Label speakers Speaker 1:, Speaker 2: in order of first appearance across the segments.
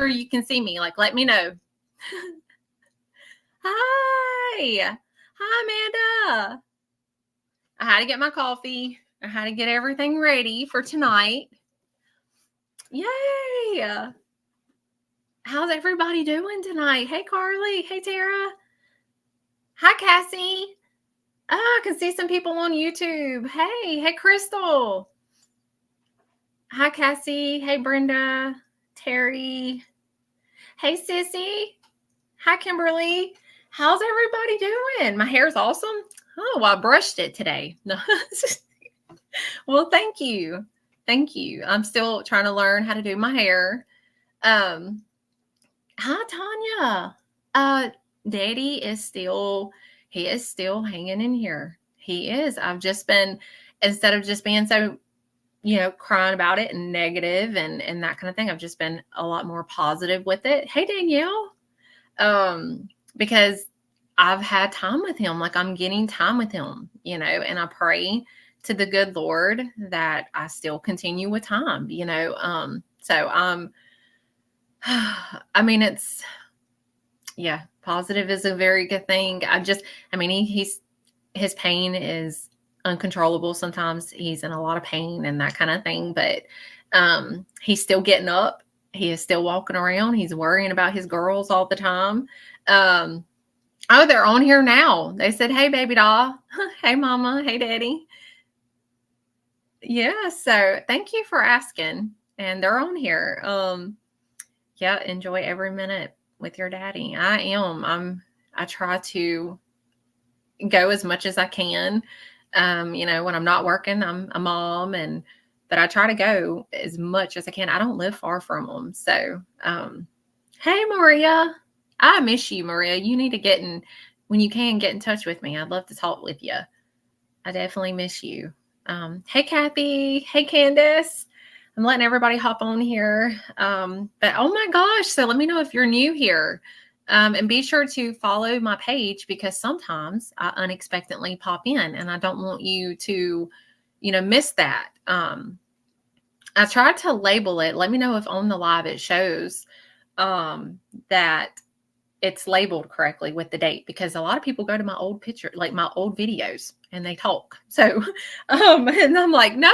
Speaker 1: whenever you can see me, like, let me know. Hi. Hi, Amanda. I had to get my coffee. I had to get everything ready for tonight. Yay. How's everybody doing tonight? Hey, Carly. Hey, Tara. Hi, Cassie. I can see some people on YouTube. Hey, Crystal. Hi, Cassie. Hey, Brenda. Terry. Hey, Sissy. Hi, Kimberly. How's everybody doing? My hair's awesome. Oh, well, I brushed it today. No. Well, thank you. Thank you. I'm still trying to learn how to do my hair. Hi, Tanya. Daddy is still hanging in here. He is. I've just been, instead of just being so, crying about it and negative and that kind of thing, I've just been a lot more positive with it. Hey, Danielle. Because I've had time with him, like I'm getting time with him, and I pray to the good Lord that I still continue with time, so I mean, positive is a very good thing. His pain is uncontrollable. Sometimes he's in a lot of pain and that kind of thing, but he's still getting up. He is still walking around. He's worrying about his girls all the time. Oh, they're on here now. They said, hey, baby doll. Hey, mama. Hey, daddy. Yeah. So thank you for asking. And they're on here. Enjoy every minute with your daddy. I try to go as much as I can. When I'm not working, I'm a mom, but I try to go as much as I can. I don't live far from them. So, hey, Maria, I miss you, Maria. You need to when you can, get in touch with me. I'd love to talk with you. I definitely miss you. Hey, Kathy. Hey, Candace. I'm letting everybody hop on here. But oh my gosh. So let me know if you're new here. And be sure to follow my page, because sometimes I unexpectedly pop in and I don't want you to, miss that. I tried to label it. Let me know if on the live it shows that it's labeled correctly with the date, because a lot of people go to my old picture, like my old videos, and they talk. So, and I'm like, no,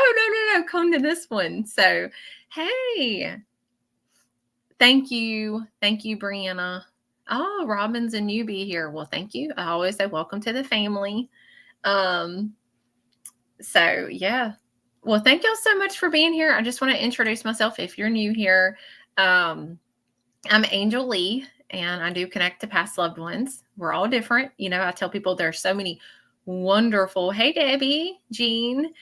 Speaker 1: come to this one. So, hey, thank you, Brianna. Oh, Robin's a newbie here. Well, thank you. I always say welcome to the family. So yeah. Well, thank y'all so much for being here. I just want to introduce myself if you're new here. I'm Angel Leigh, and I do connect to past loved ones. We're all different. I tell people there's so many wonderful, hey, Debbie, Jean.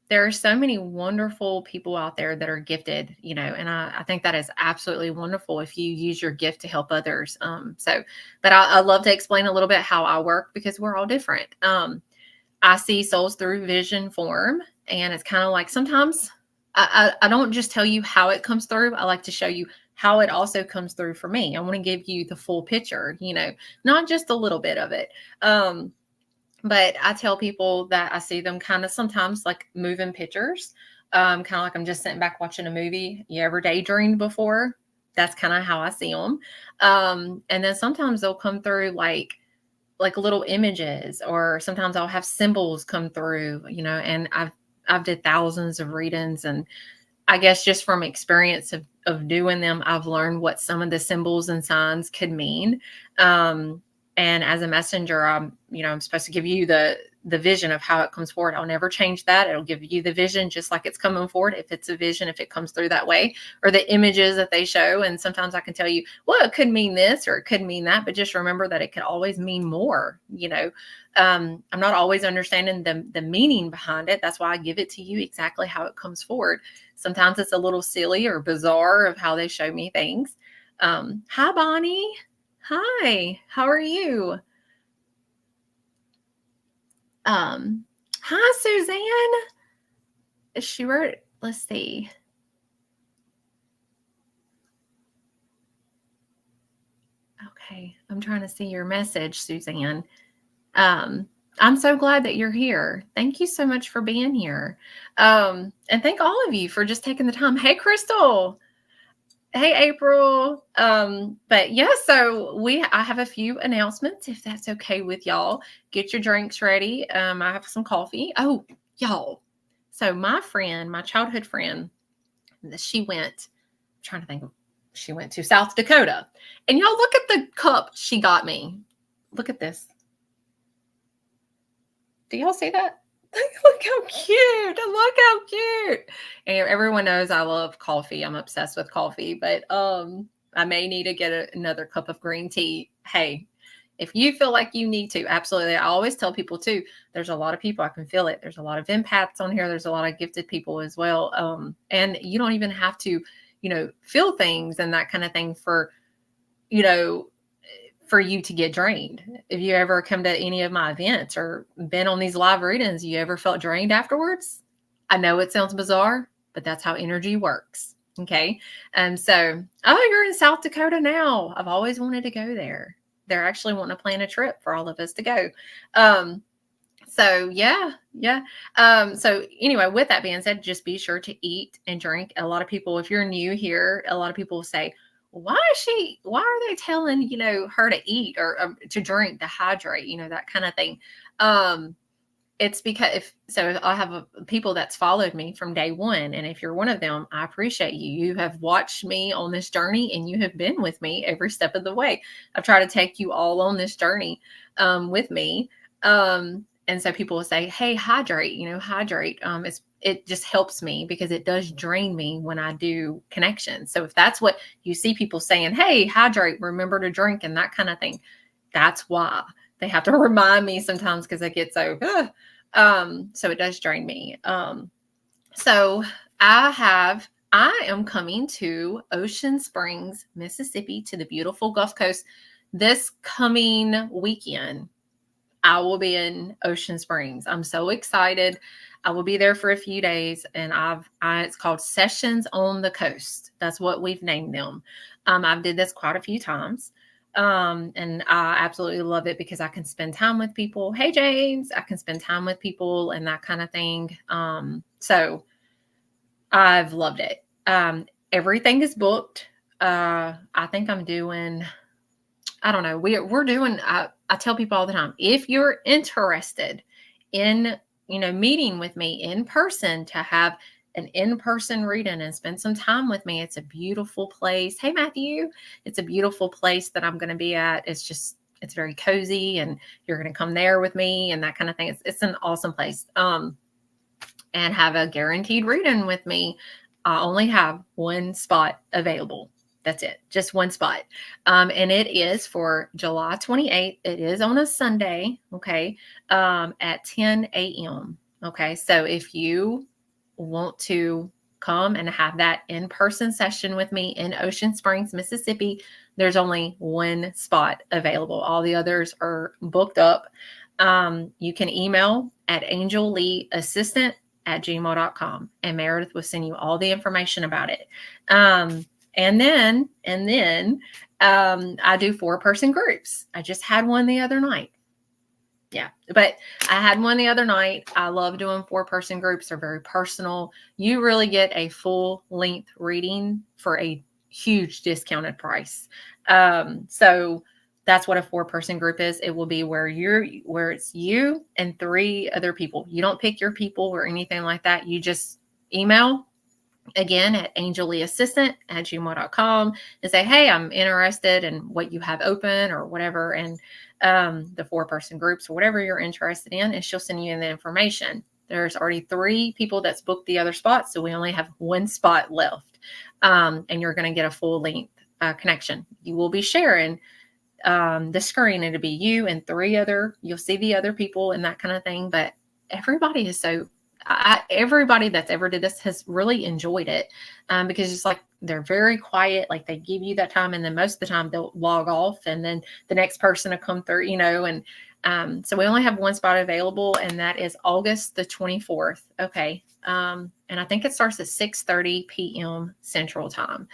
Speaker 1: There are so many wonderful people out there that are gifted, and I think that is absolutely wonderful if you use your gift to help others. But I love to explain a little bit how I work, because we're all different. I see souls through vision form, and it's kind of like sometimes I don't just tell you how it comes through. I like to show you how it also comes through for me. I want to give you the full picture, not just a little bit of it. But I tell people that I see them kind of sometimes like moving pictures, kind of like I'm just sitting back watching a movie. You ever daydreamed before? That's kind of how I see them. And then sometimes they'll come through like little images, or sometimes I'll have symbols come through, and I've did thousands of readings, and I guess just from experience of doing them, I've learned what some of the symbols and signs could mean. And as a messenger, I'm supposed to give you the vision of how it comes forward. I'll never change that. It'll give you the vision just like it's coming forward. If it's a vision, if it comes through that way, or the images that they show. And sometimes I can tell you, well, it could mean this or it could mean that, but just remember that it could always mean more. I'm not always understanding the meaning behind it. That's why I give it to you exactly how it comes forward. Sometimes it's a little silly or bizarre of how they show me things. Hi, Bonnie. Hi, how are you? Hi, Suzanne. She wrote, let's see. Okay, I'm trying to see your message, Suzanne. I'm so glad that you're here. Thank you so much for being here. And thank all of you for just taking the time. Hey, Crystal. Hey, April. But yeah, so I have a few announcements if that's okay with y'all. Get your drinks ready. I have some coffee. Oh, y'all. So my childhood friend, she went, I'm trying to think of, she went to South Dakota. And y'all look at the cup she got me. Look at this. Do y'all see that? Look how cute. Look how cute. And everyone knows I love coffee. I'm obsessed with coffee, but I may need to get another cup of green tea. Hey, if you feel like you need to, absolutely. I always tell people too, there's a lot of people, I can feel it. There's a lot of empaths on here. There's a lot of gifted people as well. And you don't even have to, feel things and that kind of thing you know, for you to get drained. If you ever come to any of my events or been on these live readings, you ever felt drained afterwards? I know it sounds bizarre, but that's how energy works. Okay. So, oh, you're in South Dakota now. I've always wanted to go there. They're actually wanting to plan a trip for all of us to go. So yeah, yeah. So anyway, with that being said, just be sure to eat and drink. A lot of people, if you're new here, a lot of people say, why are they telling, her to eat or to drink, to hydrate, that kind of thing. It's because if I have people that's followed me from day one. And if you're one of them, I appreciate you. You have watched me on this journey and you have been with me every step of the way. I've tried to take you all on this journey with me. And so people will say, hey, hydrate, hydrate. It just helps me because it does drain me when I do connections. So if that's what you see people saying, hey, hydrate, remember to drink and that kind of thing, that's why they have to remind me sometimes because I get so, so it does drain me. So I am coming to Ocean Springs, Mississippi, to the beautiful Gulf Coast this coming weekend. I will be in Ocean Springs. I'm so excited. I will be there for a few days, and it's called Sessions on the Coast. That's what we've named them. I've did this quite a few times, and I absolutely love it because I can spend time with people. Hey, James, I can spend time with people and that kind of thing. So I've loved it. Everything is booked. I think I'm doing. I don't know. We're doing. I tell people all the time, if you're interested in, meeting with me in person to have an in-person reading and spend some time with me, it's a beautiful place. Hey, Matthew, it's a beautiful place that I'm going to be at. It's very cozy and you're going to come there with me and that kind of thing. It's an awesome place. And have a guaranteed reading with me. I only have one spot available. That's it. Just one spot. And it is for July 28th. It is on a Sunday. Okay. At 10 a.m. Okay. So if you want to come and have that in-person session with me in Ocean Springs, Mississippi, there's only one spot available. All the others are booked up. You can email at angelleighassistant@gmail.com and Meredith will send you all the information about it. And then I do 4-person groups. I just had one the other night. Yeah, but I had one the other night. I love doing 4-person groups. They're very personal. You really get a full length reading for a huge discounted price. So that's what a 4-person group is. It will be where it's you and 3 other people. You don't pick your people or anything like that. You just email again at angelleighassistant@gmail.com and say, hey, I'm interested in what you have open or whatever. And the 4-person groups or whatever you're interested in, and she'll send you the information. There's already 3 people that's booked the other spot. So we only have 1 spot left. And you're going to get a full length connection. You will be sharing the screen. It'll be you and 3 other, you'll see the other people and that kind of thing. But everybody is everybody that's ever did this has really enjoyed it because it's like they're very quiet, like they give you that time, and then most of the time they'll log off and then the next person will come through, and so we only have 1 spot available, and that is August the 24th. Okay. And I think it starts at 6:30 p.m. Central Time.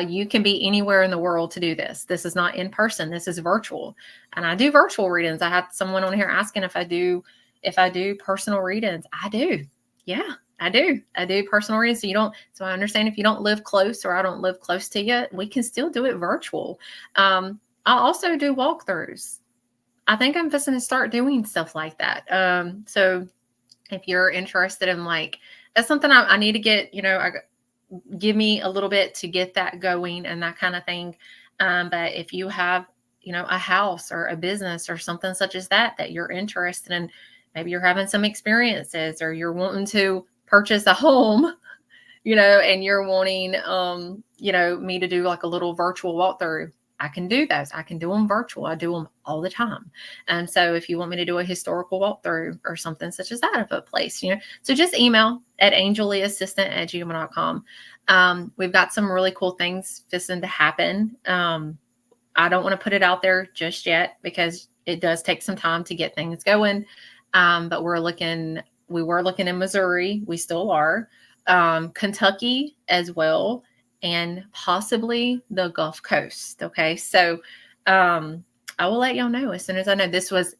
Speaker 1: You can be anywhere in the world to do this. This is not in person. This is virtual, and I do virtual readings. I had someone on here asking if I do personal readings. I do. Yeah, I do. I do personal readings. So I understand if you don't live close or I don't live close to you, we can still do it virtual. I also do walkthroughs. I think I'm just going to start doing stuff like that. So if you're interested in like, that's something I need to get, give me a little bit to get that going and that kind of thing. But if you have, a house or a business or something such as that you're interested in, maybe you're having some experiences or you're wanting to purchase a home, and you're wanting, me to do like a little virtual walkthrough, I can do those. I can do them virtual. I do them all the time. And so if you want me to do a historical walkthrough or something such as that of a place, so just email at angelleighassistant@gmail.com. We've got some really cool things fixing to happen. I don't want to put it out there just yet because it does take some time to get things going. But we were looking in Missouri. We still are. Kentucky as well, and possibly the Gulf Coast. Okay. So, I will let y'all know as soon as I know. This was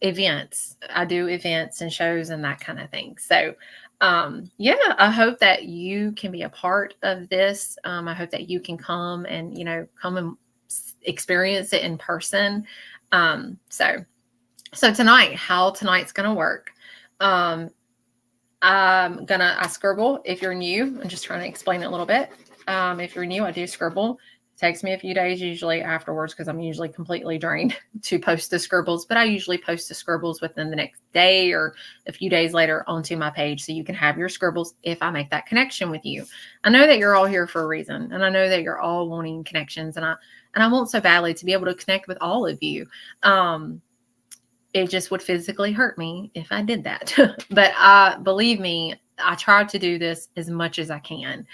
Speaker 1: events. I do events and shows and that kind of thing. So, yeah, I hope that you can be a part of this. I hope that you can come and, come and experience it in person. So tonight, how tonight's going to work. I scribble. If you're new, I'm just trying to explain it a little bit. If you're new, I do scribble. It takes me a few days usually afterwards because I'm usually completely drained to post the scribbles, but I usually post the scribbles within the next day or a few days later onto my page so you can have your scribbles if I make that connection with you. I know that you're all here for a reason, and I know that you're all wanting connections, and I want so badly to be able to connect with all of you. It just would physically hurt me if I did that. But believe me, I try to do this as much as I can.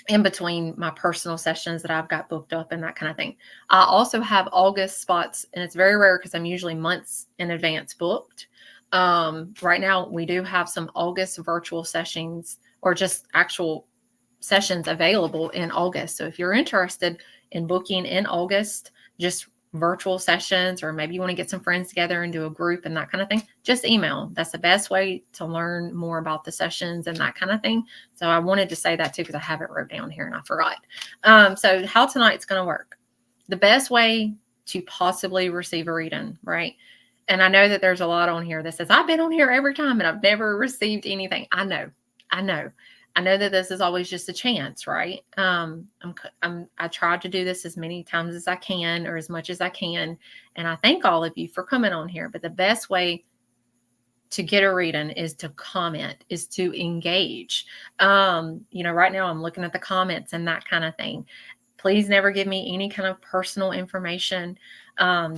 Speaker 1: In between my personal sessions that I've got booked up and that kind of thing. I also have August spots, and it's very rare because I'm usually months in advance booked. Right now, we do have some August virtual sessions or just actual sessions available in August. So if you're interested in booking in August, just virtual sessions, or maybe you want to get some friends together and do a group and that kind of thing, just email. That's the best way to learn more about the sessions and that kind of thing. So I wanted to say that too, because I have it wrote down here and I forgot. So how tonight's going to work. The best way to possibly receive a reading, right? And I know that there's a lot on here that says, I've been on here every time and I've never received anything. I know that this is always just a chance, right? I tried to do this as many times as I can, or as much as I can. And I thank all of you for coming on here. But the best way to get a reading is to comment, is to engage. Right now I'm looking at the comments and that kind of thing. Please never give me any kind of personal information. I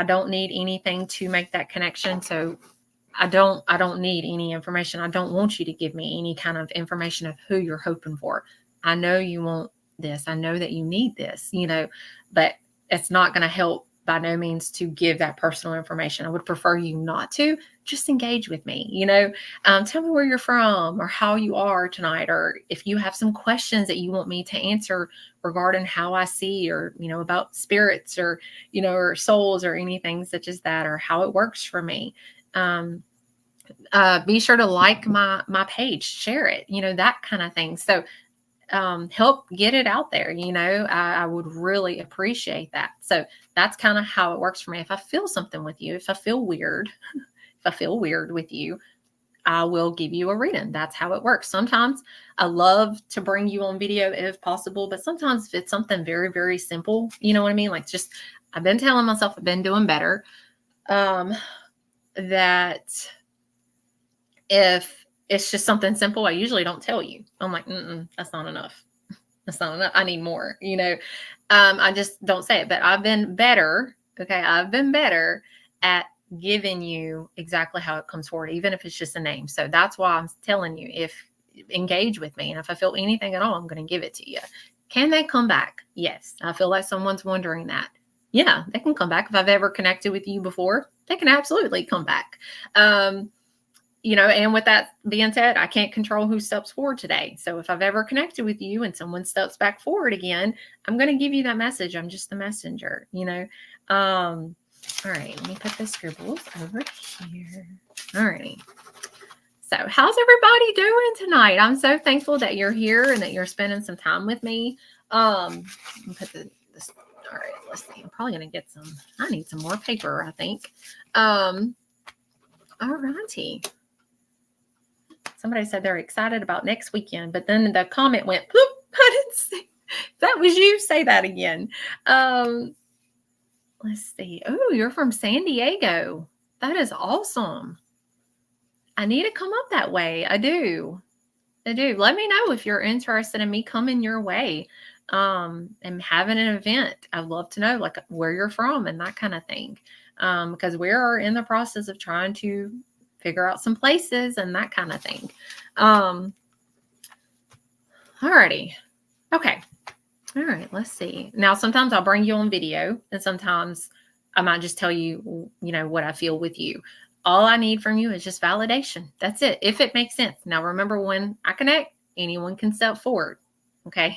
Speaker 1: don't need anything to make that connection. So I don't need any information. I don't want you to give me any kind of information of who you're hoping for. I know you want this. I know that you need this, but it's not going to help by no means to give that personal information. I would prefer you not to. Just engage with me, tell me where you're from or how you are tonight, or if you have some questions that you want me to answer regarding how I see, or, about spirits, or, or souls, or anything such as that, or how it works for me. Be sure to like my page, share it, that kind of thing. So help get it out there. I would really appreciate that. So that's kind of how it works for me. If I feel something with you, if I feel weird with you, I will give you a reading. That's how it works. Sometimes I love to bring you on video if possible, but sometimes if it's something very, very simple, you know what I mean? Like, just, I've been telling myself I've been doing better. That if it's just something simple, I usually don't tell you. I'm like, that's not enough. That's not enough. I need more, I just don't say it, but I've been better. Okay. I've been better at giving you exactly how it comes forward, even if it's just a name. So that's why I'm telling you, engage with me. And if I feel anything at all, I'm going to give it to you. Can they come back? Yes. I feel like someone's wondering that. Yeah, they can come back. If I've ever connected with you before, they can absolutely come back. And with that being said, I can't control who steps forward today. So if I've ever connected with you and someone steps back forward again, I'm going to give you that message. I'm just the messenger, All right, let me put the scribbles over here. All righty. So how's everybody doing tonight? I'm so thankful that you're here and that you're spending some time with me. Put this. All right, let's see. I'm probably gonna get some. I need some more paper, I think. All righty. Somebody said they're excited about next weekend, but then the comment went, "Poop!" I didn't see. That was you. Say that again. Let's see. Oh, you're from San Diego. That is awesome. I need to come up that way. I do. Let me know if you're interested in me coming your way and having an event. I'd love to know like where you're from and that kind of thing. Because we are in the process of trying to figure out some places and that kind of thing. Alrighty. Okay. All right, let's see. Now, sometimes I'll bring you on video and sometimes I might just tell you, what I feel with you. All I need from you is just validation. That's it. If it makes sense. Now, remember when I connect, anyone can step forward. Okay.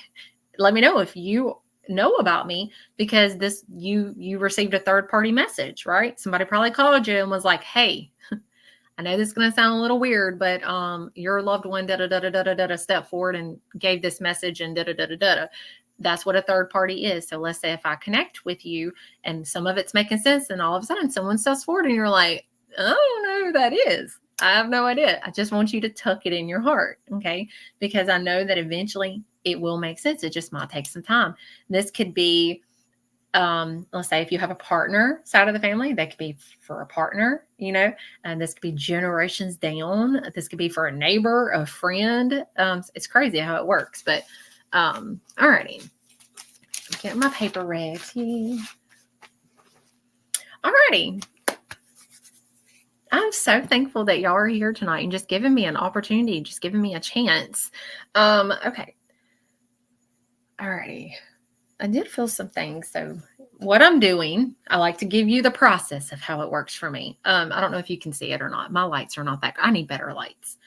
Speaker 1: Let me know if you know about me because you received a third party message, right? Somebody probably called you and was like, hey, I know this is going to sound a little weird, but your loved one step forward and gave this message and That's what a third party is. So let's say if I connect with you and some of it's making sense and all of a sudden someone steps forward and you're like, I don't know who that is. I have no idea. I just want you to tuck it in your heart. Okay. Because I know that eventually it will make sense. It just might take some time. This could be, let's say if you have a partner side of the family, that could be for a partner, and this could be generations down. This could be for a neighbor, a friend. It's crazy how it works, but, alrighty. I'm getting my paper ready. Alrighty. I'm so thankful that y'all are here tonight and just giving me an opportunity, just giving me a chance. Okay. Alrighty. I did feel some things. So what I'm doing, I like to give you the process of how it works for me. I don't know if you can see it or not. My lights are not that. I need better lights.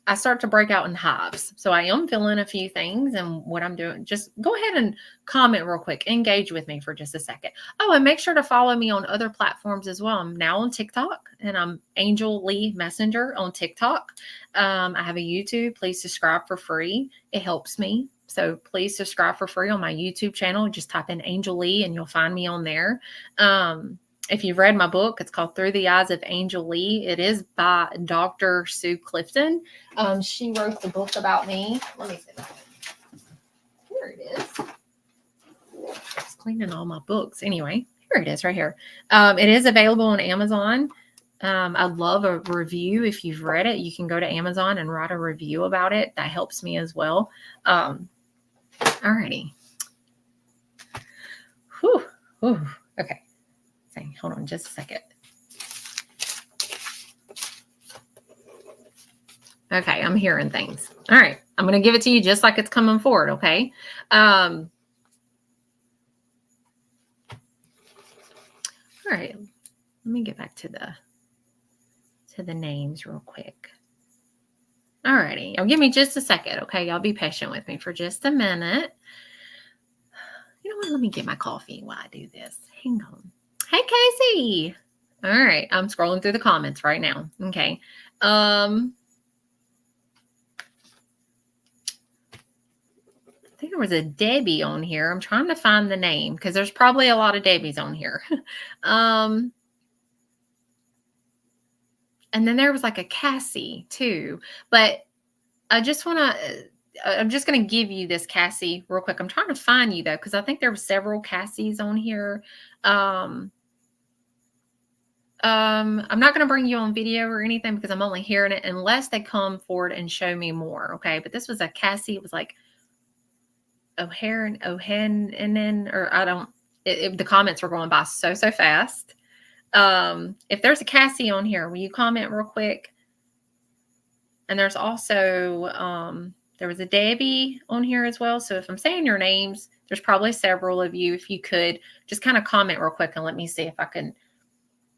Speaker 1: I start to break out in hives. So I am feeling a few things and what I'm doing. Just go ahead and comment real quick. Engage with me for just a second. Oh, and make sure to follow me on other platforms as well. I'm now on TikTok and I'm Angel Leigh Messenger on TikTok. I have a YouTube. Please subscribe for free. It helps me. So please subscribe for free on my YouTube channel. Just type in Angel Leigh and you'll find me on there. If you've read my book, it's called Through the Eyes of Angel Leigh. It is by Dr. Sue Clifton. She wrote the book about me. Let me see that. Here it is. Just cleaning all my books. Anyway, here it is right here. It is available on Amazon. I'd love a review. If you've read it, you can go to Amazon and write a review about it. That helps me as well. Alrighty. Whew. Okay. Hold on just a second. Okay, I'm hearing things. All right. I'm going to give it to you just like it's coming forward, okay? All right. Let me get back to the names real quick. All righty. Y'all give me just a second, okay? Y'all be patient with me for just a minute. You know what? Let me get my coffee while I do this. Hang on. Hey, Casey. All right. I'm scrolling through the comments right now. Okay. I think there was a Debbie on here. I'm trying to find the name because there's probably a lot of Debbies on here. And then there was like a Cassie too. But I'm just going to give you this Cassie real quick. I'm trying to find you though, because I think there were several Cassies on here. I'm not going to bring you on video or anything because I'm only hearing it unless they come forward and show me more. Okay. But this was a Cassie. It was like O'Hare and O'Hen and then, or I don't, the comments were going by so fast. If there's a Cassie on here, will you comment real quick? And there's also, there was a Debbie on here as well. So if I'm saying your names, there's probably several of you. If you could just kind of comment real quick and let me see if I can.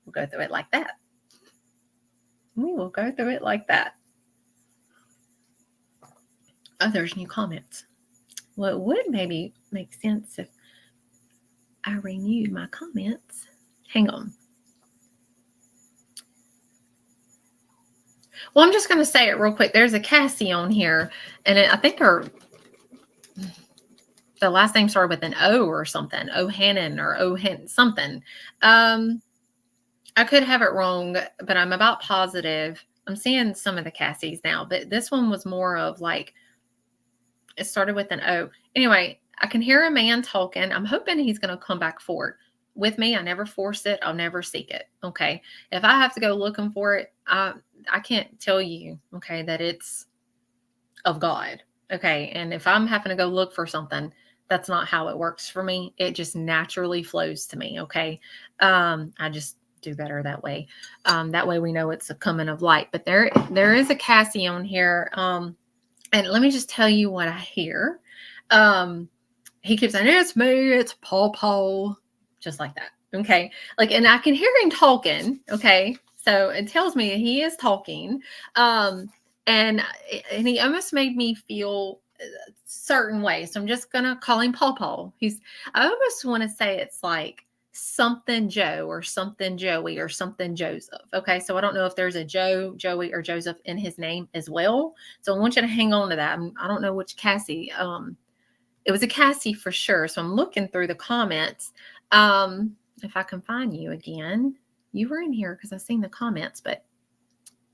Speaker 1: We'll go through it like that. We will go through it like that. Oh, there's new comments. Well, it would maybe make sense if I renewed my comments. Hang on. Well, I'm just going to say it real quick. There's a Cassie on here, and I think the last name started with an O or something. O'Hannon or O'Han something. I could have it wrong, but I'm about positive. I'm seeing some of the Cassies now, but this one was more of like, it started with an O. Anyway, I can hear a man talking. I'm hoping he's going to come back forward. With me, I never force it. I'll never seek it. Okay. If I have to go looking for it, I can't tell you, okay, that it's of God. Okay. And if I'm having to go look for something, that's not how it works for me. It just naturally flows to me. Okay. I just do better that way. That way we know it's a coming of light. But there is a Cassie on here. And let me just tell you what I hear. He keeps saying, it's me, it's Paul, just like that. Okay. Like, and I can hear him talking. Okay. So it tells me he is talking. And he almost made me feel a certain way. So I'm just going to call him Paul. I almost want to say it's like something Joe or something Joey or something Joseph. Okay. So I don't know if there's a Joe, Joey, or Joseph in his name as well. So I want you to hang on to that. I don't know which Cassie. It was a Cassie for sure. So I'm looking through the comments. If I can find you again, you were in here because I've seen the comments, but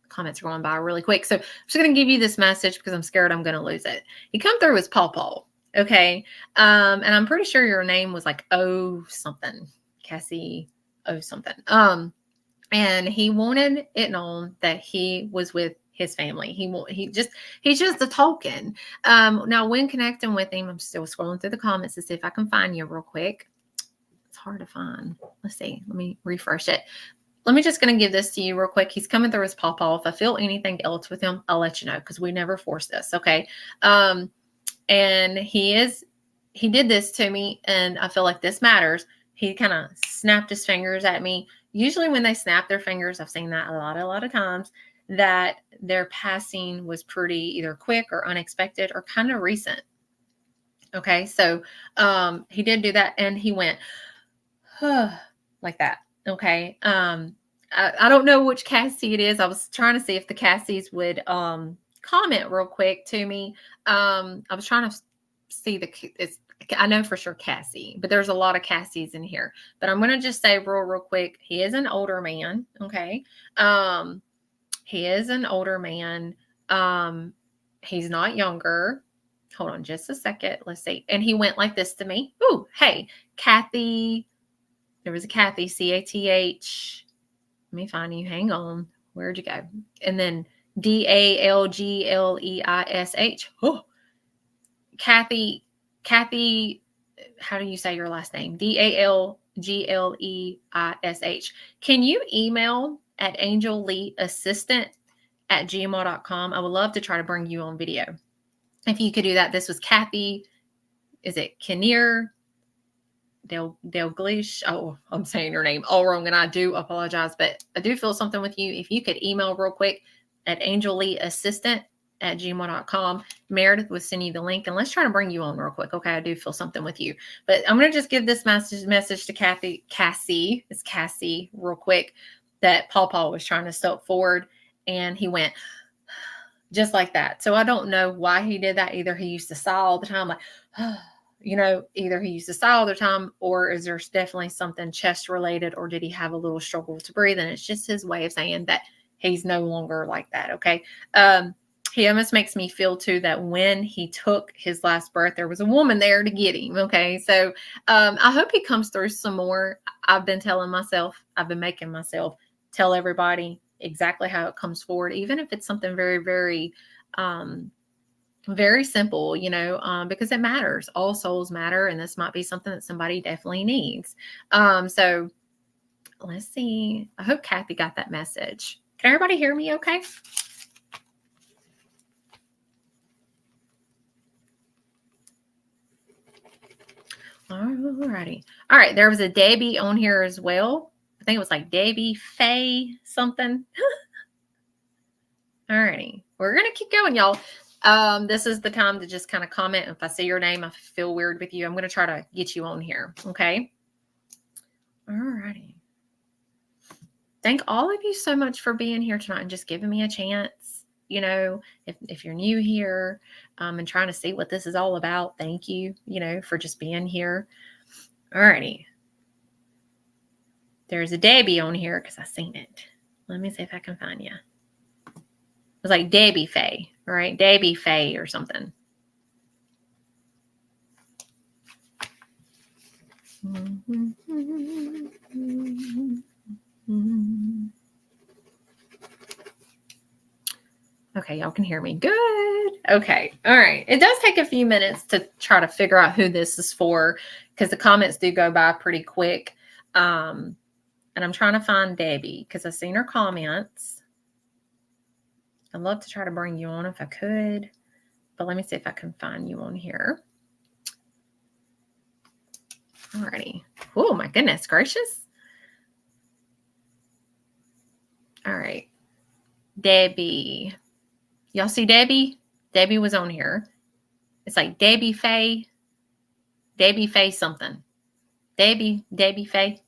Speaker 1: comments are going by really quick. So I'm just going to give you this message because I'm scared I'm going to lose it. He come through as Paul. Okay. And I'm pretty sure your name was like O something, Cassie O something. And he wanted it known that he was with his family. He's just a token. Now when connecting with him, I'm still scrolling through the comments to see if I can find you real quick. It's hard to find. Let's see. Let me refresh it. Let me just going to give this to you real quick. He's coming through as Paul. If I feel anything else with him, I'll let you know because we never force this. Okay. And he did this to me and I feel like this matters. He kind of snapped his fingers at me. Usually when they snap their fingers, I've seen that a lot of times, that their passing was pretty either quick or unexpected or kind of recent. Okay. So, he did do that and he went, like that. Okay. I don't know which Cassie it is. I was trying to see if the Cassies would comment real quick to me. I was trying to see I know for sure Cassie, but there's a lot of Cassies in here. But I'm gonna just say real quick, he is an older man. Okay. He is an older man. He's not younger. Hold on just a second. Let's see. And he went like this to me. Ooh, hey, Kathy. There was a Kathy, C-A-T-H. Let me find you. Hang on. Where'd you go? And then D-A-L-G-L-E-I-S-H. Oh, Kathy, how do you say your last name? D-A-L-G-L-E-I-S-H. Can you email at angelleighassistant@gmail.com? I would love to try to bring you on video. If you could do that. This was Kathy. Is it Kinnear? Dalglish. Oh, I'm saying your name all wrong, and I do apologize, but I do feel something with you. If you could email real quick at angelleighassistant@gmail.com. Meredith will send you the link, and let's try to bring you on real quick. Okay, I do feel something with you, but I'm going to just give this message to Cassie. It's Cassie real quick that Paul was trying to step forward, and he went just like that. So I don't know why he did that. Either he used to sigh all the time, like, either he used to sigh all the time, or is there definitely something chest related, or did he have a little struggle to breathe? And it's just his way of saying that he's no longer like that. Okay. He almost makes me feel too that when he took his last breath, there was a woman there to get him. Okay. So, I hope he comes through some more. I've been making myself tell everybody exactly how it comes forward, even if it's something very, very, very simple, because it matters. All souls matter. And this might be something that somebody definitely needs. So let's see. I hope Kathy got that message. Can everybody hear me okay? Alrighty. All right. There was a Debbie on here as well. I think it was like Debbie Faye something. Alrighty. We're going to keep going, y'all. This is the time to just kind of comment. If I see your name, I feel weird with you, I'm going to try to get you on here. Okay. Alrighty. thank all of you so much for being here tonight and just giving me a chance. You know, if you're new here and trying to see what this is all about, thank you, for just being here. Alrighty. There's a Debbie on here because I seen it. Let me see if I can find you. It was like Debbie Faye, right? Debbie Faye or something. Okay, y'all can hear me. Good. Okay. All right. It does take a few minutes to try to figure out who this is for because the comments do go by pretty quick. And I'm trying to find Debbie because I've seen her comments. I'd love to try to bring you on if I could, but let me see if I can find you on here. Alrighty. Oh, my goodness gracious. All right. Debbie. Y'all see Debbie? Debbie was on here. It's like Debbie Faye. Debbie Faye something. Debbie Faye.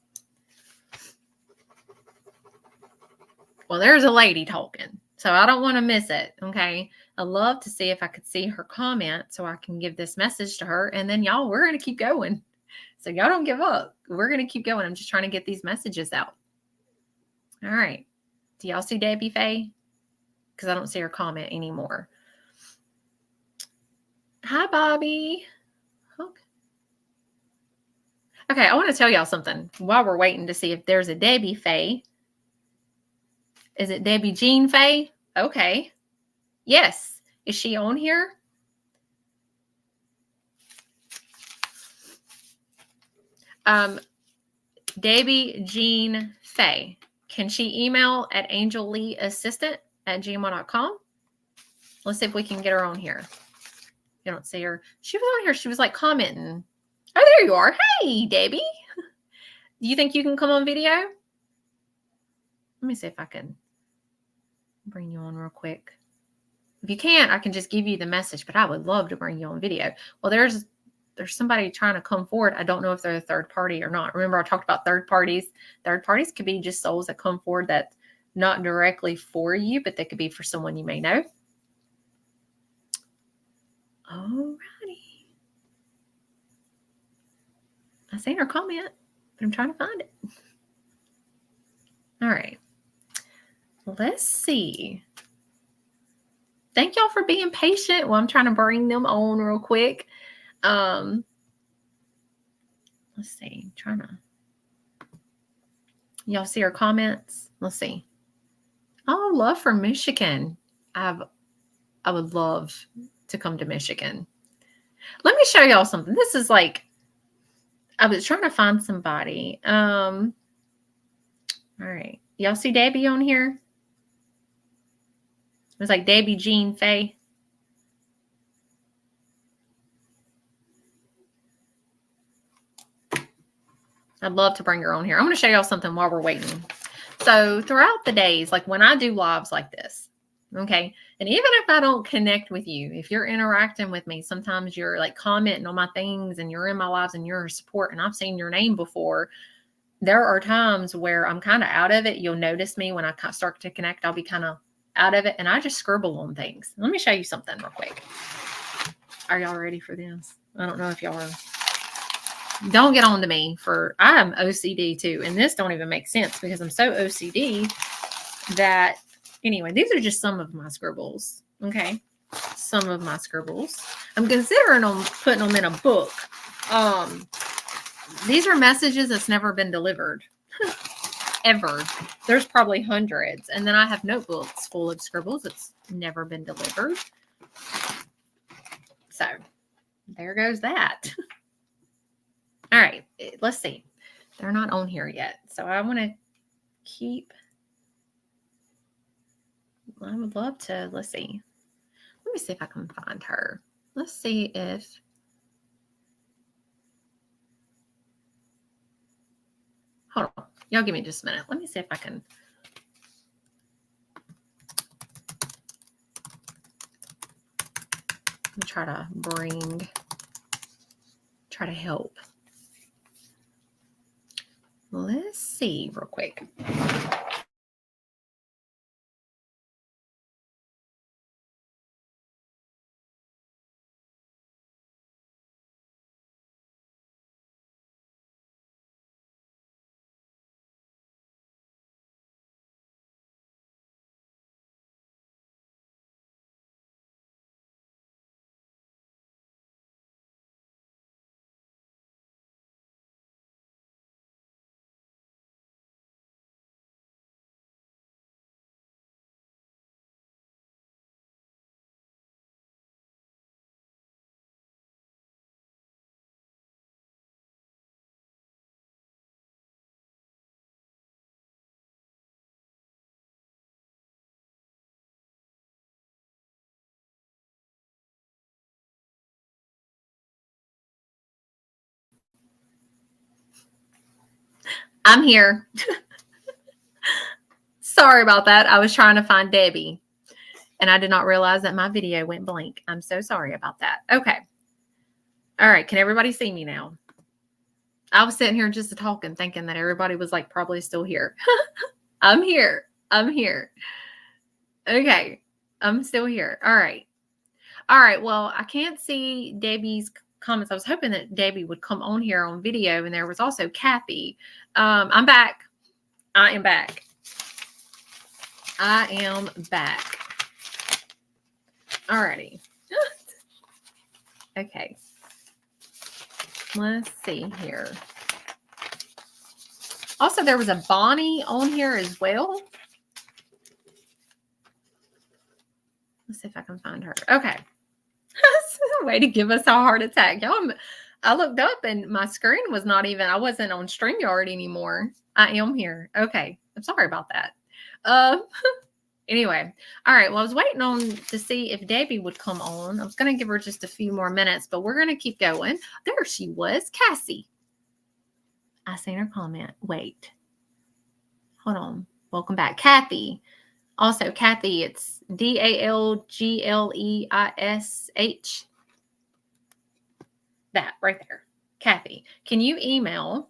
Speaker 1: Well, there's a lady talking, so I don't want to miss it, okay? I'd love to see if I could see her comment so I can give this message to her, and then y'all, we're going to keep going. So y'all don't give up. We're going to keep going. I'm just trying to get these messages out. All right. Do y'all see Debbie Faye? Because I don't see her comment anymore. Hi, Bobby. Okay, I want to tell y'all something while we're waiting to see if there's a Debbie Faye. Is it Debbie Jean Faye? Okay. Yes. Is she on here? Debbie Jean Faye. Can she email at angelleighassistant@gmail.com? Let's see if we can get her on here. You don't see her. She was on here. She was like commenting. Oh, there you are. Hey, Debbie. Do you think you can come on video? Let me see if I can bring you on real quick. If you can't, I can just give you the message, but I would love to bring you on video. Well, there's somebody trying to come forward. I don't know if they're a third party or not. Remember, I talked about third parties. Third parties could be just souls that come forward that not directly for you, but they could be for someone you may know. Alrighty. I seen her comment, but I'm trying to find it. All right. Let's see. Thank y'all for being patient while I'm trying to bring them on real quick. Let's see. I'm trying to. Y'all see her comments? Let's see. Oh, love from Michigan. I would love to come to Michigan. Let me show y'all something. This is like, I was trying to find somebody. All right. Y'all see Debbie on here? It was like Debbie Jean Faye. I'd love to bring her on here. I'm going to show y'all something while we're waiting. So throughout the days, like when I do lives like this, okay, and even if I don't connect with you, if you're interacting with me, sometimes you're like commenting on my things and you're in my lives and you're a support and I've seen your name before. There are times where I'm kind of out of it. You'll notice me when I start to connect, I'll be kind of out of it and I just scribble on things. Let me show you something real quick. Are y'all ready for this? I don't know if y'all are. Don't get on to me for, I'm OCD too. And this don't even make sense because I'm so OCD that, anyway, these are just some of my scribbles. Okay. Some of my scribbles. I'm considering putting them in a book. These are messages that's never been delivered. Ever. There's probably hundreds. And then I have notebooks full of scribbles that's never been delivered. So there goes that. All right, let's see. They're not on here yet. So I want to keep. I would love to. Let's see. Let me see if I can find her. Let's see if. Hold on. Y'all give me just a minute. Let me see if I can. Let me try to help. Let's see real quick. I'm here. Sorry about that. I was trying to find Debbie, and I did not realize that my video went blank. I'm so sorry about that. Okay. All right. Can everybody see me now? I was sitting here just talking, thinking that everybody was like probably still here. I'm here. I'm here. Okay. I'm still here. All right. All right. Well, I can't see Debbie's comments. I was hoping that Debbie would come on here on video, and there was also Kathy. I'm back. I am back. I am back. All righty. Okay. Let's see here. Also, there was a Bonnie on here as well. Let's see if I can find her. Okay. That's a way to give us a heart attack. Y'all, I looked up and my screen was not even, I wasn't on StreamYard anymore. I am here. Okay. I'm sorry about that. Anyway. All right. Well, I was waiting on to see if Debbie would come on. I was going to give her just a few more minutes, but we're going to keep going. There she was, Cassie. I seen her comment. Wait. Hold on. Welcome back. Kathy. Also, Kathy, it's DALGLEISH. That right there. Kathy, can you email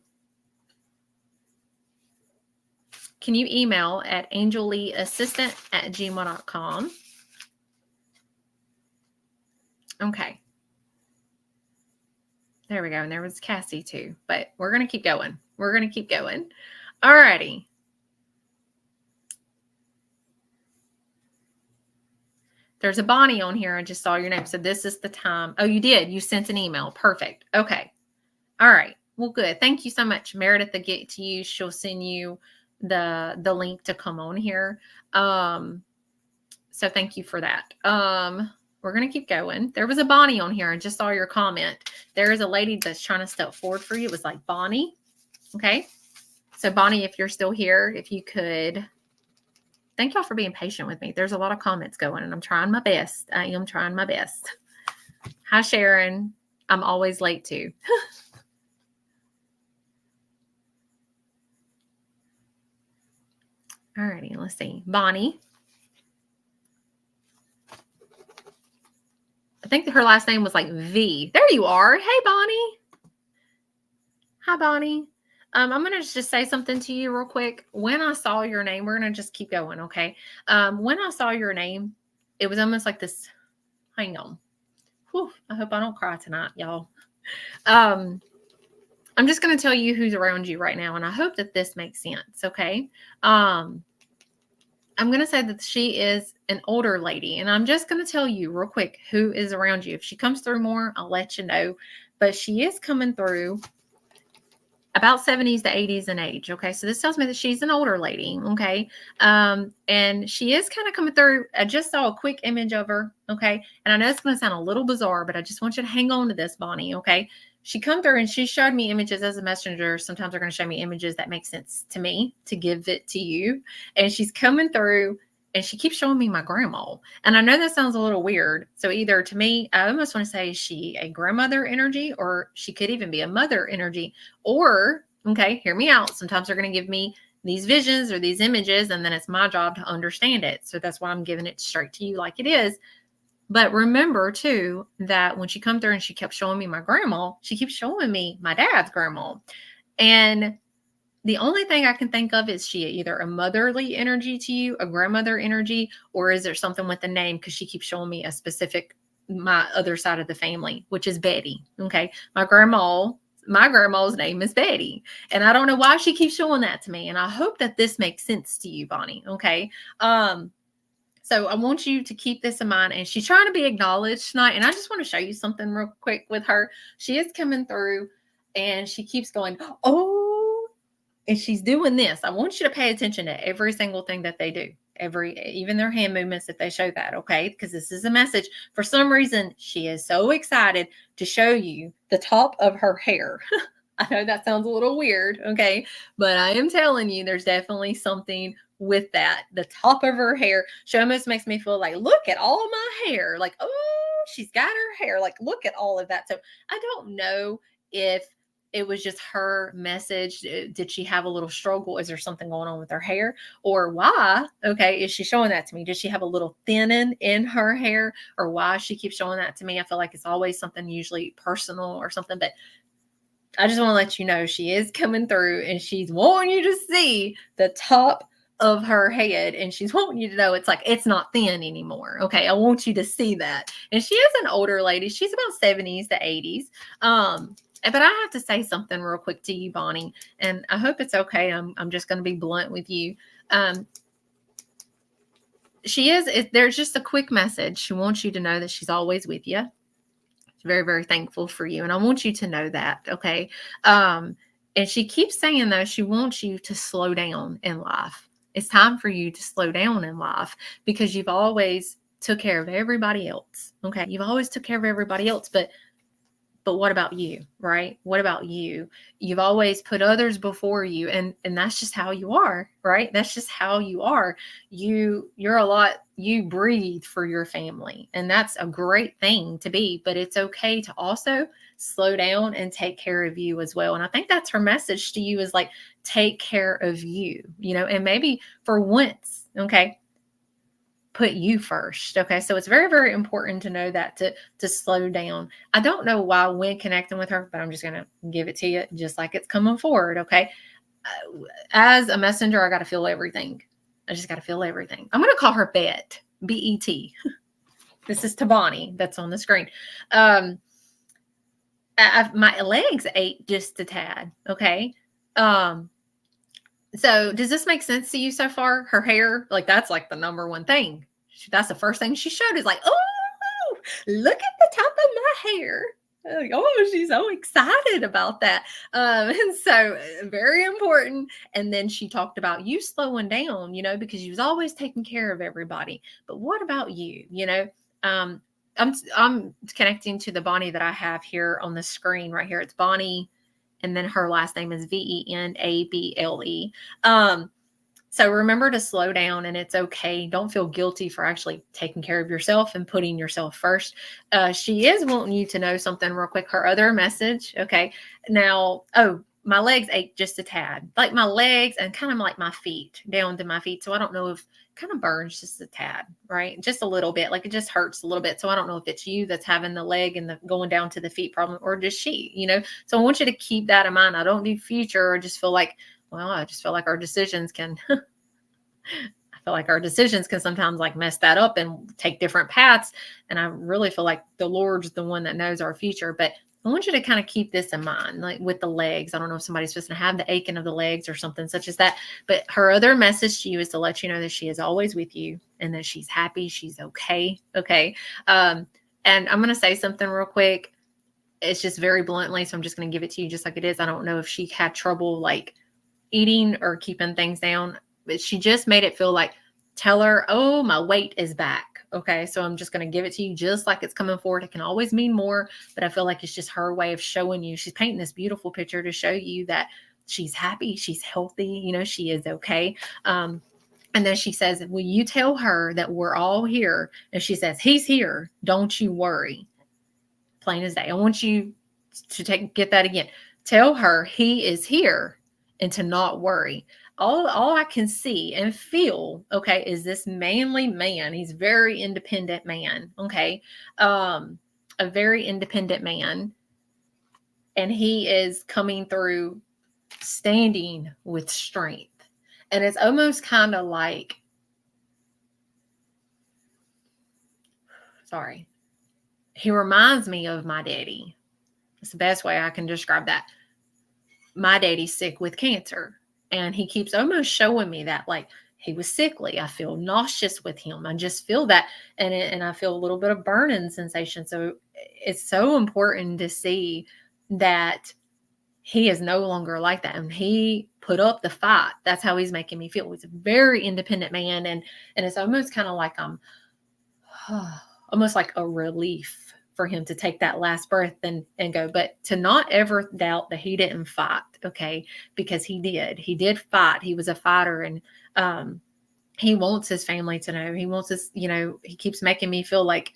Speaker 1: at angelleighassistant@gmail.com? Okay. There we go. And there was Cassie too, but we're going to keep going. We're going to keep going. All righty. There's a Bonnie on here. I just saw your name. So this is the time. Oh, you did. You sent an email. Perfect. Okay. All right. Well, good. Thank you so much. Meredith will get to you. She'll send you the link to come on here. So thank you for that. We're going to keep going. There was a Bonnie on here. I just saw your comment. There is a lady that's trying to step forward for you. It was like Bonnie. Okay. So Bonnie, if you're still here, if you could, thank y'all for being patient with me. There's a lot of comments going and I'm trying my best. I am trying my best. Hi, Sharon. I'm always late too. All righty. Let's see. Bonnie. I think her last name was like V. There you are. Hey, Bonnie. Hi, Bonnie. I'm going to just say something to you real quick. When I saw your name, we're going to just keep going, okay? When I saw your name, it was almost like this. Hang on. Whew, I hope I don't cry tonight, y'all. I'm just going to tell you who's around you right now, and I hope that this makes sense, okay? I'm going to say that she is an older lady, and I'm just going to tell you real quick who is around you. If she comes through more, I'll let you know. But she is coming through about 70s to 80s in age. Okay. So this tells me that she's an older lady. Okay. And she is kind of coming through. I just saw a quick image of her. Okay. And I know it's going to sound a little bizarre, but I just want you to hang on to this, Bonnie. Okay. She come through and she showed me images as a messenger. Sometimes they're going to show me images that make sense to me to give it to you. And she's coming through and she keeps showing me my grandma. And I know that sounds a little weird. So either to me, I almost want to say, is she a grandmother energy, or she could even be a mother energy, or, okay, hear me out. Sometimes they're going to give me these visions or these images, and then it's my job to understand it. So that's why I'm giving it straight to you like it is. But remember too, that when she come through and she kept showing me my grandma, she keeps showing me my dad's grandma. And the only thing I can think of is she either a motherly energy to you, a grandmother energy, or is there something with the name? Because she keeps showing me a specific, my other side of the family, which is Betty. Okay. My grandma's name is Betty. And I don't know why she keeps showing that to me. And I hope that this makes sense to you, Bonnie. Okay. So I want you to keep this in mind. And she's trying to be acknowledged tonight. And I just want to show you something real quick with her. She is coming through and she keeps going, oh, and she's doing this. I want you to pay attention to every single thing that they do. Even their hand movements, if they show that, okay? Because this is a message. For some reason, she is so excited to show you the top of her hair. I know that sounds a little weird, okay? But I am telling you, there's definitely something with that. The top of her hair. She almost makes me feel like, look at all my hair. Like, oh, she's got her hair. Like, look at all of that. So I don't know if it was just her message. Did she have a little struggle? Is there something going on with her hair? Or why? Okay, is she showing that to me? Does she have a little thinning in her hair? Or why she keeps showing that to me? I feel like it's always something usually personal or something. But I just want to let you know she is coming through and she's wanting you to see the top of her head, and she's wanting you to know it's like it's not thin anymore. Okay, I want you to see that. And she is an older lady. She's about 70s to 80s. But I have to say something real quick to you, Bonnie, and I hope it's okay. I'm just going to be blunt with you. There's just a quick message. She wants you to know that she's always with you. She's very, very thankful for you. And I want you to know that. Okay. And she keeps saying, though, she wants you to slow down in life. It's time for you to slow down in life because you've always took care of everybody else. Okay. You've always took care of everybody else, but what about you, right? What about you? You've always put others before you, and that's just how you are, right? That's just how you are. You breathe for your family, and that's a great thing to be, but it's okay to also slow down and take care of you as well. And I think that's her message to you is like, take care of you, and maybe for once, okay, put you first. Okay. So it's very, very important to know that to slow down. I don't know why when connecting with her, but I'm just going to give it to you just like it's coming forward. Okay. As a messenger, I got to feel everything. I just got to feel everything. I'm going to call her Bet, B-E-T. This is Tabani that's on the screen. My legs ache just a tad. Okay. So does this make sense to you so far? Her hair, like that's like the number one thing. That's the first thing she showed is like, oh, look at the top of my hair. Like, oh, she's so excited about that. And so very important. And then she talked about you slowing down, because you was always taking care of everybody. But what about you? I'm connecting to the Bonnie that I have here on the screen right here. It's Bonnie. And then her last name is Venable. So remember to slow down, and it's okay. Don't feel guilty for actually taking care of yourself and putting yourself first. She is wanting you to know something real quick. Her other message. Okay. Now, my legs ache just a tad, like my legs and kind of like my feet, down to my feet. So I don't know if kind of burns just a tad, right? Just a little bit, like it just hurts a little bit. So I don't know if it's you that's having the leg and the going down to the feet problem, or just she, So I want you to keep that in mind. I don't do future or just feel like, I just feel like our decisions can, I feel like our decisions can sometimes like mess that up and take different paths. And I really feel like the Lord's the one that knows our future, but I want you to kind of keep this in mind, like with the legs. I don't know if somebody's supposed to have the aching of the legs or something such as that. But her other message to you is to let you know that she is always with you and that she's happy. She's okay. Okay. And I'm going to say something real quick. It's just very bluntly. So I'm just going to give it to you just like it is. I don't know if she had trouble like eating or keeping things down, but she just made it feel like, tell her, oh, my weight is back. Okay. So I'm just going to give it to you just like it's coming forward. It can always mean more, but I feel like it's just her way of showing you. She's painting this beautiful picture to show you that she's happy. She's healthy. She is okay. And then she says, will you tell her that we're all here? And she says, he's here. Don't you worry. Plain as day. I want you to get that again. Tell her he is here and to not worry. All I can see and feel, okay, is this manly man. He's a very independent man, okay? A very independent man. And he is coming through standing with strength. And it's almost kind of like, he reminds me of my daddy. It's the best way I can describe that. My daddy's sick with cancer. And he keeps almost showing me that, like, he was sickly. I feel nauseous with him. I just feel that. And I feel a little bit of burning sensation. So it's so important to see that he is no longer like that. And he put up the fight. That's how he's making me feel. He's a very independent man. And it's almost kind of like almost like a relief for him to take that last breath and go, but to not ever doubt that he didn't fight. Okay. Because he did fight. He was a fighter, and, he wants his family to know. He wants us, he keeps making me feel like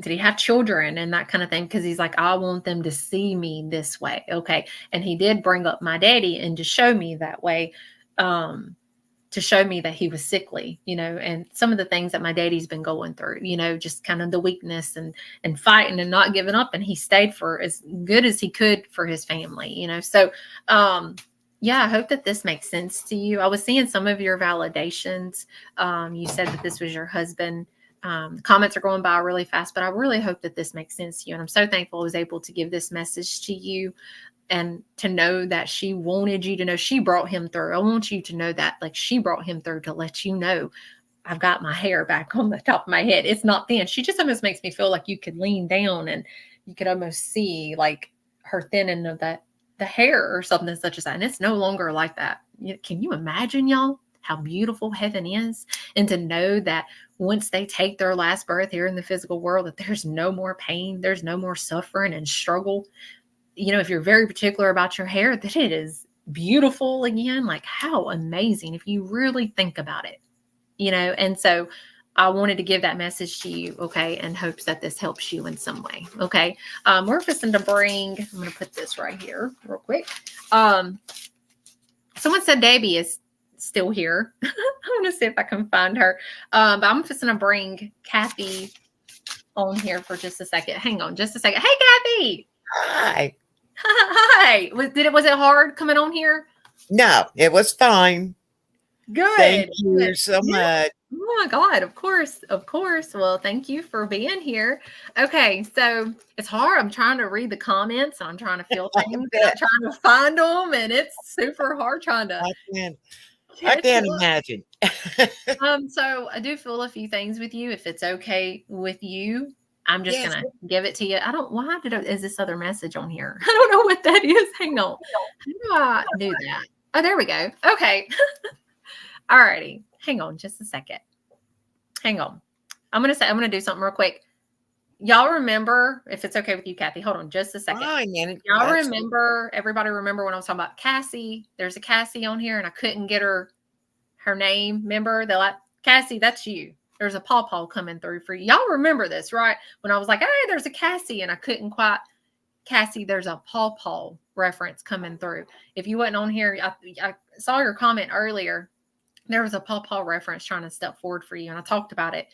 Speaker 1: did he have children and that kind of thing? Because he's like, I want them to see me this way. Okay. And he did bring up my daddy and to show me that way, to show me that he was sickly, and some of the things that my daddy's been going through, just kind of the weakness and fighting and not giving up. And he stayed for as good as he could for his family, So, yeah, I hope that this makes sense to you. I was seeing some of your validations. You said that this was your husband. The comments are going by really fast, but I really hope that this makes sense to you. And I'm so thankful I was able to give this message to you and to know that she wanted you to know she brought him through. I want you to know that, like, she brought him through to let you know I've got my hair back on the top of my head. It's not thin. She just almost makes me feel like you could lean down and you could almost see like her thinning of the hair or something such as that. And it's no longer like that. Can you imagine, y'all, how beautiful heaven is? And to know that once they take their last breath here in the physical world, that there's no more pain, there's no more suffering and struggle. If you're very particular about your hair, that it is beautiful again. Like, how amazing if you really think about it, And so I wanted to give that message to you, okay, in hopes that this helps you in some way, okay? We're fixing to bring, I'm going to put this right here real quick. Someone said Debbie is still here. I'm going to see if I can find her. But I'm fixing to bring Kathy on here for just a second. Hang on just a second. Hey, Kathy.
Speaker 2: Hi.
Speaker 1: Hi. Was it hard coming on here?
Speaker 2: No, it was fine.
Speaker 1: Good.
Speaker 2: Thank you so much.
Speaker 1: Oh my God, of course. Well, thank you for being here. Okay, so it's hard. I'm trying to read the comments. I'm trying to feel things. I'm trying to find them, and it's super hard trying to.
Speaker 2: I can't imagine.
Speaker 1: So I do feel a few things with you. If it's okay with you, I'm just gonna give it to you. Is this other message on here? I don't know what that is. Hang on. How do I do that? Oh, there we go. Okay. All righty. Hang on just a second. Hang on. I'm going to do something real quick. Y'all remember, if it's okay with you, Kathy, hold on just a second. Y'all remember, everybody remember when I was talking about Cassie? There's a Cassie on here and I couldn't get her name. Remember? They're like, Cassie, that's you. There's a pawpaw coming through for you. Y'all remember this, right? When I was like, hey, there's a Cassie and I couldn't quite. Cassie, there's a pawpaw reference coming through. If you wasn't on here, I saw your comment earlier. There was a pawpaw reference trying to step forward for you, and I talked about it.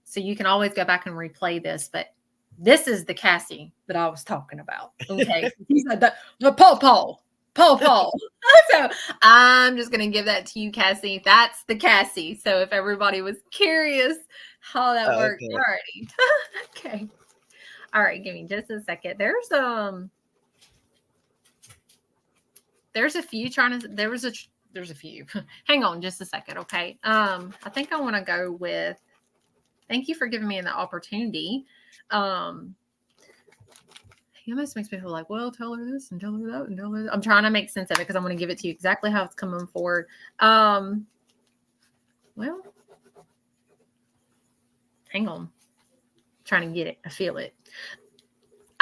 Speaker 1: So you can always go back and replay this, but this is the Cassie that I was talking about. Okay. He said the pawpaw. So I'm just going to give that to you, Cassie. That's the Cassie. So if everybody was curious how that worked. Alrighty. Okay. All right. Give me just a second. There's a few there's a few. Hang on just a second, okay? I think I want to go with, thank you for giving me the opportunity. He almost makes me feel like, well, tell her this and tell her that and tell her that. I'm trying to make sense of it because I'm going to give it to you exactly how it's coming forward. Well, hang on. I'm trying to get it. I feel it.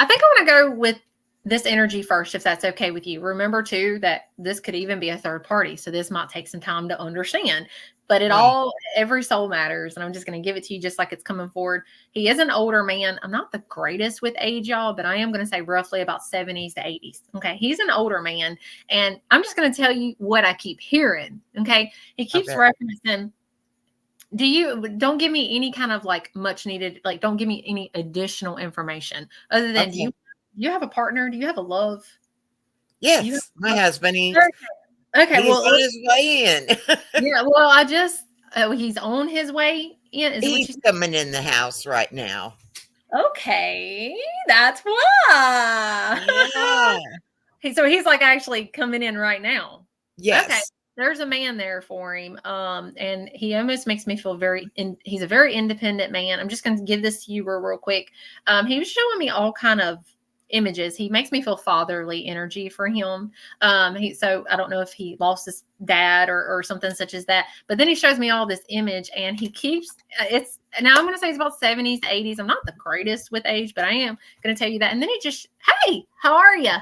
Speaker 1: I think I want to go with this energy first, if that's okay with you. Remember too, that this could even be a third party. So this might take some time to understand, but every soul matters. And I'm just going to give it to you just like it's coming forward. He is an older man. I'm not the greatest with age, y'all, but I am going to say roughly about 70s to 80s. Okay. He's an older man. And I'm just going to tell you what I keep hearing. Okay. He keeps referencing, don't give me any kind of like much needed, like don't give me any additional information other than do you have a partner? Do you have a love?
Speaker 2: Yes, my husband.
Speaker 1: Okay,
Speaker 2: he's on his way in.
Speaker 1: Yeah, well, he's on his way in.
Speaker 2: He's coming in the house right now.
Speaker 1: Okay, that's why.
Speaker 2: Yeah.
Speaker 1: So he's like actually coming in right now.
Speaker 2: Yes.
Speaker 1: Okay. There's a man there for him. And he almost makes me feel he's a very independent man. I'm just going to give this to you real quick. He was showing me all kind of images. He makes me feel fatherly energy for him. So I don't know if he lost his dad or something such as that, but then he shows me all this image and he keeps now I'm going to say it's about 70s, 80s. I'm not the greatest with age, but I am going to tell you that. And then hey, how are you?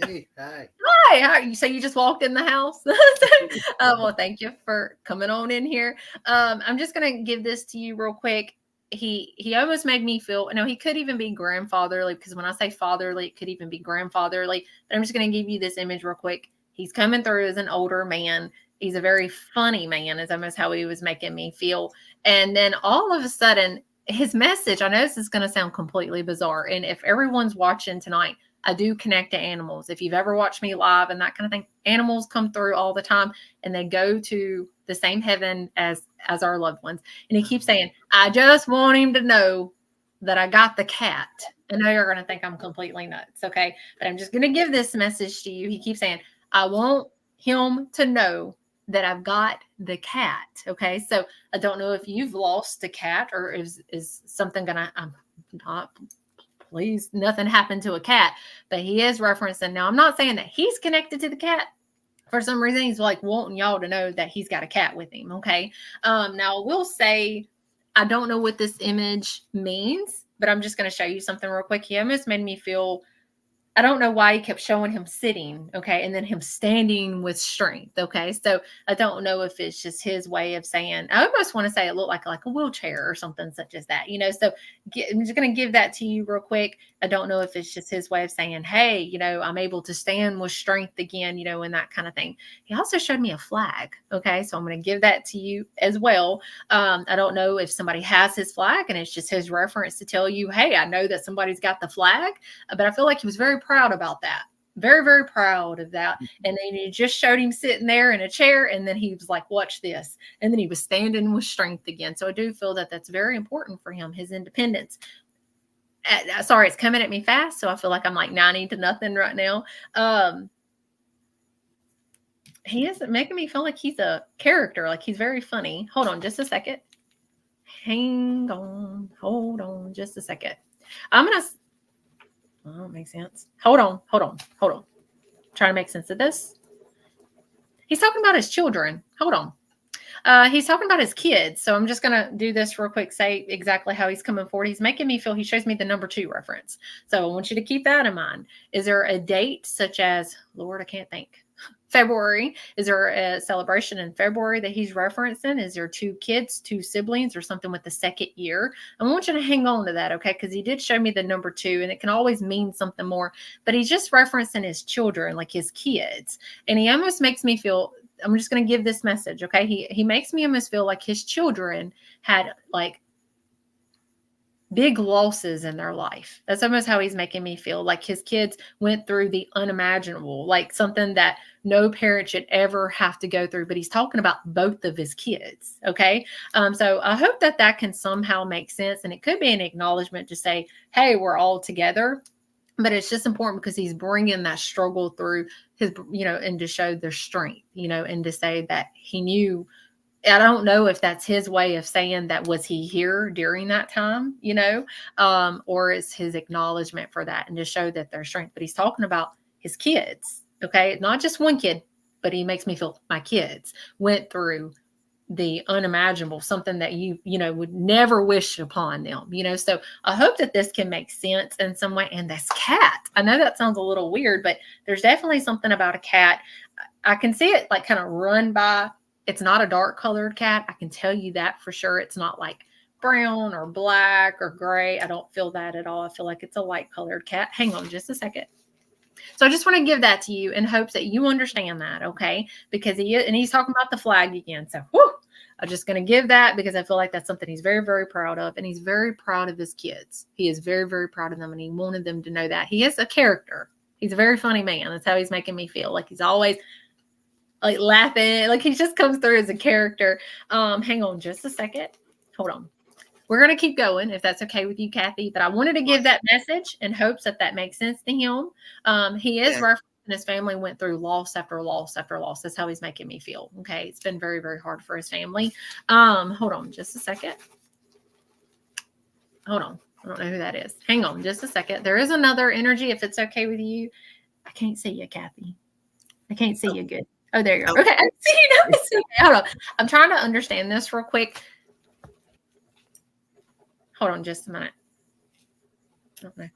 Speaker 3: Hey, hi.
Speaker 1: Hi, how are you? So you just walked in the house? Well, thank you for coming on in here. I'm just going to give this to you real quick. he almost made me feel, he could even be grandfatherly, because when I say fatherly, it could even be grandfatherly. But I'm just going to give you this image real quick. He's coming through as an older man. He's a very funny man, is almost how he was making me feel. And then all of a sudden, his message, I know this is going to sound completely bizarre. And if everyone's watching tonight, I do connect to animals. If you've ever watched me live and that kind of thing, animals come through all the time, and they go to the same heaven as our loved ones. And he keeps saying, I just want him to know that I got the cat. I know you're going to think I'm completely nuts. Okay. But I'm just going to give this message to you. He keeps saying, I want him to know that I've got the cat. Okay. So I don't know if you've lost a cat, or is something going to, I'm not, please, nothing happened to a cat, but he is referencing. Now, I'm not saying that he's connected to the cat. For some reason, he's like wanting y'all to know that he's got a cat with him. Okay. Now I will say, I don't know what this image means, but I'm just going to show you something real quick. He almost made me feel, I don't know why he kept showing him sitting, okay, and then him standing with strength, okay? So I don't know if it's just his way of saying, I almost want to say it looked like a wheelchair or something such as that, So I'm just going to give that to you real quick. I don't know if it's just his way of saying, hey, I'm able to stand with strength again, and that kind of thing. He also showed me a flag, okay? So I'm going to give that to you as well. I don't know if somebody has his flag and it's just his reference to tell you, hey, I know that somebody's got the flag, but I feel like he was very proud about that. Very, very proud of that. And then he just showed him sitting there in a chair, and then he was like, watch this. And then he was standing with strength again. So I do feel that that's very important for him, his independence. Sorry, it's coming at me fast, so I feel like I'm like 90 to nothing right now. He is making me feel like he's a character, like he's very funny. Hold on just a second. Hang on. Hold on just a second. I'm going to, oh, it makes sense. Hold on. Trying to make sense of this. He's talking about his children. Hold on. He's talking about his kids. So I'm just going to do this real quick, say exactly how he's coming forward. He's making me feel, he shows me the number 2 reference. So I want you to keep that in mind. Is there a date such as, Lord, I can't think, February? Is there a celebration in February that he's referencing? Is there 2 kids, 2 siblings, or something with the second year? I want you to hang on to that, okay? Because he did show me the number 2, and it can always mean something more. But he's just referencing his children, like his kids. And he almost makes me feel, I'm just going to give this message, okay? He makes me almost feel like his children had like big losses in their life. That's almost how he's making me feel, like his kids went through the unimaginable, like something that no parent should ever have to go through. But he's talking about both of his kids, okay? So I hope that that can somehow make sense. And it could be an acknowledgement to say, hey, we're all together. But it's just important because he's bringing that struggle through his, and to show their strength, and to say that he knew. I don't know if that's his way of saying that, was he here during that time, or is his acknowledgement for that and to show that their strength. But he's talking about his kids, okay? Not just one kid, but he makes me feel my kids went through the unimaginable, something that you would never wish upon them, So I hope that this can make sense in some way. And this cat, I know that sounds a little weird, but there's definitely something about a cat. I can see it like kind of run by. It's not a dark colored cat. I can tell you that for sure. It's not like brown or black or gray. I don't feel that at all. I feel like it's a light colored cat. Hang on just a second. So I just want to give that to you in hopes that you understand that, okay? Because he's talking about the flag again. So I'm just going to give that because I feel like that's something he's very, very proud of. And he's very proud of his kids. He is very, very proud of them. And he wanted them to know that. He is a character. He's a very funny man. That's how he's making me feel. Like he's always like laughing. Like he just comes through as a character. Hang on just a second. Hold on. We're going to keep going if that's okay with you, Kathy. But I wanted to give that message in hopes that that makes sense to him. He is referencing his family went through loss after loss after loss. That's how he's making me feel. Okay. It's been very, very hard for his family. Hold on just a second. Hold on. I don't know who that is. Hang on just a second. There is another energy if it's okay with you. I can't see you, Kathy. I can't see you good. Oh, there you are. Okay. I see you. I see you. Hold on. I'm trying to understand this real quick. Hold on just a minute. I don't know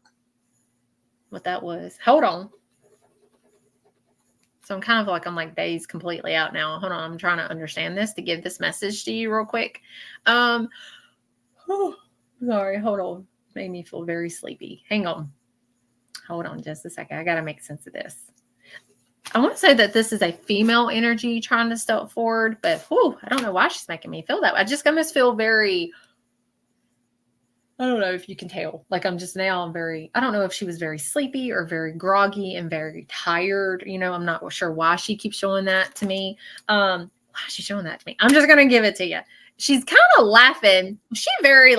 Speaker 1: what that was. Hold on. So I'm kind of like, I'm like dazed completely out now. Hold on. I'm trying to understand this to give this message to you real quick. Sorry, hold on. Made me feel very sleepy. Hang on. Hold on just a second. I got to make sense of this. I want to say that this is a female energy trying to step forward, but I don't know why she's making me feel that way. I just almost feel very, I don't know if you can tell. Like I'm very, I don't know if she was very sleepy or very groggy and very tired. I'm not sure why she keeps showing that to me. Why is she showing that to me? I'm just going to give it to you. She's kind of laughing. She very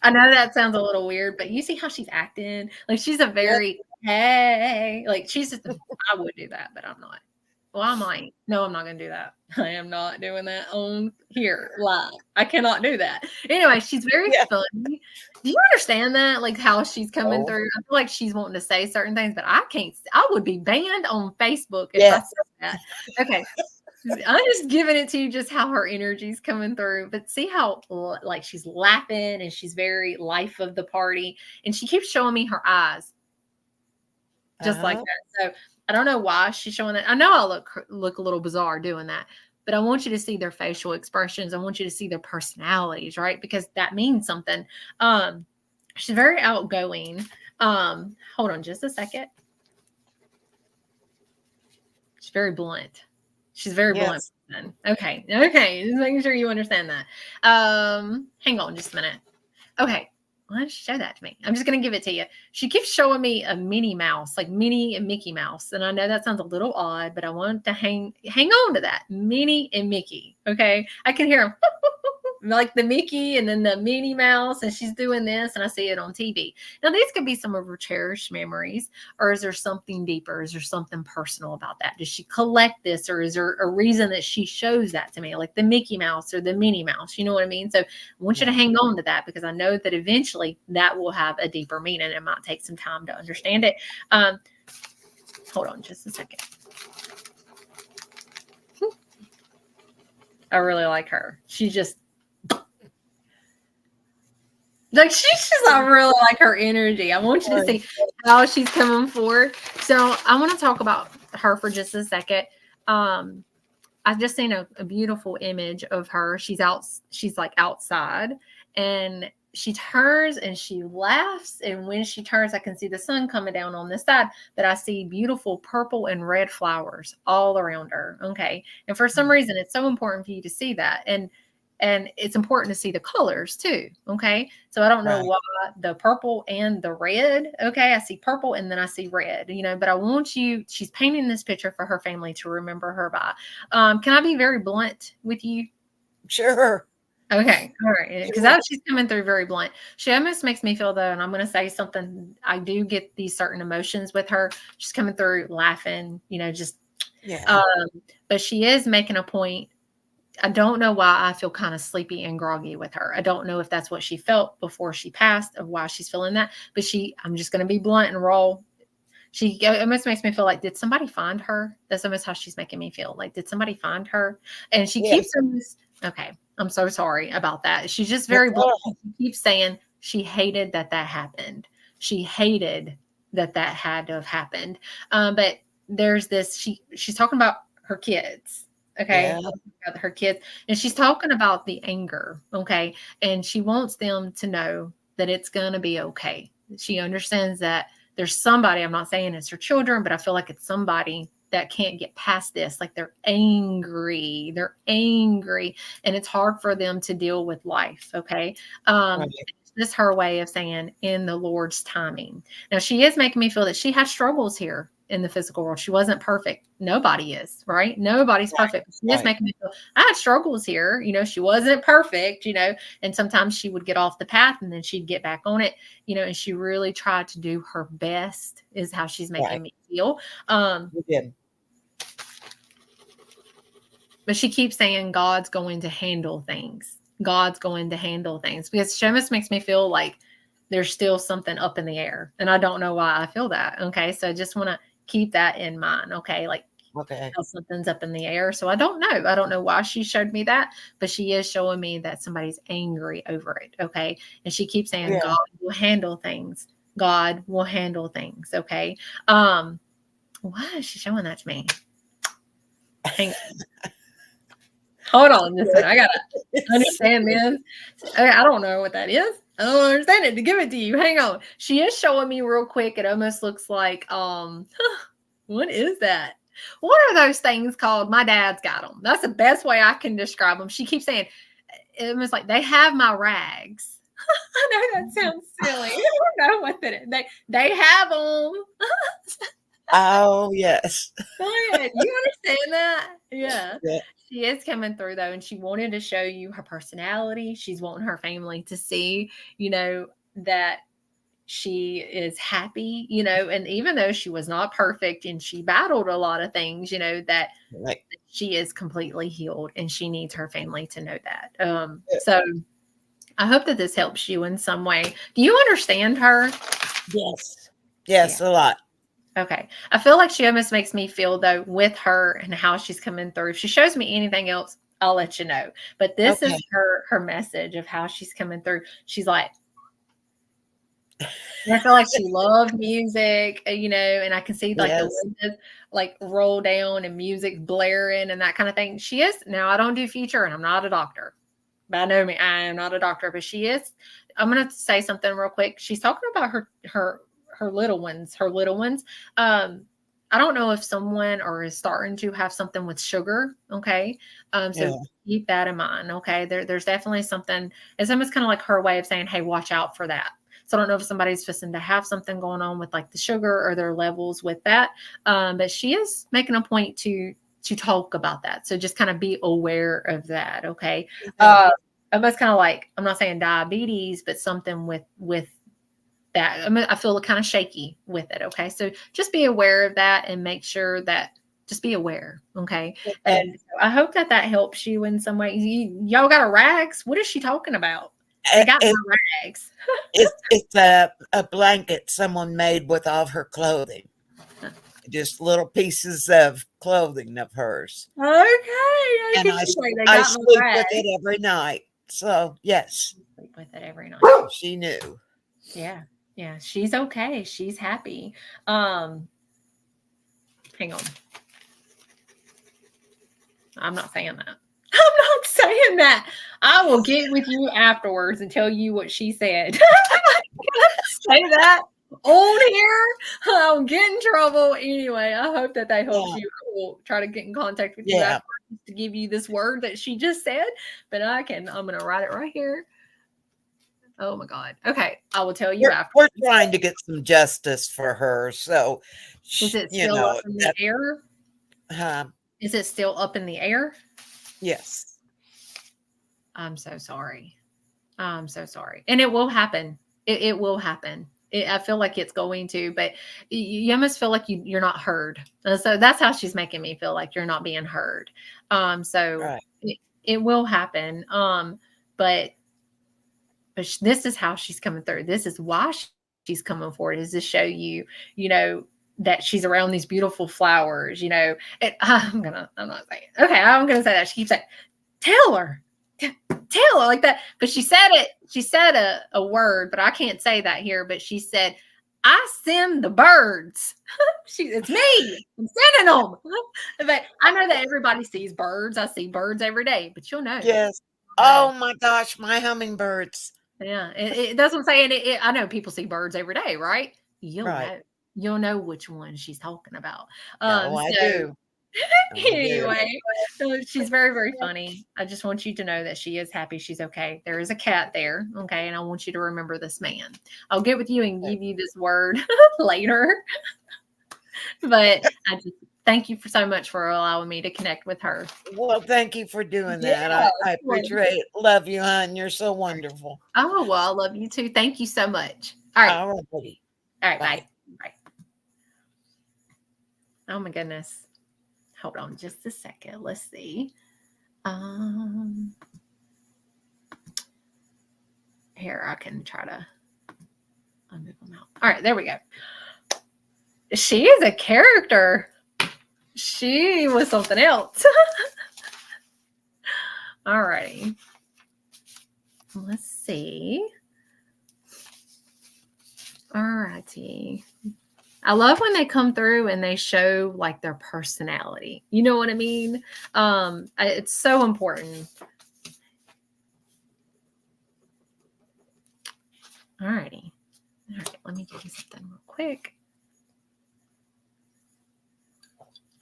Speaker 1: I know that sounds a little weird, but you see how she's acting? Like she's a very, hey, like she's just, I would do that, but I'm not. Well, I might. No, I'm not going to do that. I am not doing that on here live. I cannot do that. Anyway, she's very funny. Do you understand that? Like how she's coming through? I feel like she's wanting to say certain things, but I can't. I would be banned on Facebook if I said that. Okay. I'm just giving it to you just how her energy's coming through. But see how like she's laughing and she's very life of the party. And she keeps showing me her eyes. Just like that. So I don't know why she's showing that. I know I look a little bizarre doing that, but I want you to see their facial expressions. I want you to see their personalities, right? Because that means something. She's very outgoing. Hold on just a second. She's very blunt. She's very blunt. Okay. Just making sure you understand that. Hang on just a minute. Okay. Why don't you show that to me? I'm just going to give it to you. She keeps showing me a Minnie Mouse, like Minnie and Mickey Mouse. And I know that sounds a little odd, but I want to hang on to that. Minnie and Mickey. Okay. I can hear them like the Mickey and then the Minnie Mouse. And she's doing this and I see it on TV. Now, these could be some of her cherished memories, or is there something deeper? Is there something personal about that? Does she collect this, or is there a reason that she shows that to me, like the Mickey Mouse or the Minnie Mouse? You know what I mean? So I want you to hang on to that because I know that eventually that will have a deeper meaning. It might take some time to understand it. Hold on just a second. I really like her. She just I really like her energy. I want you to see how she's coming forward. So I want to talk about her for just a second. I've just seen a beautiful image of her. She's like outside and she turns and she laughs. And when she turns, I can see the sun coming down on this side, but I see beautiful purple and red flowers all around her. Okay. And for some reason, it's so important for you to see that. And it's important to see the colors too. Okay. So I don't know why the purple and the red. Okay. I see purple and then I see red, but I want she's painting this picture for her family to remember her by. Can I be very blunt with you?
Speaker 2: Sure.
Speaker 1: Okay. All right. Because she's coming through very blunt. She almost makes me feel though, and I'm going to say something. I do get these certain emotions with her. She's coming through laughing, but she is making a point. I don't know why I feel kind of sleepy and groggy with her. I don't know if that's what she felt before she passed, of why she's feeling that. But I'm just going to be blunt and raw. She almost makes me feel like, did somebody find her? That's almost how she's making me feel. Like, did somebody find her? And she keeps okay. I'm so sorry about that. She's just very blunt. She keeps saying she hated that happened. She hated that had to have happened. But there's this, she's talking about her kids. Okay. About her kids. And she's talking about the anger. Okay. And she wants them to know that it's going to be okay. She understands that there's somebody, I'm not saying it's her children, but I feel like it's somebody that can't get past this. Like they're angry. And it's hard for them to deal with life. Okay. This is her way of saying in the Lord's timing. Now she is making me feel that she has struggles here in the physical world. She wasn't perfect. Nobody is, right? Nobody's perfect. She is making me feel I had struggles here. She wasn't perfect, and sometimes she would get off the path and then she'd get back on it, and she really tried to do her best is how she's making me feel. But she keeps saying God's going to handle things. God's going to handle things because she almost makes me feel like there's still something up in the air. And I don't know why I feel that. Okay. So I just want to keep that in mind. Okay. Like something's up in the air. So I don't know. I don't know why she showed me that, but she is showing me that somebody's angry over it. Okay. And she keeps saying God will handle things. God will handle things. Okay. Why is she showing that to me? Hang on. Hold on, listen, I gotta understand this. I don't know what that is. I don't understand it to give it to you. Hang on. She is showing me real quick. It almost looks like what is that? What are those things called? My dad's got them. That's the best way I can describe them. She keeps saying it was like they have my rags. I know that sounds silly. I don't know what that is. They have them.
Speaker 2: Oh, yes.
Speaker 1: Go ahead. You understand that? Yeah.
Speaker 2: Yeah.
Speaker 1: She is coming through though, and she wanted to show you her personality. She's wanting her family to see, that she is happy, and even though she was not perfect and she battled a lot of things, that
Speaker 2: Right.
Speaker 1: she is completely healed and she needs her family to know that.
Speaker 2: Yeah.
Speaker 1: So I hope that this helps you in some way. Do you understand her?
Speaker 2: Yes. Yes,
Speaker 1: Yeah.
Speaker 2: a lot.
Speaker 1: Okay. I feel like she almost makes me feel though with her and how she's coming through. If she shows me anything else, I'll let you know. But this
Speaker 2: Okay.
Speaker 1: is her message of how she's coming through. She's like, I feel like she loved music, and I can see like the
Speaker 2: Yes.
Speaker 1: windows like roll down and music blaring and that kind of thing. She is now. I don't do future, and I'm not a doctor. By no means, I am not a doctor, but she is. I'm gonna say something real quick. She's talking about her little ones. Her little ones. I don't know if someone or is starting to have something with sugar. Okay, so
Speaker 2: Yeah.
Speaker 1: keep that in mind. Okay, there's definitely something. It's almost kind of like her way of saying, "Hey, watch out for that." So I don't know if somebody's fixing to have something going on with like the sugar or their levels with that. But she is making a point to talk about that. So just kind of be aware of that. Okay.
Speaker 2: Okay.
Speaker 1: Almost kind of like, I'm not saying diabetes, but something with that. I feel kind of shaky with it. Okay. So just be aware of that and make sure that just be aware. Okay.
Speaker 2: Okay.
Speaker 1: And so I hope that helps you in some way. Y'all got a rags? What is she talking about? They got
Speaker 2: It,
Speaker 1: my rags.
Speaker 2: it's a blanket someone made with all of her clothing. Just little pieces of clothing of hers.
Speaker 1: Okay. I
Speaker 2: And
Speaker 1: can see why they
Speaker 2: I
Speaker 1: got my
Speaker 2: sleep with
Speaker 1: rags.
Speaker 2: it every night. So, yes,
Speaker 1: Sleep with it every night.
Speaker 2: she knew.
Speaker 1: Yeah. Yeah. She's okay. She's happy. Hang on. I'm not saying that. I'm not saying that. I will get with you afterwards and tell you what she said. Say that on here. I'll get in trouble. Anyway, I hope that helps
Speaker 2: Yeah.
Speaker 1: you. I will try to get in contact with you
Speaker 2: Yeah.
Speaker 1: afterwards to give you this word that she just said. But I'm going to write it right here. Oh my God. Okay. I will tell you after.
Speaker 2: We're trying to get some justice for her. So,
Speaker 1: Is it still up in the air? Is it still up in the air?
Speaker 2: Yes.
Speaker 1: I'm so sorry. I'm so sorry. And it will happen. It will happen. I feel like it's going to, but you almost feel like you're not heard. So that's how she's making me feel, like you're not being heard. So
Speaker 2: Right.
Speaker 1: it will happen. But this is how she's coming through. This is why she's coming forward, is to show you, that she's around these beautiful flowers, I'm not saying, okay, I'm going to say that. She keeps saying, tell her like that. But she said a word, but I can't say that here. But she said, I send the birds. It's me. I'm sending them. But I know that everybody sees birds. I see birds every day, but you'll know.
Speaker 2: Yes. Oh my gosh, my hummingbirds.
Speaker 1: Yeah. It doesn't say it. I know people see birds every day, right?
Speaker 2: Right.
Speaker 1: You'll know which one she's talking about.
Speaker 2: Oh, I do.
Speaker 1: Anyway, so she's very, very funny. I just want you to know that she is happy. She's okay. There is a cat there. Okay. And I want you to remember this man. I'll get with you and give you this word later. But I just thank you so much for allowing me to connect with her.
Speaker 2: Well, thank you for doing that. I appreciate it. Love you, hon. You're so wonderful.
Speaker 1: Oh, well, I love you too. Thank you so much. All right.
Speaker 2: All right.
Speaker 1: All right.
Speaker 2: Bye.
Speaker 1: Bye. Oh my goodness. Hold on just a second. Let's see. Here, I can try to move them out. All right, there we go. She is a character. She was something else. All righty. Let's see. All righty. I love when they come through and they show like their personality. You know what I mean? It's so important. Alrighty. All right, let me give you something real quick.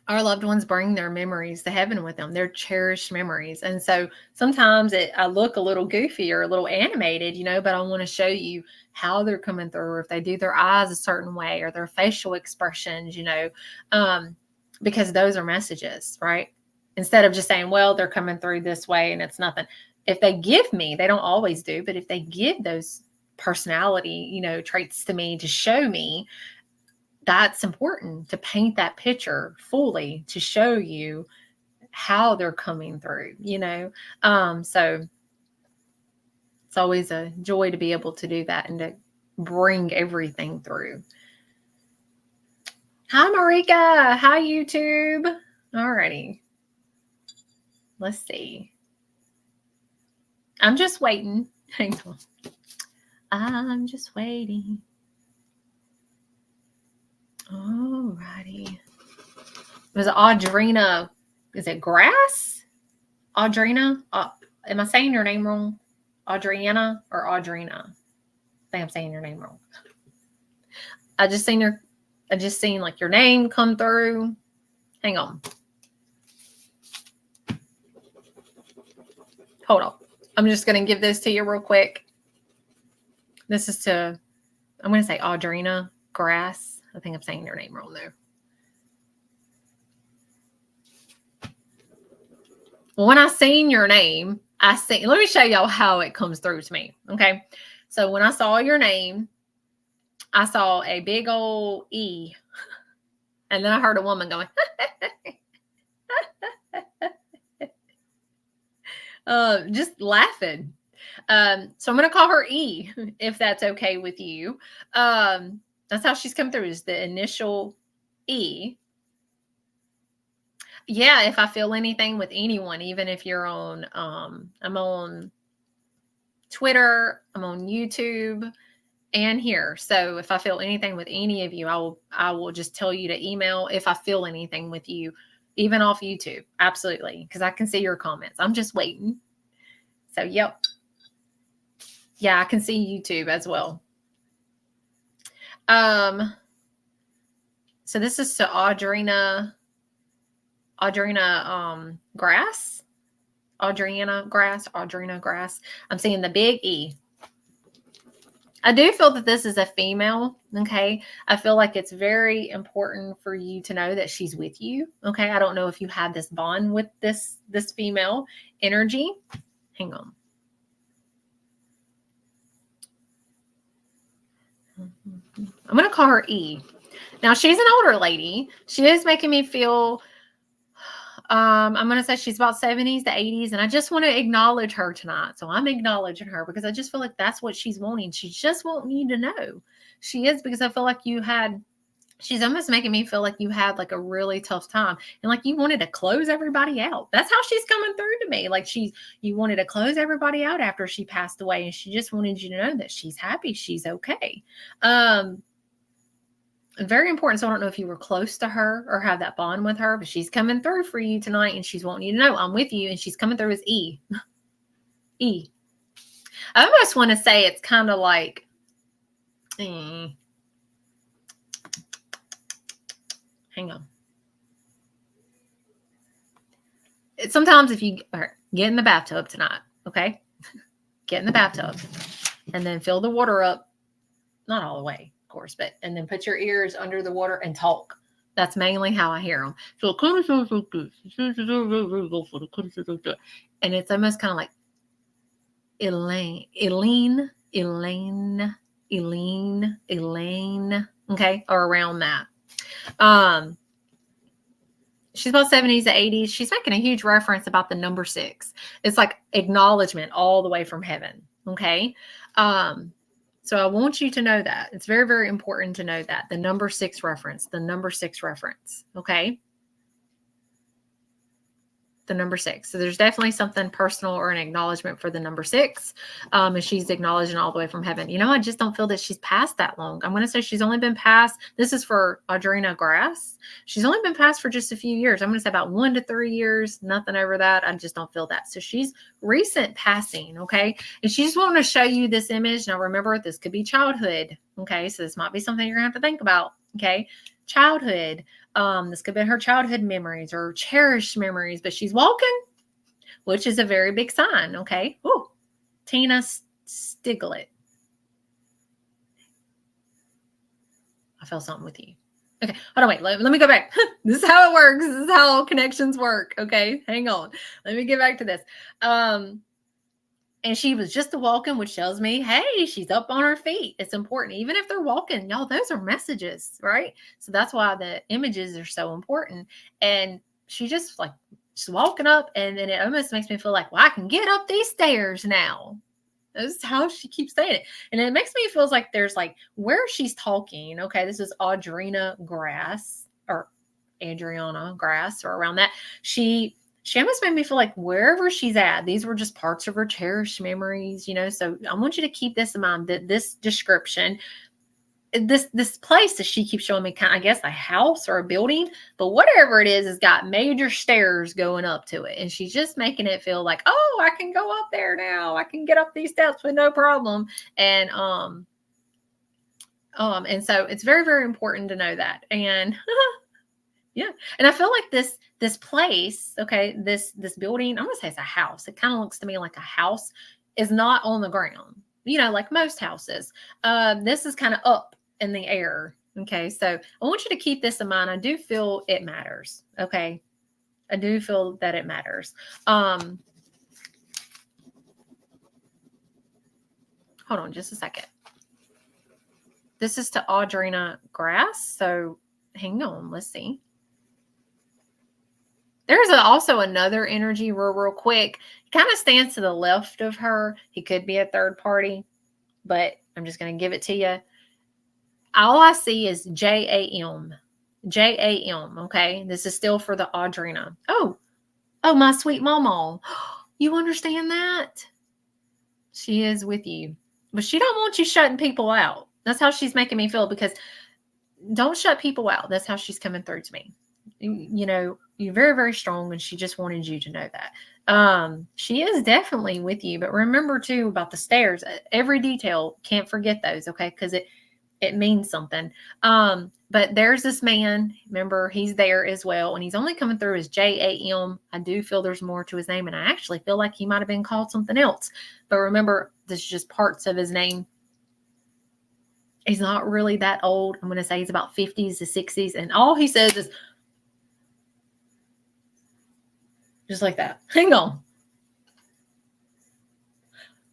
Speaker 1: Our loved ones bring their memories to heaven with them, their cherished memories. And so sometimes I look a little goofy or a little animated, but I want to show you how they're coming through, or if they do their eyes a certain way or their facial expressions, because those are messages, right? Instead of just saying, well, they're coming through this way and it's nothing. If they give me, they don't always do, but if they give those personality, traits to me to show me, that's important to paint that picture fully to show you how they're coming through, so it's always a joy to be able to do that and to bring everything through. Hi, Marika. Hi, YouTube. Alrighty. Let's see. I'm just waiting. Hang on. I'm just waiting. Alrighty. Was it Audrina? Is it Grass? Audrina? Am I saying your name wrong? Audriana or Audrina? I think I'm saying your name wrong. I just seen like your name come through. Hang on. Hold on. I'm just going to give this to you real quick. This is I'm going to say Audrina Grass. I think I'm saying your name wrong though. When I seen your name, let me show y'all how it comes through to me. Okay. So when I saw your name, I saw a big old E. And then I heard a woman going, just laughing. So I'm going to call her E, if that's okay with you. That's how she's come through, is the initial E. Yeah, if I feel anything with anyone, even if you're on, I'm on Twitter, I'm on YouTube, and here. So if I feel anything with any of you, I will just tell you to email if I feel anything with you, even off YouTube. Absolutely. Because I can see your comments. I'm just waiting. So, yep. Yeah, I can see YouTube as well. So this is to Audrina Grass. Audrina Grass. I'm seeing the big E. I do feel that this is a female, okay? I feel like it's very important for you to know that she's with you, okay? I don't know if you had this bond with this female energy. Hang on. I'm going to call her E. Now, she's an older lady. She is making me feel, I'm going to say she's about 70s to 80s, and I just want to acknowledge her tonight. So I'm acknowledging her because I just feel like that's what she's wanting. She just won't need to know. She is, because I feel like she's almost making me feel like you had like a really tough time and like you wanted to close everybody out. That's how she's coming through to me. Like you wanted to close everybody out after she passed away, and she just wanted you to know that she's happy. She's okay. Very important. So I don't know if you were close to her or have that bond with her, but she's coming through for you tonight, and she's wanting you to know I'm with you, and she's coming through as E. E. I almost want to say it's kind of like, hang on. Sometimes if you get in the bathtub tonight, okay? Get in the bathtub and then fill the water up, not all the way, of course, and then put your ears under the water and talk. That's mainly how I hear them. So it kind of sounds like this. And it's almost kind of like Elaine, okay, or around that. She's about 70s to 80s. She's making a huge reference about the number 6. It's like acknowledgement all the way from heaven. Okay. So I want you to know that. It's very, very important to know that. The number 6 reference. Okay. the number 6. So there's definitely something personal or an acknowledgement for the number 6. And she's acknowledging all the way from heaven. I just don't feel that she's passed that long. I'm going to say she's only been passed. This is for Audrina Grass. She's only been passed for just a few years. I'm going to say about 1 to 3 years, nothing over that. I just don't feel that. So she's recent passing. Okay. And she just wanted to show you this image. Now remember, this could be childhood. Okay. So this might be something you're going to have to think about. Okay. Childhood. This could be her childhood memories or cherished memories, but she's walking, which is a very big sign. Okay. Ooh, Tina Stiglet. I felt something with you. Okay. Hold on. Wait. Let me go back. This is how it works. This is how connections work. Okay. Hang on. Let me get back to this. And she was just walking, which tells me, hey, she's up on her feet. It's important. Even if they're walking, y'all, those are messages, right? So that's why the images are so important. And she just she's walking up, and then it almost makes me feel like, well, I can get up these stairs now. This is how she keeps saying it. And it makes me feel like there's where she's talking. Okay, this is Audrina Grass or Adriana Grass or around that. She almost made me feel like wherever she's at, these were just parts of her cherished memories, So I want you to keep this in mind, that this description, this place that she keeps showing me, I guess a house or a building, but whatever it is, has got major stairs going up to it. And she's just making it feel like, oh, I can go up there now. I can get up these steps with no problem. And so it's very, very important to know that. And yeah. And I feel like this place, okay, this building, I'm going to say it's a house. It kind of looks to me like a house is not on the ground, like most houses. This is kind of up in the air. Okay. So I want you to keep this in mind. I do feel it matters. Okay. I do feel that it matters. Hold on just a second. This is to Audrina Grass. So hang on. Let's see. There's also another energy real quick. He kind of stands to the left of her. He could be a third party, but I'm just going to give it to you. All I see is J-A-M. J-A-M, okay? This is still for the Audrina. Oh, my sweet mama. You understand that? She is with you. But she don't want you shutting people out. That's how she's making me feel, because don't shut people out. That's how she's coming through to me. You're very, very strong, and she just wanted you to know that. She is definitely with you, but remember too about the stairs. Every detail, can't forget those, okay? Because it means something. But there's this man. Remember, he's there as well, and he's only coming through as J-A-M. I do feel there's more to his name, and I actually feel like he might have been called something else. But remember, this is just parts of his name. He's not really that old. I'm going to say he's about 50s to 60s, and all he says is, just like that. Hang on.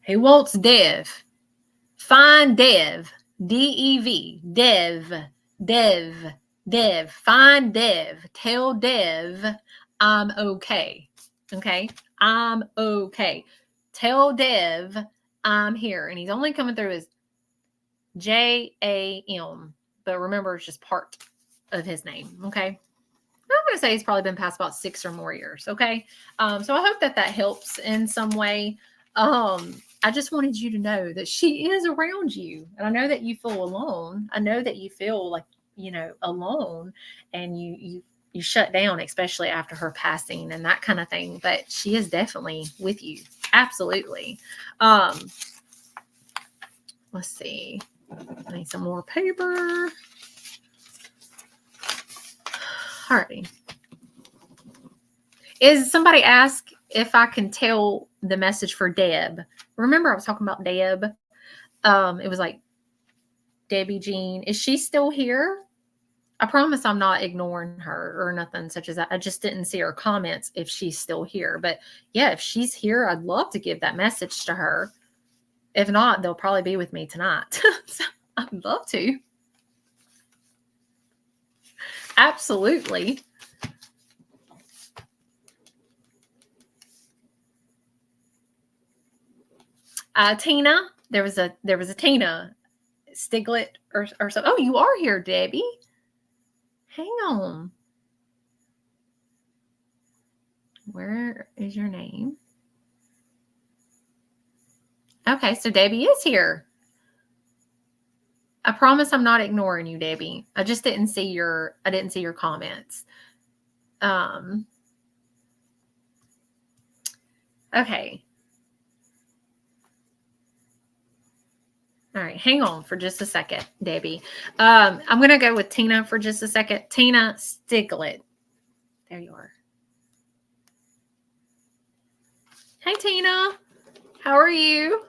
Speaker 1: He wants Dev. Find Dev. D-E-V. Dev. Find Dev. Tell Dev I'm okay. Okay? I'm okay. Tell Dev I'm here. And he's only coming through as J-A-M. But remember, it's just part of his name. Okay? I'm going to say he's probably been past about 6 or more years. Okay. So I hope that helps in some way. I just wanted you to know that she is around you. And I know that you feel alone. I know that you feel like, alone, and you shut down, especially after her passing and that kind of thing. But she is definitely with you. Absolutely. Let's see. I need some more paper. Alrighty. Is somebody asked if I can tell the message for Deb? Remember, I was talking about Deb. It was like Debbie Jean. Is she still here? I promise I'm not ignoring her or nothing such as that. I just didn't see her comments if she's still here. But yeah, if she's here, I'd love to give that message to her. If not, they'll probably be with me tonight. So I'd love to. Absolutely. Tina, there was a Tina Stiglet or something. Oh, you are here, Debbie. Hang on. Where is your name? Okay, so Debbie is here. I promise I'm not ignoring you, Debbie. I just didn't see your comments. Okay. All right, hang on for just a second, Debbie. I'm going to go with Tina for just a second. Tina Stiglet. There you are. Hey, Tina. How are you?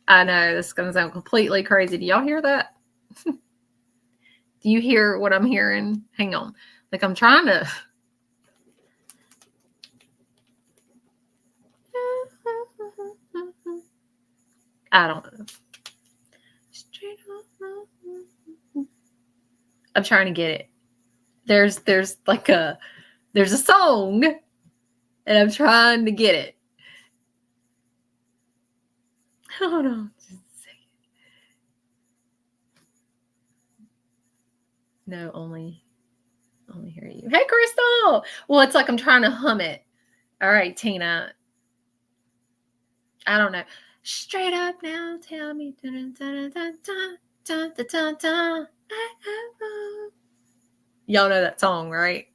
Speaker 1: I know this is going to sound completely crazy. Do y'all hear that? Do you hear what I'm hearing? Hang on. Like I'm trying to... I don't know. I'm trying to get it. There's a song and I'm trying to get it. Hold on just a second. No, only hear you. Hey, Crystal. Well, it's like I'm trying to hum it. All right, Tina. I don't know. Straight up now, tell me. Y'all know that song, right?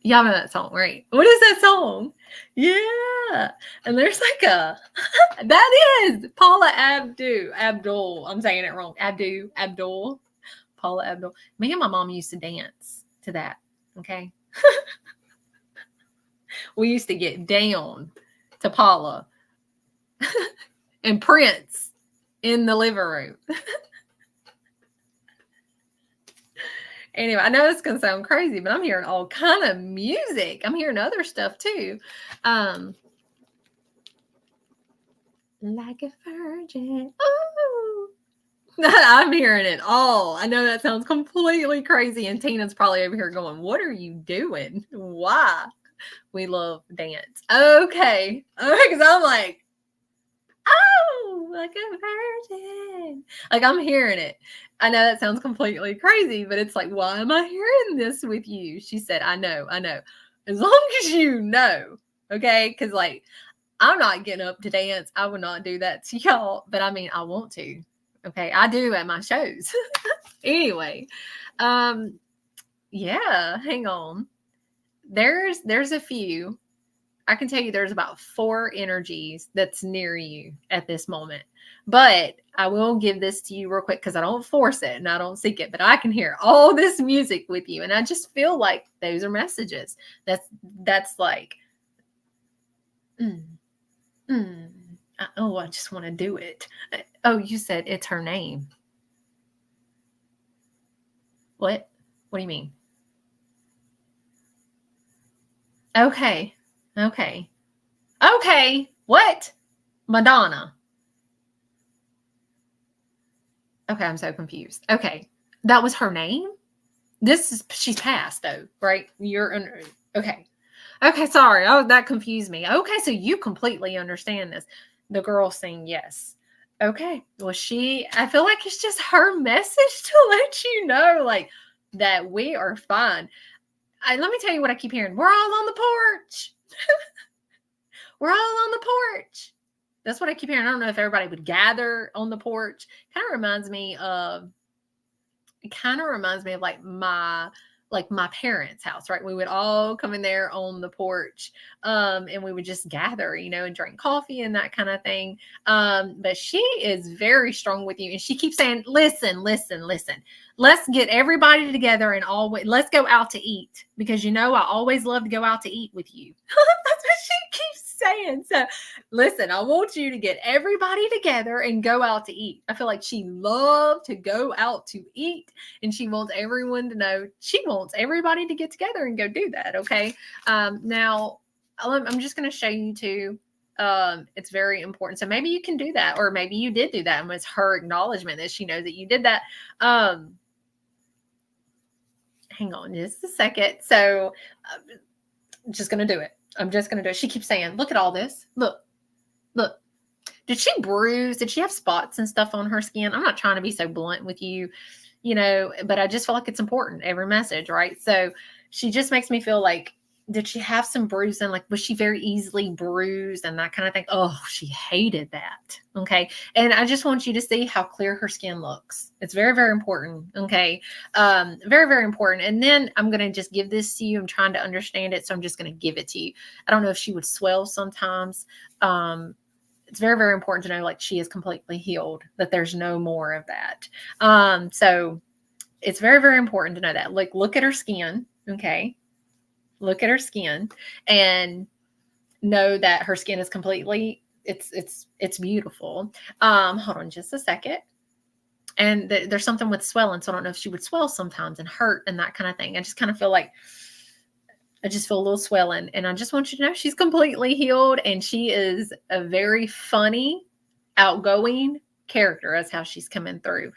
Speaker 1: Y'all know that song, right? What is that song? Yeah. And there's like that is Paula Abdul. I'm saying it wrong. Abdul. Paula Abdul. Me and my mom used to dance to that. Okay. We used to get down to Paula and Prince in the living room. Anyway, I know it's going to sound crazy, but I'm hearing all kind of music. I'm hearing other stuff too. Like a virgin. Ooh. I'm hearing it all. I know that sounds completely crazy. And Tina's probably over here going, what are you doing? Why? We love dance. Okay. Because I'm like, oh, like a virgin. Like I'm hearing it. I know that sounds completely crazy, but it's like, why am I hearing this with you? She said, I know. As long as you know, okay? Because like, I'm not getting up to dance. I would not do that to y'all, but I mean, I want to. Okay, I do at my shows. Anyway, yeah, hang on. There's a few. I can tell you there's about 4 energies that's near you at this moment. But I will give this to you real quick because I don't force it and I don't seek it, but I can hear all this music with you. And I just feel like those are messages. That's like, I just want to do it. Oh, you said it's her name. What? What do you mean? Okay. What? Madonna. Okay, I'm so confused. Okay. That was her name? She's passed though, right? Okay. Okay, sorry. Oh, that confused me. Okay, so you completely understand this. The girl saying yes. Okay. Well, I feel like it's just her message to let you know, like, that we are fine. Let me tell you what I keep hearing. We're all on the porch. We're all on the porch. That's what I keep hearing. I don't know if everybody would gather on the porch. Kind of reminds me of like my parents' house, right? We would all come in there on the porch, and we would just gather, and drink coffee and that kind of thing. But she is very strong with you, and she keeps saying, listen. Let's get everybody together and let's go out to eat because I always love to go out to eat with you. That's what she keeps saying. So listen, I want you to get everybody together and go out to eat. I feel like she loved to go out to eat, and she wants everyone to know she wants everybody to get together and go do that. Okay. Now I'm just going to show you too. It's very important. So maybe you can do that, or maybe you did do that, and it's her acknowledgement that she knows that you did that. Hang on just a second. So I'm just going to do it. She keeps saying, look at all this. Look. Did she bruise? Did she have spots and stuff on her skin? I'm not trying to be so blunt with you, you know, but I just feel like it's important, every message, right? So she just makes me feel like, did she have some bruising? Like, was she very easily bruised and that kind of thing? Oh, she hated that. Okay. And I just want you to see how clear her skin looks. It's very, very important. Okay. Very, very important. And then I'm going to just give this to you. I'm trying to understand it. So I'm just going to give it to you. I don't know if she would swell sometimes. It's very, very important to know, like, she is completely healed, that there's no more of that. So it's very, very important to know that. Like, look at her skin. Okay. Look at her skin and know that her skin is completely, it's beautiful. Hold on just a second. And there's something with swelling. So I don't know if she would swell sometimes and hurt and that kind of thing. I just kind of feel like, I just feel a little swelling, and I just want you to know she's completely healed, and she is a very funny, outgoing character. That's how she's coming through.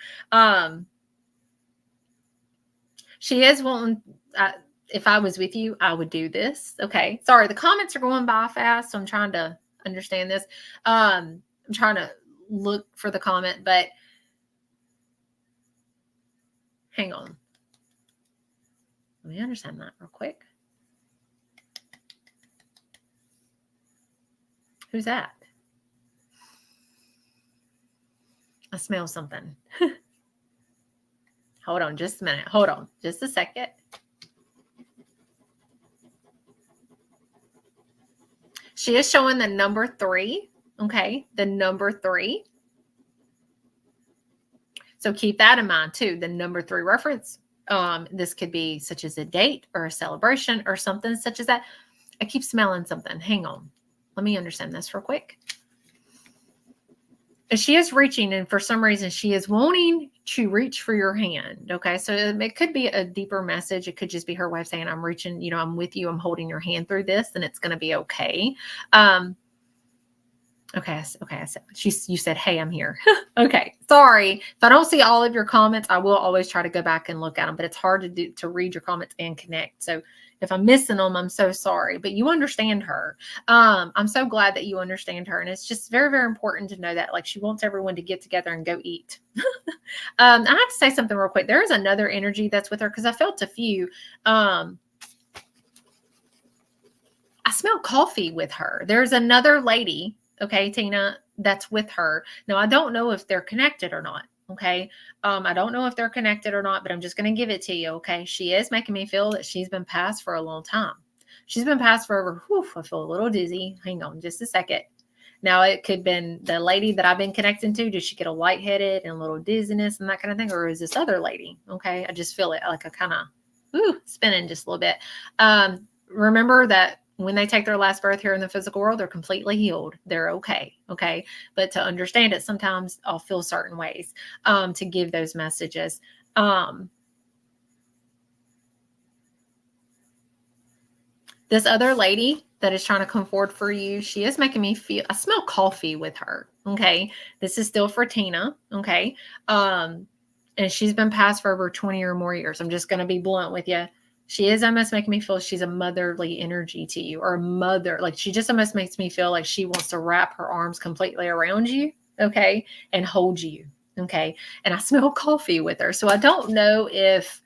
Speaker 1: She is wanting, if I was with you, I would do this. Okay. Sorry. The comments are going by fast, so I'm trying to understand this. I'm trying to look for the comment, but hang on. Let me understand that real quick. Who's that? I smell something. Hold on just a minute. Hold on just a second. She is showing the number 3. Okay. The number 3. So keep that in mind too. The number 3 reference. This could be such as a date or a celebration or something such as that. I keep smelling something. Hang on. Let me understand this real quick. She is reaching, and for some reason she is wanting to reach for your hand. Okay. So it could be a deeper message. It could just be her way of saying, I'm reaching, you know, I'm with you. I'm holding your hand through this, and it's going to be okay. Okay. I said, you said, hey, I'm here. Okay. Sorry. If I don't see all of your comments, I will always try to go back and look at them, but it's hard to read your comments and connect. So if I'm missing them, I'm so sorry, but you understand her. I'm so glad that you understand her. And it's just very, very important to know that, like, she wants everyone to get together and go eat. I have to say something real quick. There is another energy that's with her, because I felt a few. I smell coffee with her. There's another lady, okay, Tina, that's with her. Now, I don't know if they're connected or not. Okay. I don't know if they're connected or not, but I'm just going to give it to you. Okay. She is making me feel that she's been passed for a long time. She's been passed for over, I feel a little dizzy. Hang on just a second. Now, it could have been the lady that I've been connecting to. Did she get a lightheaded and a little dizziness and that kind of thing? Or is this other lady? Okay. I just feel it like a kind of spinning just a little bit. Remember that when they take their last breath here in the physical world, they're completely healed. They're okay. Okay. But to understand it, sometimes I'll feel certain ways to give those messages. This other lady that is trying to come forward for you, she is making me feel, I smell coffee with her. Okay. This is still for Tina. Okay. And she's been passed for over 20 or more years. I'm just going to be blunt with you. She is almost making me feel she's a motherly energy to you, or a mother. Like, she just almost makes me feel like she wants to wrap her arms completely around you. Okay. And hold you. Okay. And I smell coffee with her. So I don't know if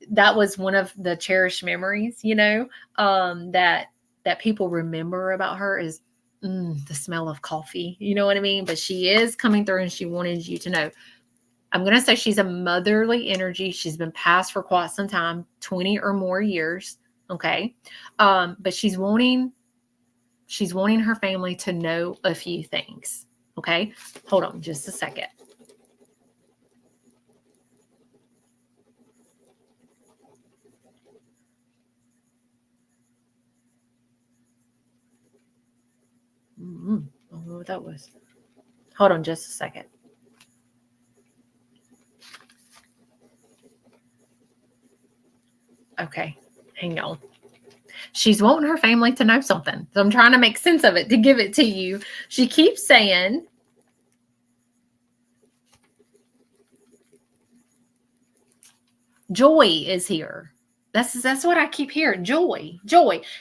Speaker 1: that was one of the cherished memories, you know, that people remember about her is the smell of coffee. You know what I mean? But she is coming through, and she wanted you to know. I'm going to say she's a motherly energy. She's been passed for quite some time, 20 or more years. Okay. But she's wanting her family to know a few things. Okay. Hold on just a second. I don't know what that was. Hold on just a second. Okay, hang on. She's wanting her family to know something. So I'm trying to make sense of it to give it to you. She keeps saying, joy is here. That's what I keep hearing. Joy.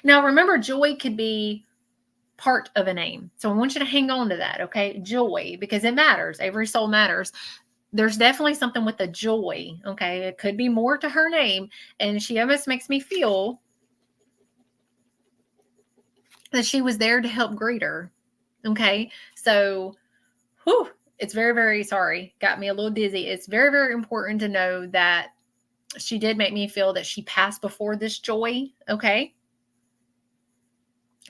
Speaker 1: Now, remember, joy could be part of a name. So I want you to hang on to that, okay? Joy, because it matters. Every soul matters. There's definitely something with the joy, okay? It could be more to her name, and she almost makes me feel that she was there to help greet her, okay? So, whew, it's very, very, sorry, got me a little dizzy. It's very, very important to know that she did make me feel that she passed before this joy, okay?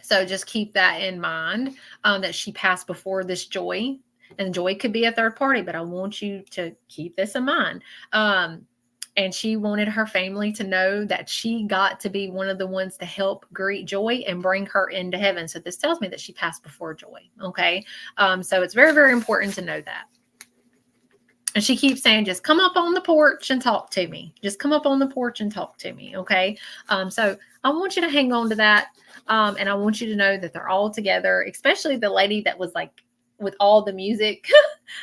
Speaker 1: So just keep that in mind, that she passed before this joy. And joy could be a third party, but I want you to keep this in mind. And she wanted her family to know that she got to be one of the ones to help greet Joy and bring her into heaven. So this tells me that she passed before Joy, okay? So it's very, very important to know that. And she keeps saying, just come up on the porch and talk to me. Just come up on the porch and talk to me, okay? So I want you to hang on to that. And I want you to know that they're all together, especially the lady that was like with all the music.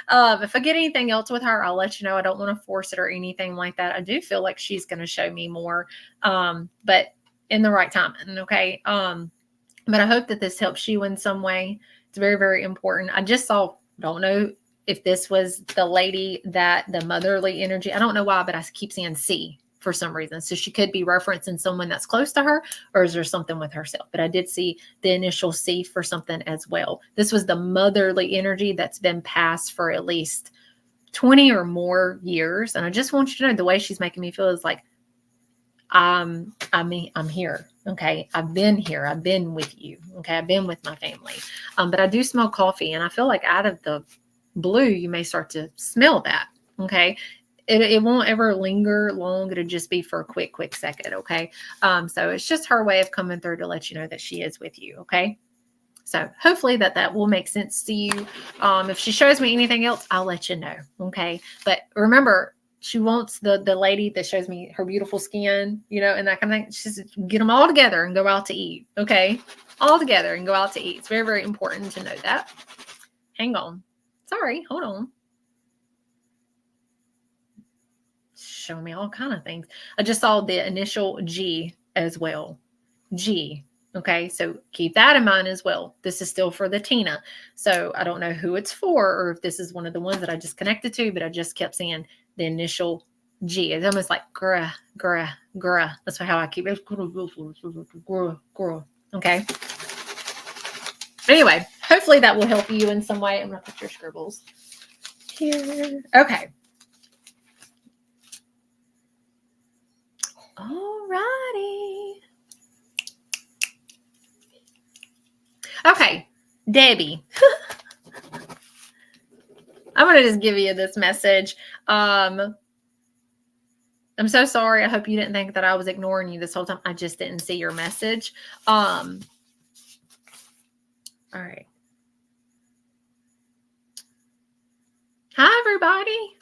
Speaker 1: If I get anything else with her, I'll let you know. I don't want to force it or anything like that. I do feel like she's going to show me more, but in the right time. Okay. But I hope that this helps you in some way. It's very, very important. I just saw, don't know if this was the lady that the motherly energy, I don't know why, but I keep seeing C for some reason. So she could be referencing someone that's close to her, or is there something with herself? But I did see the initial C for something as well. This was the motherly energy that's been passed for at least 20 or more years. And I just want you to know the way she's making me feel is like, I'm here. Okay. I've been here. I've been with you. Okay. I've been with my family. But I do smell coffee, and I feel like out of the blue, you may start to smell that. Okay. It won't ever linger long. It'll just be for a quick second. Okay. So it's just her way of coming through to let you know that she is with you. Okay. So hopefully that will make sense to you. If she shows me anything else, I'll let you know. Okay. But remember, she wants the lady that shows me her beautiful skin, and that kind of thing. She's get them all together and go out to eat. Okay. All together and go out to eat. It's very, very important to know that. Hang on. Sorry. Hold on. Show me all kind of things. I just saw the initial G as well. G. Okay, so keep that in mind as well. This is still for the Tina. So I don't know who it's for, or if this is one of the ones that I just connected to, but I just kept seeing the initial G. It's almost like gra. That's how I keep it. Okay. Anyway, hopefully that will help you in some way. I'm going to put your scribbles here. Okay. All righty. Okay, Debbie. I'm going to just give you this message. I'm so sorry. I hope you didn't think that I was ignoring you this whole time. I just didn't see your message. All right. Hi, everybody.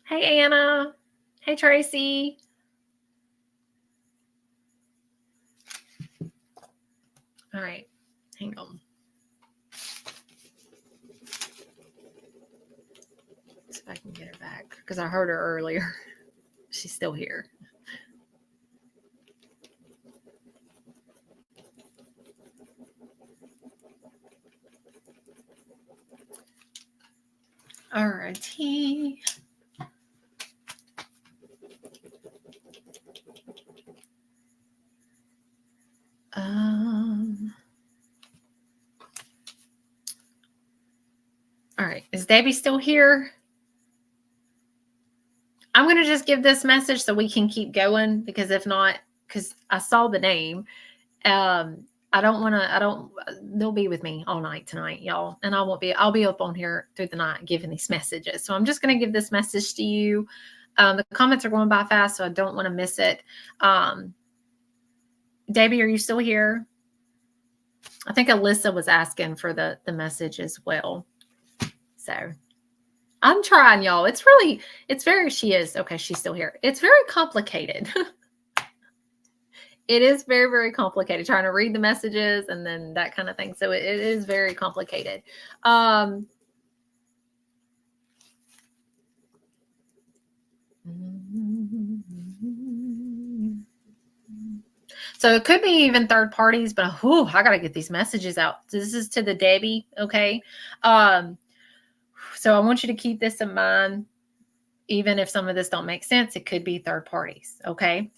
Speaker 1: Hey, Anna. Hey, Tracy. All right. Hang on. See if I can get her back, because I heard her earlier. She's still here. All righty. All right. Is Debbie still here? I'm going to just give this message so we can keep going, because if not, because I saw the name, they'll be with me all night tonight, y'all. And I'll be up on here through the night giving these messages. So I'm just going to give this message to you. The comments are going by fast, so I don't want to miss it. Debbie, are you still here? I think Alyssa was asking for the message as well. So I'm trying, y'all. She is. Okay, she's still here. It's very complicated. It is very, very complicated trying to read the messages and then that kind of thing. So it is very complicated. So it could be even third parties, but I got to get these messages out. This is to the Debbie, okay? So I want you to keep this in mind. Even if some of this don't make sense, it could be third parties, okay?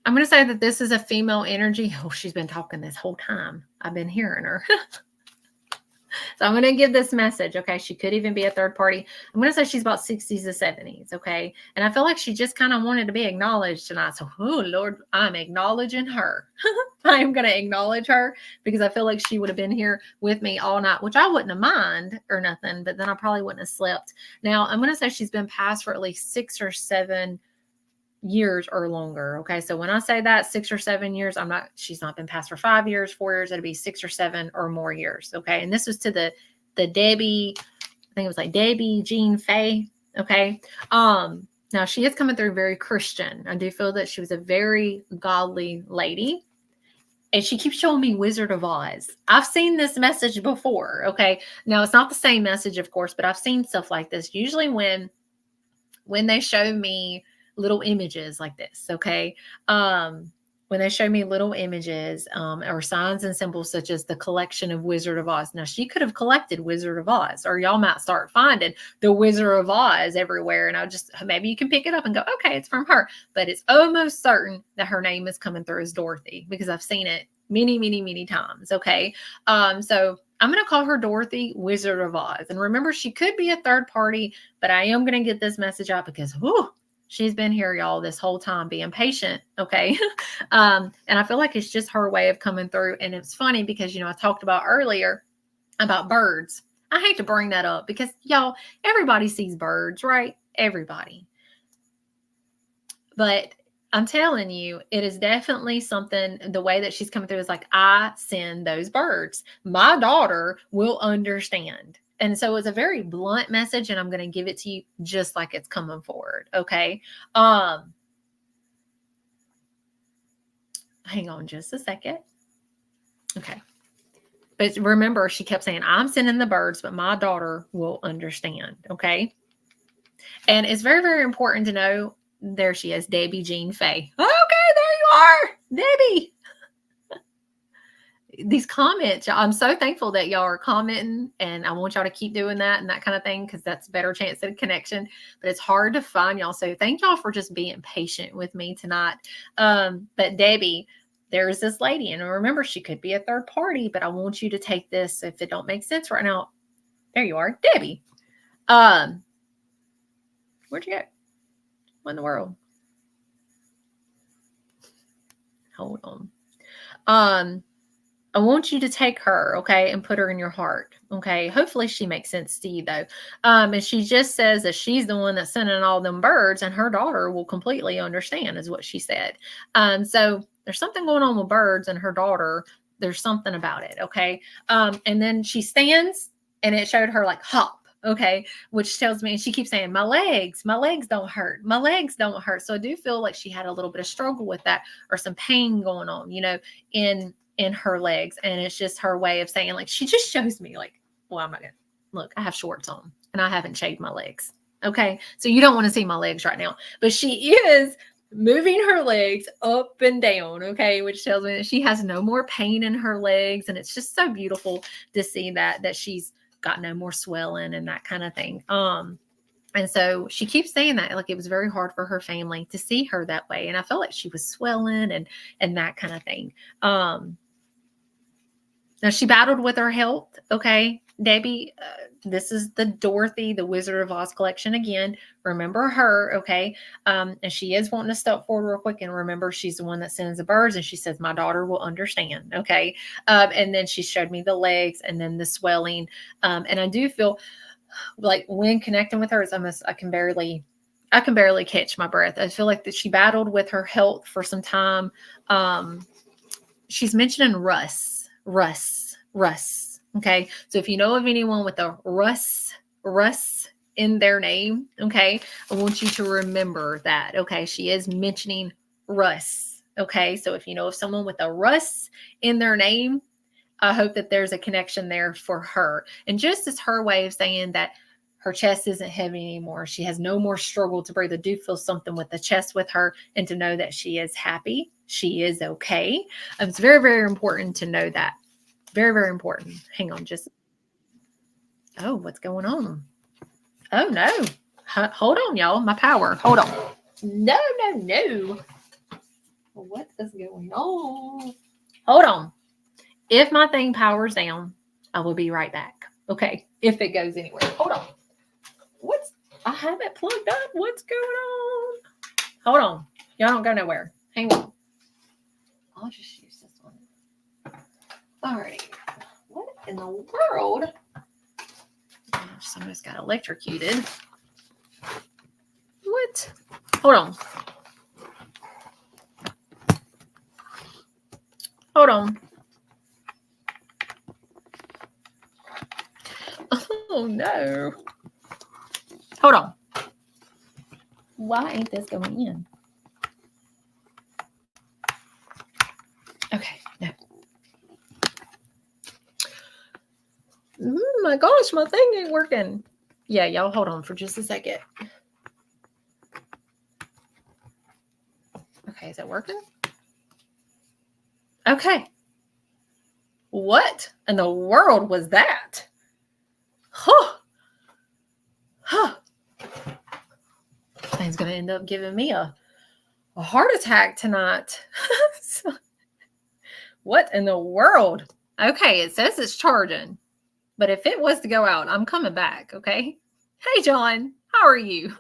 Speaker 1: I'm going to say that this is a female energy. Oh, she's been talking this whole time. I've been hearing her. So I'm going to give this message, okay? She could even be a third party. I'm going to say she's about 60s to 70s, okay? And I feel like she just kind of wanted to be acknowledged tonight. So, oh, Lord, I'm acknowledging her. I am going to acknowledge her because I feel like she would have been here with me all night, which I wouldn't have mind or nothing, but then I probably wouldn't have slept. Now, I'm going to say she's been passed for at least 6 or 7 years or longer. Okay. So when I say that 6 or 7 years, she's not been passed for 5 years, 4 years, it'd be 6 or 7 or more years. Okay. And this was to the Debbie, I think it was like Debbie Jean Fay. Okay. Now she is coming through very Christian. I do feel that she was a very godly lady. And she keeps showing me Wizard of Oz. I've seen this message before. Okay. Now it's not the same message, of course, but I've seen stuff like this. Usually when they show me little images like this, okay? When they show me little images or signs and symbols such as the collection of Wizard of Oz. Now, she could have collected Wizard of Oz, or y'all might start finding the Wizard of Oz everywhere, and maybe you can pick it up and go, okay, it's from her. But it's almost certain that her name is coming through as Dorothy because I've seen it many, many, many times, okay? So I'm going to call her Dorothy, Wizard of Oz. And remember, she could be a third party, but I am going to get this message out because, she's been here, y'all, this whole time being patient, okay? And I feel like it's just her way of coming through. And it's funny because, I talked about earlier about birds. I hate to bring that up because, y'all, everybody sees birds, right? Everybody. But I'm telling you, it is definitely something, the way that she's coming through is like, I send those birds. My daughter will understand. And so it's a very blunt message, and I'm going to give it to you just like it's coming forward. Okay. Hang on just a second. Okay. But remember, she kept saying, I'm sending the birds, but my daughter will understand. Okay. And it's very, very important to know. There she is, Debbie Jean Fay. Okay, there you are, Debbie. These comments, I'm so thankful that y'all are commenting, and I want y'all to keep doing that and that kind of thing because that's a better chance at a connection. But it's hard to find y'all. So thank y'all for just being patient with me tonight. But Debbie, there's this lady, and remember, she could be a third party, but I want you to take this if it don't make sense right now. There you are, Debbie. Where'd you go? What in the world? Hold on. I want you to take her, okay, and put her in your heart, okay? Hopefully she makes sense to you, though. And she just says that she's the one that's sending all them birds, and her daughter will completely understand, is what she said. So there's something going on with birds and her daughter. There's something about it, okay? And then she stands, and it showed her like hop. Okay, which tells me, and she keeps saying, my legs don't hurt. My legs don't hurt. So I do feel like she had a little bit of struggle with that, or some pain going on, in her legs. And it's just her way of saying, like, she just shows me like, well, I'm not gonna look, I have shorts on and I haven't shaved my legs. Okay. So you don't want to see my legs right now, but she is moving her legs up and down. Okay. Which tells me that she has no more pain in her legs. And it's just so beautiful to see that she's got no more swelling and that kind of thing. And so she keeps saying that, like, it was very hard for her family to see her that way. And I felt like she was swelling and that kind of thing. Now she battled with her health. Okay, Debbie, this is the Dorothy, the Wizard of Oz collection again. Remember her, okay? And she is wanting to step forward real quick. And remember, she's the one that sends the birds. And she says, my daughter will understand, okay? And then she showed me the legs and then the swelling. And I do feel like when connecting with her, it's almost, I can barely catch my breath. I feel like that she battled with her health for some time. She's mentioning Russ. Okay. So if you know of anyone with a Russ in their name, okay, I want you to remember that. Okay. She is mentioning Russ. Okay. So if you know of someone with a Russ in their name, I hope that there's a connection there for her. And just as her way of saying that Her chest isn't heavy anymore. She has no more struggle to breathe. I do feel something with the chest with her, and to know that she is happy. She is okay. It's very, very important to know that. Very, very important. Hang on, just. Oh, what's going on? Oh, no. Hold on, y'all. My power. Hold on. No, no, no. What is going on? Hold on. If my thing powers down, I will be right back. Okay. If it goes anywhere. Hold on. I have it plugged up. What's going on? Hold on. Y'all don't go nowhere. Hang on. I'll just use this one. Alrighty. What in the world? Somebody's got electrocuted. What? Hold on. Hold on. Oh no. Hold on. Why ain't this going in? Okay, no. Oh my gosh, my thing ain't working. Yeah, y'all hold on for just a second. Okay, is it working? Okay. What in the world was that? Huh. Huh. Thing's going to end up giving me a heart attack tonight. What in the world? Okay, it says it's charging. But if it was to go out, I'm coming back, okay? Hey, John, how are you?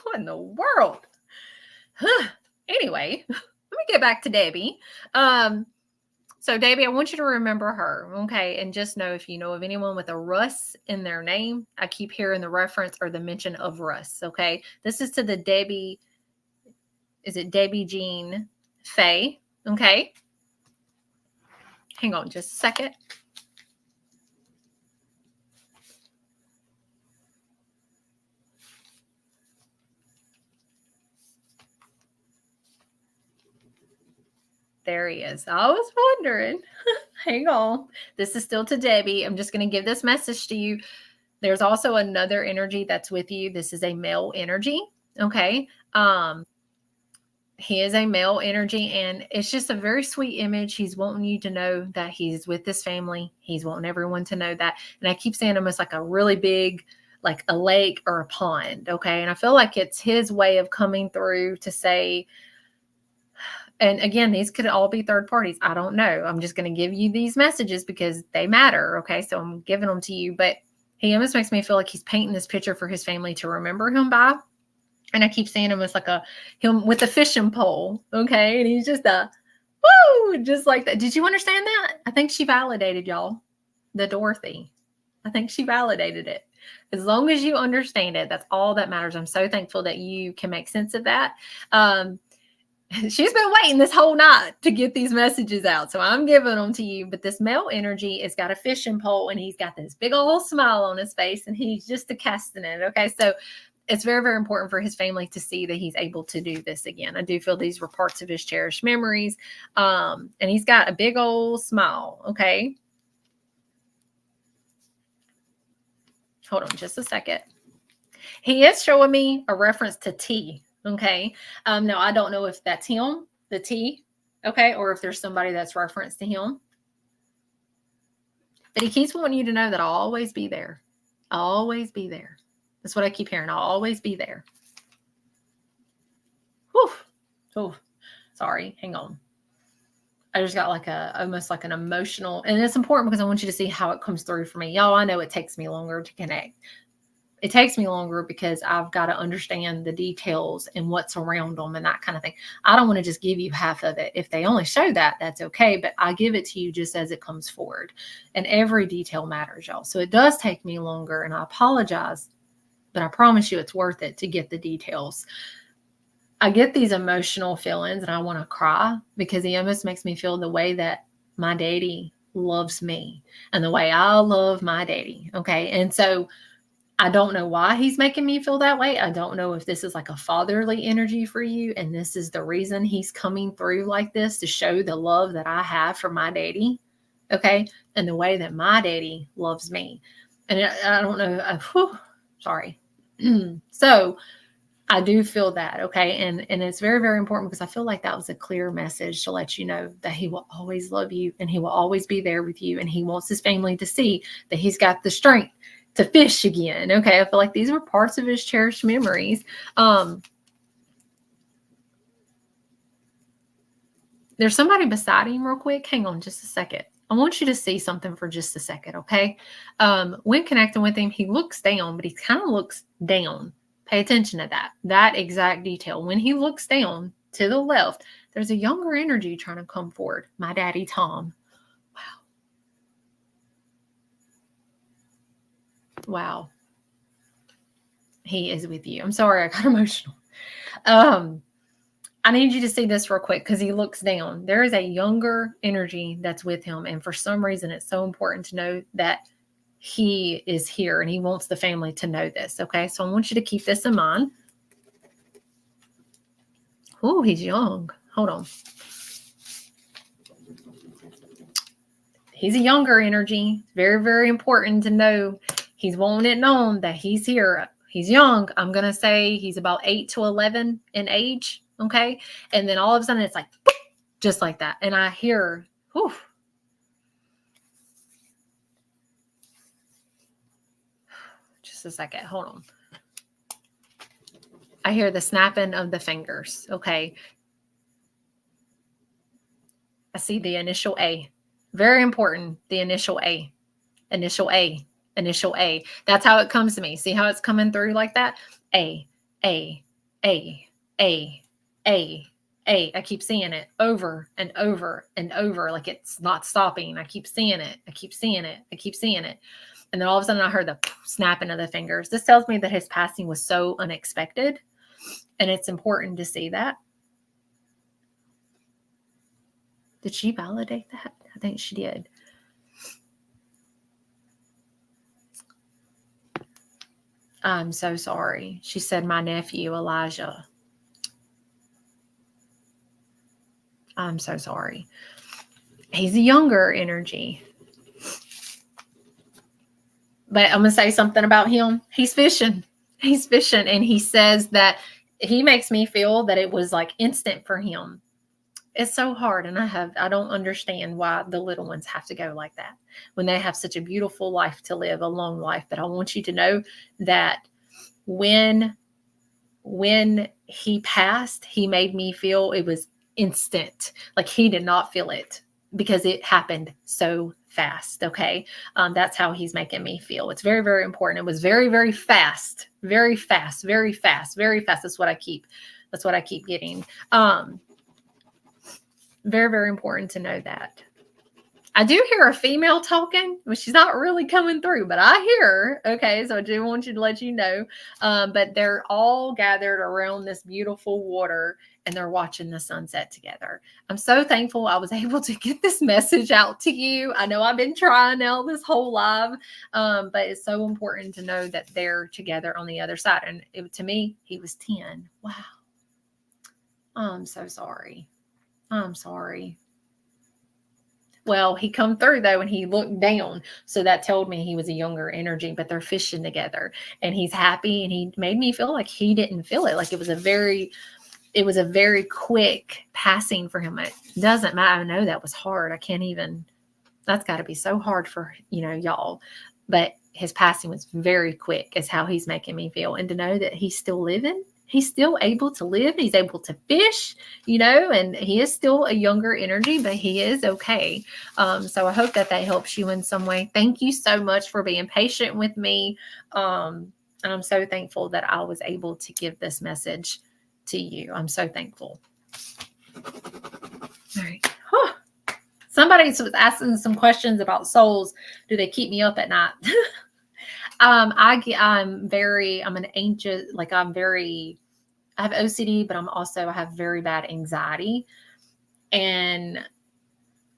Speaker 1: What in the world? Anyway, let me get back to Debbie. So Debbie, I want you to remember her, okay? And just know, if you know of anyone with a Russ in their name, I keep hearing the reference or the mention of Russ, okay? This is to the Debbie, is it Debbie Jean Faye, okay? Hang on just a second. There he is. I was wondering. Hang on. This is still to Debbie. I'm just going to give this message to you. There's also another energy that's with you. This is a male energy. Okay. He is a male energy, and it's just a very sweet image. He's wanting you to know that he's with this family. He's wanting everyone to know that. And I keep saying almost like a really big, like a lake or a pond. Okay. And I feel like it's his way of coming through to say, and again, these could all be third parties. I don't know. I'm just going to give you these messages because they matter. Okay. So I'm giving them to you, but he almost makes me feel like he's painting this picture for his family to remember him by. And I keep seeing him as like him with a fishing pole. Okay. And he's just just like that. Did you understand that? I think she validated y'all, the Dorothy. I think she validated it. As long as you understand it, that's all that matters. I'm so thankful that you can make sense of that. She's been waiting this whole night to get these messages out. So I'm giving them to you. But this male energy has got a fishing pole, and he's got this big old smile on his face, and he's just casting it. Okay. So it's very, very important for his family to see that he's able to do this again. I do feel these were parts of his cherished memories. And he's got a big old smile. Okay. Hold on just a second. He is showing me a reference to tea. Okay. No, I don't know if that's him, the T, okay, or if there's somebody that's referenced to him. But he keeps wanting you to know that I'll always be there. I'll always be there. That's what I keep hearing. I'll always be there. Whew. Oh, sorry. Hang on. I just got like almost like an emotional, and it's important because I want you to see how it comes through for me. Y'all, I know it takes me longer to connect. It takes me longer because I've got to understand the details and what's around them and that kind of thing. I don't want to just give you half of it. If they only show that, that's okay. But I give it to you just as it comes forward. And every detail matters, y'all. So it does take me longer, and I apologize, but I promise you it's worth it to get the details. I get these emotional feelings and I want to cry because he almost makes me feel the way that my daddy loves me and the way I love my daddy. Okay. And so I don't know why he's making me feel that way. I don't know if this is like a fatherly energy for you, and this is the reason he's coming through like this to show the love that I have for my daddy. Okay. And the way that my daddy loves me. And I don't know. Sorry. So I do feel that. Okay. And it's very, very important because I feel like that was a clear message to let you know that he will always love you and he will always be there with you. And he wants his family to see that he's got the strength to fish again. Okay. I feel like these were parts of his cherished memories. There's somebody beside him real quick. Hang on just a second. I want you to see something for just a second, okay? When connecting with him, he looks down, but he kind of looks down. Pay attention to that exact detail. When he looks down to the left, there's a younger energy trying to come forward. My daddy, Tom. Wow. He is with you. I'm sorry, I got emotional. I need you to see this real quick because he looks down. There is a younger energy that's with him. And for some reason, it's so important to know that he is here and he wants the family to know this. Okay. So I want you to keep this in mind. Oh, he's young. Hold on. He's a younger energy. Very, very important to know. He's wanting it known that he's here. He's young. I'm going to say he's about 8 to 11 in age. Okay. And then all of a sudden it's like, just like that. And I hear, whew. Just a second. Hold on. I hear the snapping of the fingers. Okay. I see the initial A. Very important. The initial A. Initial A. Initial A. That's how it comes to me. See how it's coming through like that? A. A. A. A. A. A. I keep seeing it over and over and over, like it's not stopping. I keep seeing it. I keep seeing it. I keep seeing it. And then all of a sudden I heard the snapping of the fingers. This tells me that his passing was so unexpected. And it's important to see that. Did she validate that? I think she did. I'm so sorry. She said, my nephew, Elijah. I'm so sorry. He's a younger energy. But I'm going to say something about him. He's fishing. He's fishing. And he says that he makes me feel that it was like instant for him. It's so hard. And I don't understand why the little ones have to go like that when they have such a beautiful life to live, a long life. But I want you to know that when he passed, he made me feel it was instant. Like he did not feel it because it happened so fast. Okay. That's how he's making me feel. It's very, very important. It was very, very fast, very fast, very fast, very fast. That's what I keep getting. Very, very important to know that. I do hear a female talking, but she's not really coming through, but I hear her. Okay, so I do want you to let you know. But they're all gathered around this beautiful water and they're watching the sunset together. I'm so thankful I was able to get this message out to you. I know I've been trying now this whole live, but it's so important to know that they're together on the other side. And to me, he was 10. Wow. I'm so sorry. I'm sorry. Well, he come through though, and he looked down. So that told me he was a younger energy, but they're fishing together and he's happy. And he made me feel like he didn't feel it. Like it was a very quick passing for him. It doesn't matter. I know that was hard. That's gotta be so hard for, y'all, but his passing was very quick is how he's making me feel. And to know that he's still living, he's still able to live. He's able to fish, and he is still a younger energy, but he is okay. So I hope that helps you in some way. Thank you so much for being patient with me. And I'm so thankful that I was able to give this message to you. I'm so thankful. All right. Somebody was asking some questions about souls. Do they keep me up at night? I'm an ancient, like I have OCD, but I have very bad anxiety. And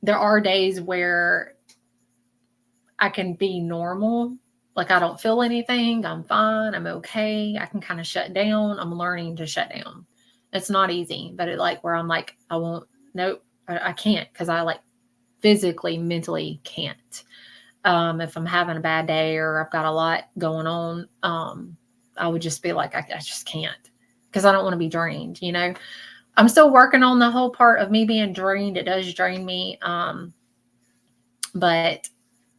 Speaker 1: there are days where I can be normal. Like I don't feel anything. I'm fine. I'm okay. I can kind of shut down. I'm learning to shut down. It's not easy, but where I'm like, nope, I can't. Cause physically, mentally can't. If I'm having a bad day or I've got a lot going on, I would just be like, I just can't, because I don't want to be drained, you know. I'm still working on the whole part of me being drained. It does drain me. But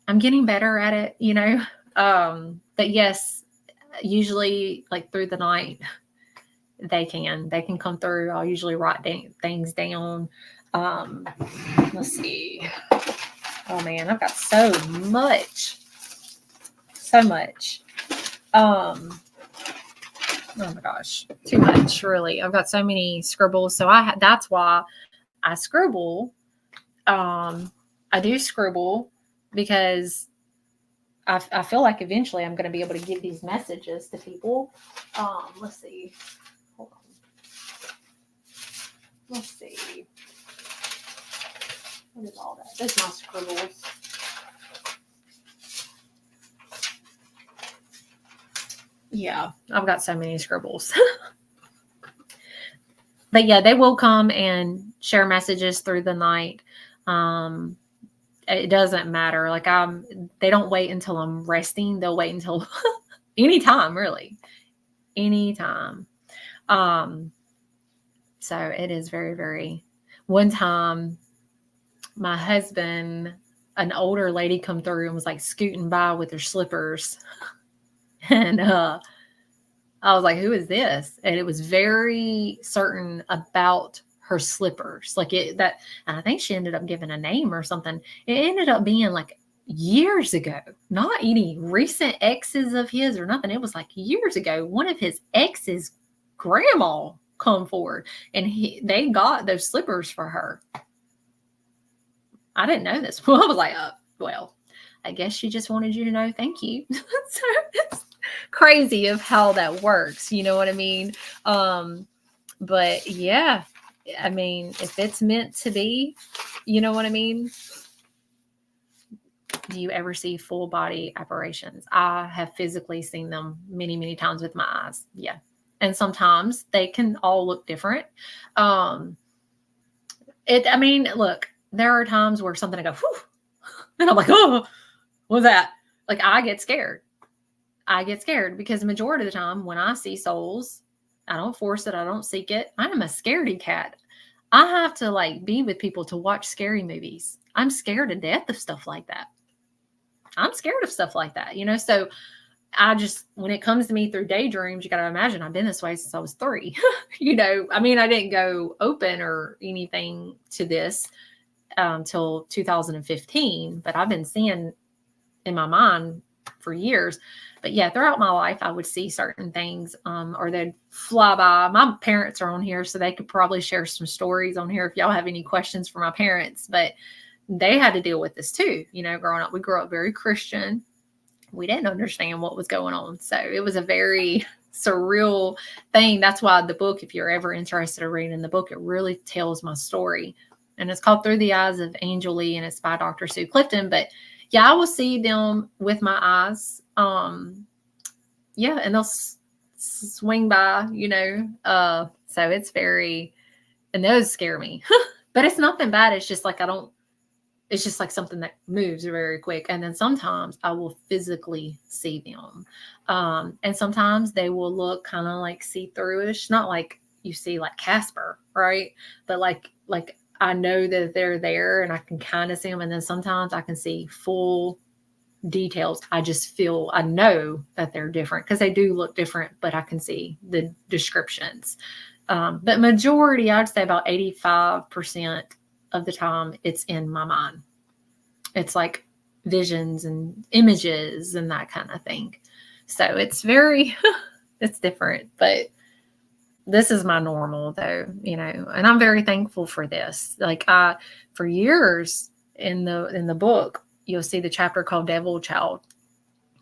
Speaker 1: I'm getting better at it, you know. But yes, usually like through the night, they can come through. I'll usually write things down. Let's see. Oh man, I've got so much. Oh my gosh, too much, really. I've got so many scribbles. So that's why I scribble. I do scribble because I feel like eventually I'm going to be able to give these messages to people. Let's see. Hold on. Let's see. What is all that? There's my scribbles. Yeah, I've got so many scribbles. But yeah, they will come and share messages through the night. It doesn't matter. Like they don't wait until I'm resting. They'll wait until anytime, really. Anytime. So it is very, very. One time, my husband, an older lady come through and was like scooting by with her slippers. And I was like, who is this? And it was very certain about her slippers. Like and I think she ended up giving a name or something. It ended up being like years ago, not any recent exes of his or nothing. It was like years ago. One of his exes' grandma come forward and they got those slippers for her. I didn't know this. Well, I was like, well, I guess she just wanted you to know thank you. So it's crazy of how that works. You know what I mean? But yeah, I mean, if it's meant to be, you know what I mean? Do you ever see full body apparitions? I have physically seen them many, many times with my eyes. Yeah. And sometimes they can all look different. Look, there are times where something I go, whew, and I'm like, oh, what's that? Like I get scared because the majority of the time when I see souls, I don't force it. I don't seek it. I am a scaredy cat. I have to like be with people to watch scary movies. I'm scared to death of stuff like that. You know? So when it comes to me through daydreams, you got to imagine I've been this way since I was 3, you know, I mean, I didn't go open or anything to this till 2015, but I've been seeing in my mind for years. But yeah, throughout my life, I would see certain things, or they'd fly by. My parents are on here, so they could probably share some stories on here if y'all have any questions for my parents. But they had to deal with this too. You know, growing up, we grew up very Christian. We didn't understand what was going on. So it was a very surreal thing. That's why the book, if you're ever interested in reading the book, it really tells my story. And it's called Through the Eyes of Angel Leigh, and it's by Dr. Sue Clifton. But yeah, I will see them with my eyes. Yeah, and they'll swing by, you know. So it's and those scare me. But it's nothing bad. It's just like it's just like something that moves very quick. And then sometimes I will physically see them. And sometimes they will look kind of like see-through-ish, not like you see like Casper, right? But like I know that they're there and I can kind of see them. And then sometimes I can see full details. I know that they're different because they do look different, but I can see the descriptions. But majority, I'd say about 85% of the time it's in my mind. It's like visions and images and that kind of thing. So it's it's different, but this is my normal though, you know, and I'm very thankful for this. Like for years in the book, you'll see the chapter called Devil Child,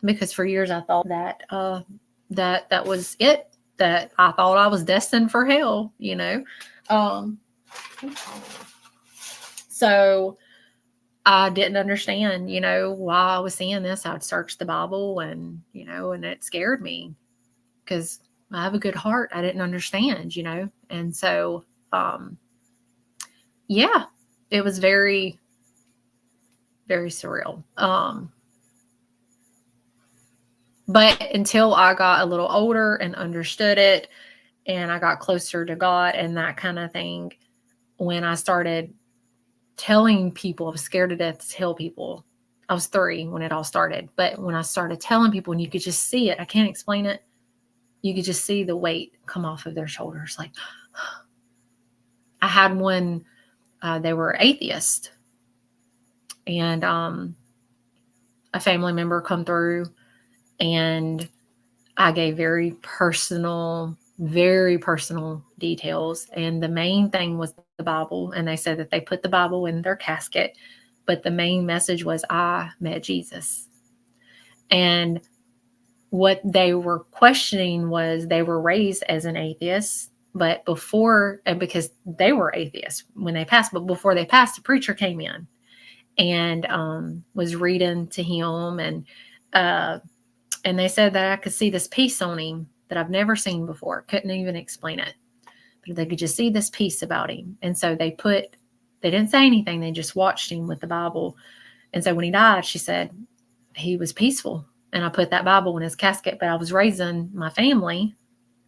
Speaker 1: because for years I thought that that was it, that I thought I was destined for hell, you know. So I didn't understand, you know, why I was seeing this. I'd search the Bible and, you know, and it scared me because I have a good heart. I didn't understand, you know. And so, yeah, it was very very surreal. But until I got a little older and understood it, and I got closer to God and that kind of thing, when I started telling people, I was scared to death to tell people. I was 3 when it all started. But when I started telling people, and you could just see it, I can't explain it. You could just see the weight come off of their shoulders. Like, I had one, they were atheist. And a family member come through, and I gave very personal details. And the main thing was the Bible. And they said that they put the Bible in their casket. But the main message was, I met Jesus. And what they were questioning was, they were raised as an atheist, but before, and because they were atheists when they passed, but before they passed, the preacher came in and was reading to him. And they said that I could see this peace on him that I've never seen before. Couldn't even explain it, but they could just see this peace about him. And so they didn't say anything. They just watched him with the Bible. And so when he died, she said he was peaceful. And I put that Bible in his casket, but I was raising my family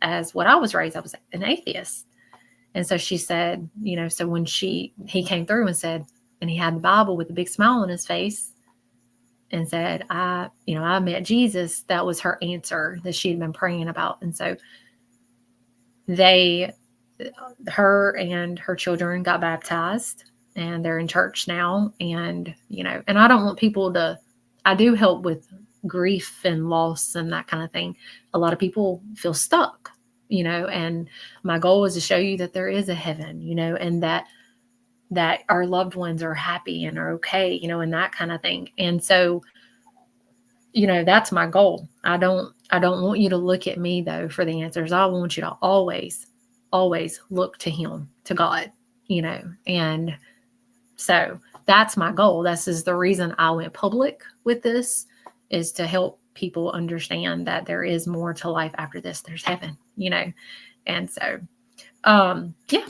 Speaker 1: as what I was raised. I was an atheist. And so she said, so when he came through and said, and he had the Bible with a big smile on his face and said, I met Jesus. That was her answer that she had been praying about. And so her and her children got baptized, and they're in church now. And, and I don't want people I do help with grief and loss and that kind of thing. A lot of people feel stuck, and my goal is to show you that there is a heaven, and that our loved ones are happy and are okay, and that kind of thing. And so, that's my goal. I don't want you to look at me though for the answers. I want you to always look to him, to God, and so that's my goal. This is the reason I went public with this, is to help people understand that there is more to life after this. There's heaven, and so, yeah.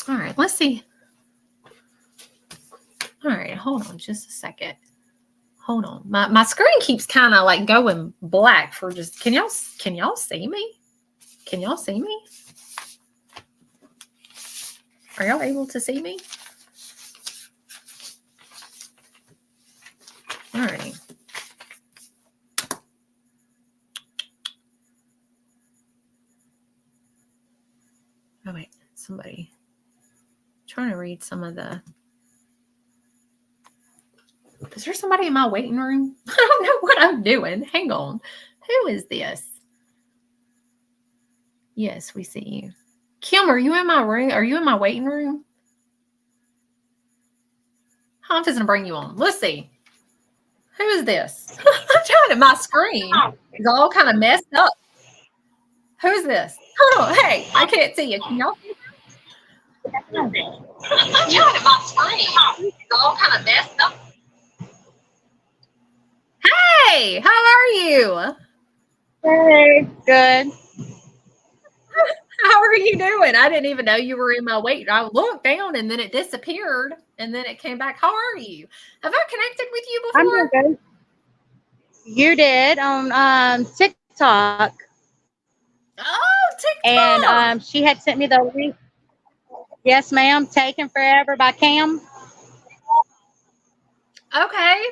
Speaker 1: All right, let's see. All right, hold on just a second. Hold on. My screen keeps kind of like going black for just, can y'all see me? Can y'all see me? Are y'all able to see me? All right. Oh, wait. Somebody. I'm trying to read some of the. Is there somebody in my waiting room? I don't know what I'm doing. Hang on. Who is this? Yes, we see you. Kim, are you in my room? Are you in my waiting room? I'm just going to bring you on. Let's see. Who is this? I'm trying to, my screen is all kind of messed up. Who's this? Hold on. Hey, I can't see you. Can y'all see me? I'm trying to, my screen is all kind of messed up. Hey, how are you?
Speaker 3: Hey, good.
Speaker 1: How are you doing? I didn't even know you were in my wait. I looked down and then it disappeared and then it came back. How are you? Have I connected with you before?
Speaker 3: I'm doing good. You did on TikTok.
Speaker 1: Oh, TikTok.
Speaker 3: And she had sent me the link. Yes, ma'am. Taken Forever by Cam.
Speaker 1: Okay.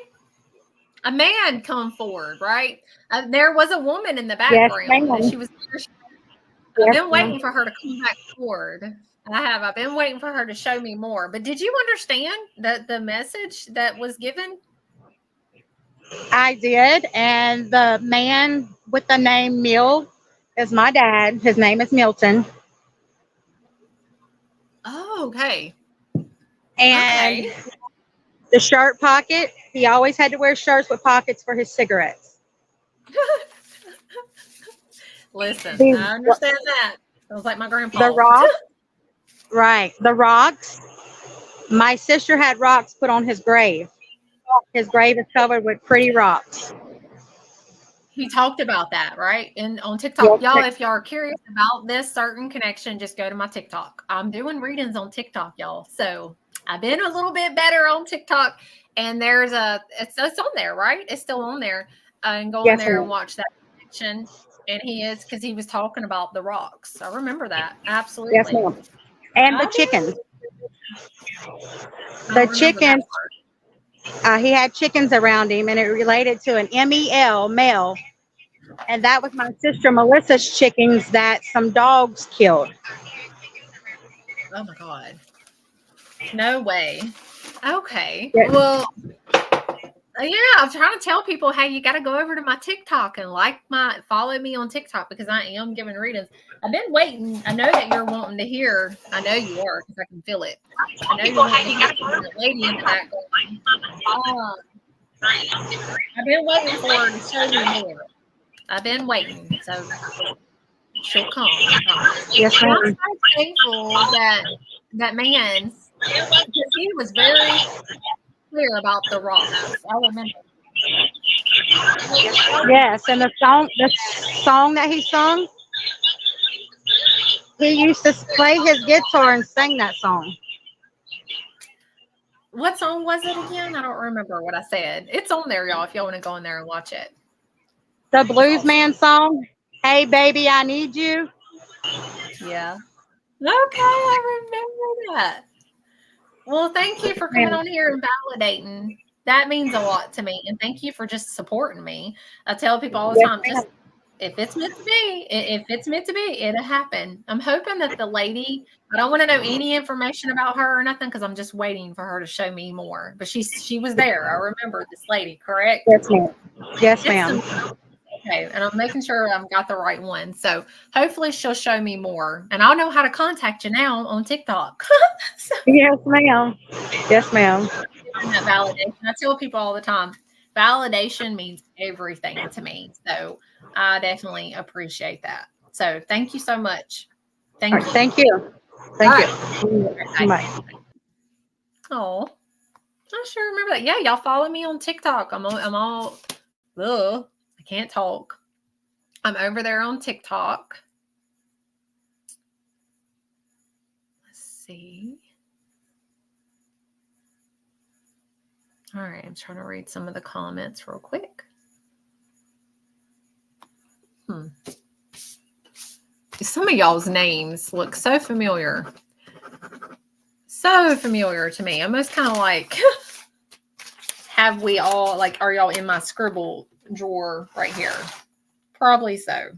Speaker 1: A man come forward, right? There was a woman in the background.
Speaker 3: Yes,
Speaker 1: She was.
Speaker 3: Yes,
Speaker 1: I've been waiting for her to come back forward. I've been waiting for her to show me more. But did you understand the message that was given?
Speaker 3: I did. And the man with the name Mill is my dad. His name is Milton.
Speaker 1: Oh, okay.
Speaker 3: And
Speaker 1: okay.
Speaker 3: The shirt pocket, he always had to wear shirts with pockets for his cigarettes.
Speaker 1: Listen, I understand that. Sounds like my grandpa.
Speaker 3: The rocks, right. The rocks. My sister had rocks put on his grave. His grave is covered with pretty rocks.
Speaker 1: He talked about that, right? And on TikTok.
Speaker 3: Yes.
Speaker 1: Y'all, if y'all are curious about this certain connection, just go to my TikTok. I'm doing readings on TikTok, y'all. So I've been a little bit better on TikTok, and there's it's on there, right? It's still on there. And go in
Speaker 3: Yes,
Speaker 1: there
Speaker 3: ma'am.
Speaker 1: and watch that connection. And because he was talking about the rocks. I remember that. Absolutely.
Speaker 3: Yes, ma'am. And the
Speaker 1: I do.
Speaker 3: chickens.
Speaker 1: I
Speaker 3: The
Speaker 1: don't remember that
Speaker 3: chickens.
Speaker 1: part.
Speaker 3: He had chickens around him, and it related to an MEL, male. And that was my sister Melissa's chickens that some dogs killed.
Speaker 1: Oh my God. No way. Okay.
Speaker 3: Yeah.
Speaker 1: Well, yeah, I'm trying to tell people, hey, you got to go over to my TikTok and follow me on TikTok because I am giving readings. I've been waiting. I know that you're wanting to hear. I know you are because I can feel it. I know you're wanting to hear from the lady in the background. I've been waiting for her to show me more. I've been waiting, so she'll come.
Speaker 3: Yes,
Speaker 1: And I'm
Speaker 3: ma'am.
Speaker 1: so thankful that man, because he was very clear about the rocks. I remember.
Speaker 3: Yes, and the song that he sung, he used to play his guitar and sing that song.
Speaker 1: What song was it again? I don't remember what I said. It's on there, y'all, if y'all want to go in there and watch it.
Speaker 3: The Blues Man song, "Hey Baby, I Need You."
Speaker 1: Yeah. Okay, I remember that. Well, thank you for coming on here and validating. That means a lot to me. And thank you for just supporting me. I tell people all the time, just if it's meant to be, it'll happen. I'm hoping that the lady, I don't want to know any information about her or nothing because I'm just waiting for her to show me more. But she was there. I remember this lady, correct?
Speaker 3: Yes, ma'am. Yes, ma'am.
Speaker 1: Okay, and I'm making sure I've got the right one. So hopefully she'll show me more. And I'll know how to contact you now on TikTok. So,
Speaker 3: Yes, ma'am. Yes, ma'am.
Speaker 1: that validation. I tell people all the time, validation means everything to me. So I definitely appreciate that. So thank you so much. Thank you.
Speaker 3: Thank you. Thank you. Bye.
Speaker 1: Oh, I sure remember that. Yeah, y'all follow me on TikTok. I'm all ugh, I can't talk. I'm over there on TikTok. Let's see. All right, I'm trying to read some of the comments real quick. Some of y'all's names look so familiar. So familiar to me. Almost kind of like, have we all, like, are y'all in my scribble drawer right here? Probably so.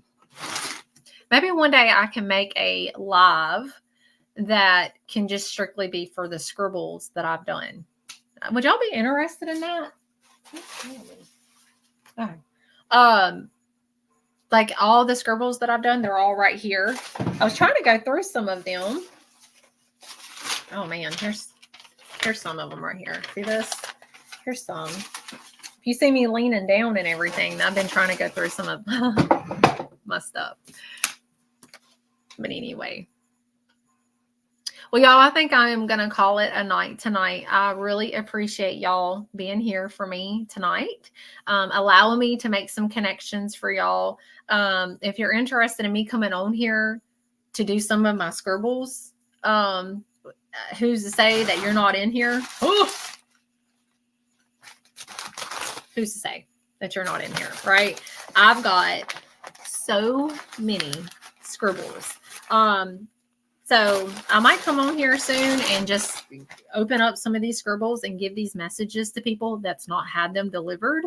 Speaker 1: Maybe one day I can make a live that can just strictly be for the scribbles that I've done. Would y'all be interested in that? Oh. Like all the scribbles that I've done, they're all right here. I was trying to go through some of them. Oh man, here's some of them right here. See this? Here's some. If you see me leaning down and everything, I've been trying to go through some of my stuff. But anyway. Well, y'all, I think I am going to call it a night tonight. I really appreciate y'all being here for me tonight, allowing me to make some connections for y'all. If you're interested in me coming on here to do some of my scribbles, who's to say that you're not in here? Who's to say that you're not in here, right? I've got so many scribbles. So I might come on here soon and just open up some of these scribbles and give these messages to people that's not had them delivered,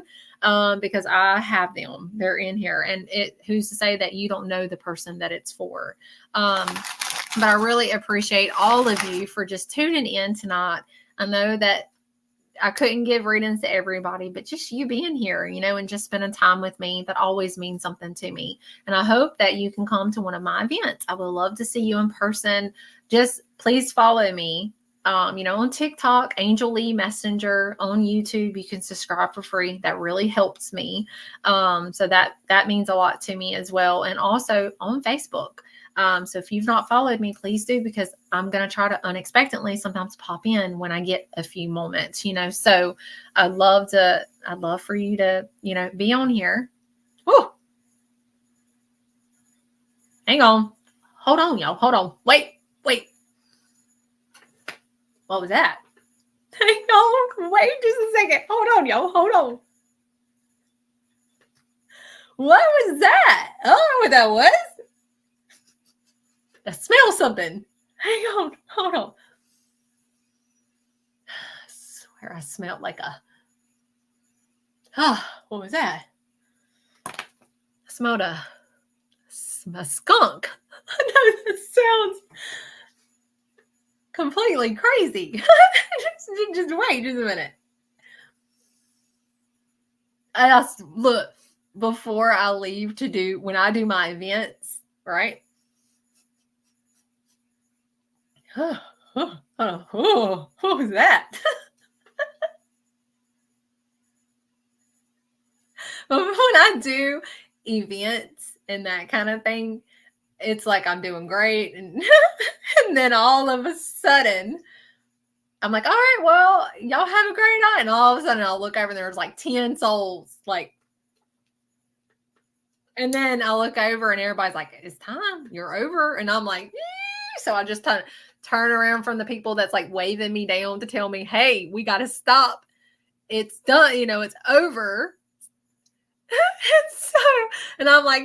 Speaker 1: because I have them. They're in here. And who's to say that you don't know the person that it's for? But I really appreciate all of you for just tuning in tonight. I know that I couldn't give readings to everybody, but just you being here, and just spending time with me, that always means something to me. And I hope that you can come to one of my events. I would love to see you in person. Just please follow me, on TikTok, Angel Leigh Messenger, on YouTube. You can subscribe for free. That really helps me. So that means a lot to me as well. And also on Facebook. So if you've not followed me, please do, because I'm going to try to unexpectedly sometimes pop in when I get a few moments, so I'd love for you to, be on here. Oh, hang on. Hold on, y'all. Hold on. Wait. What was that? Hang on. Wait just a second. Hold on, y'all. Hold on. What was that? I don't know what that was. I smell something. Hang on. Hold on. I swear I smelled like a... what was that? I smelled a skunk. I know that sounds completely crazy. just wait just a minute. Look, before I leave to do, when I do my events, right? What was that? When I do events and that kind of thing, it's like I'm doing great. And, and then all of a sudden, I'm like, all right, well, y'all have a great night. And all of a sudden I'll look over and there's like 10 souls. And then I look over and everybody's like, it's time. You're over. And I'm like, "Eee." So I just turn around from the people that's like waving me down to tell me, hey, we got to stop. It's done. It's over. And I'm like,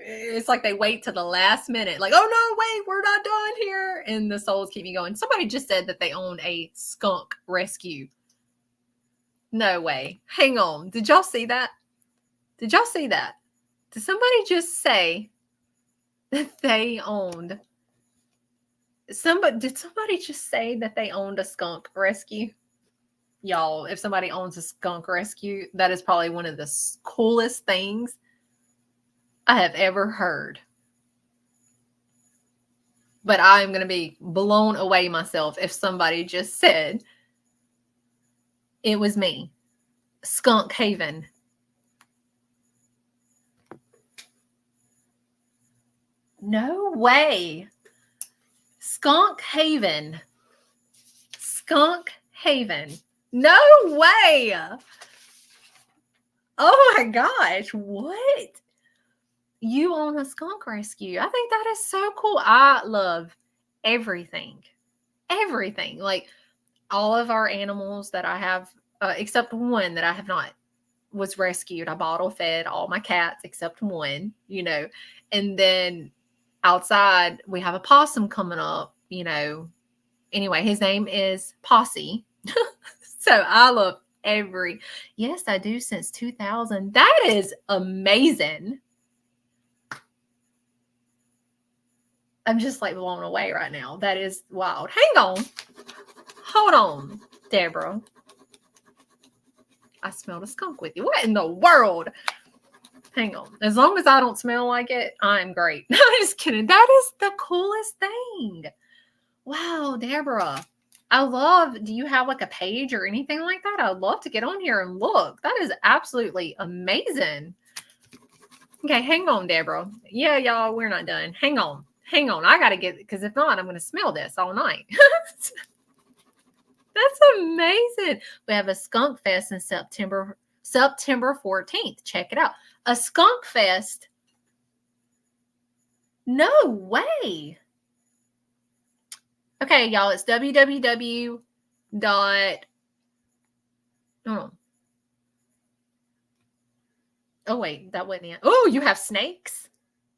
Speaker 1: it's like they wait to the last minute, like, oh no, wait, we're not done here. And the souls keep me going. Somebody just said that they owned a skunk rescue. No way. Hang on. Did y'all see that? Did somebody just say that they owned did somebody just say that they owned a skunk rescue? Y'all, if somebody owns a skunk rescue, that is probably one of the coolest things I have ever heard. But I am going to be blown away myself if somebody just said it was me. Skunk Haven. No way. Skunk Haven. Skunk Haven. No way. Oh my gosh. What? You own a skunk rescue. I think that is so cool. I love everything. Everything. Like all of our animals that I have, except one that I have not was rescued. I bottle fed all my cats except one, and then outside we have a possum coming up, Anyway, his name is Posse. So I love yes, I do since 2000. That is amazing. I'm just like blown away right now. That is wild. Hang on. Hold on, Deborah. I smelled a skunk with you. What in the world? Hang on. As long as I don't smell like it, I'm great. I'm just kidding. That is the coolest thing. Wow, Deborah. do you have like a page or anything like that? I'd love to get on here and look. That is absolutely amazing. Okay, hang on, Deborah. Yeah, y'all, we're not done. Hang on. I got to get, because if not, I'm going to smell this all night. That's amazing. We have a skunk fest in September 14th. Check it out. A skunk fest. No way. Okay, y'all, it's www. Oh, wait, that wasn't it. Oh, you have snakes?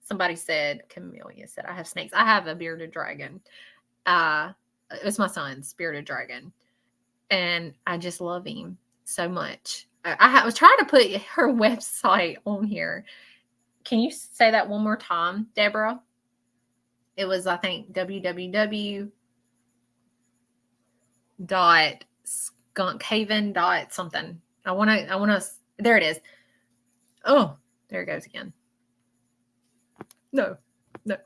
Speaker 1: Somebody said, Camellia said, I have snakes. I have a bearded dragon. It's my son's bearded dragon. And I just love him so much. I was trying to put her website on here. Can you say that one more time, Deborah? It was, I think, www.skunkhaven.something. I want to, there it is. Oh, there it goes again. No. Oh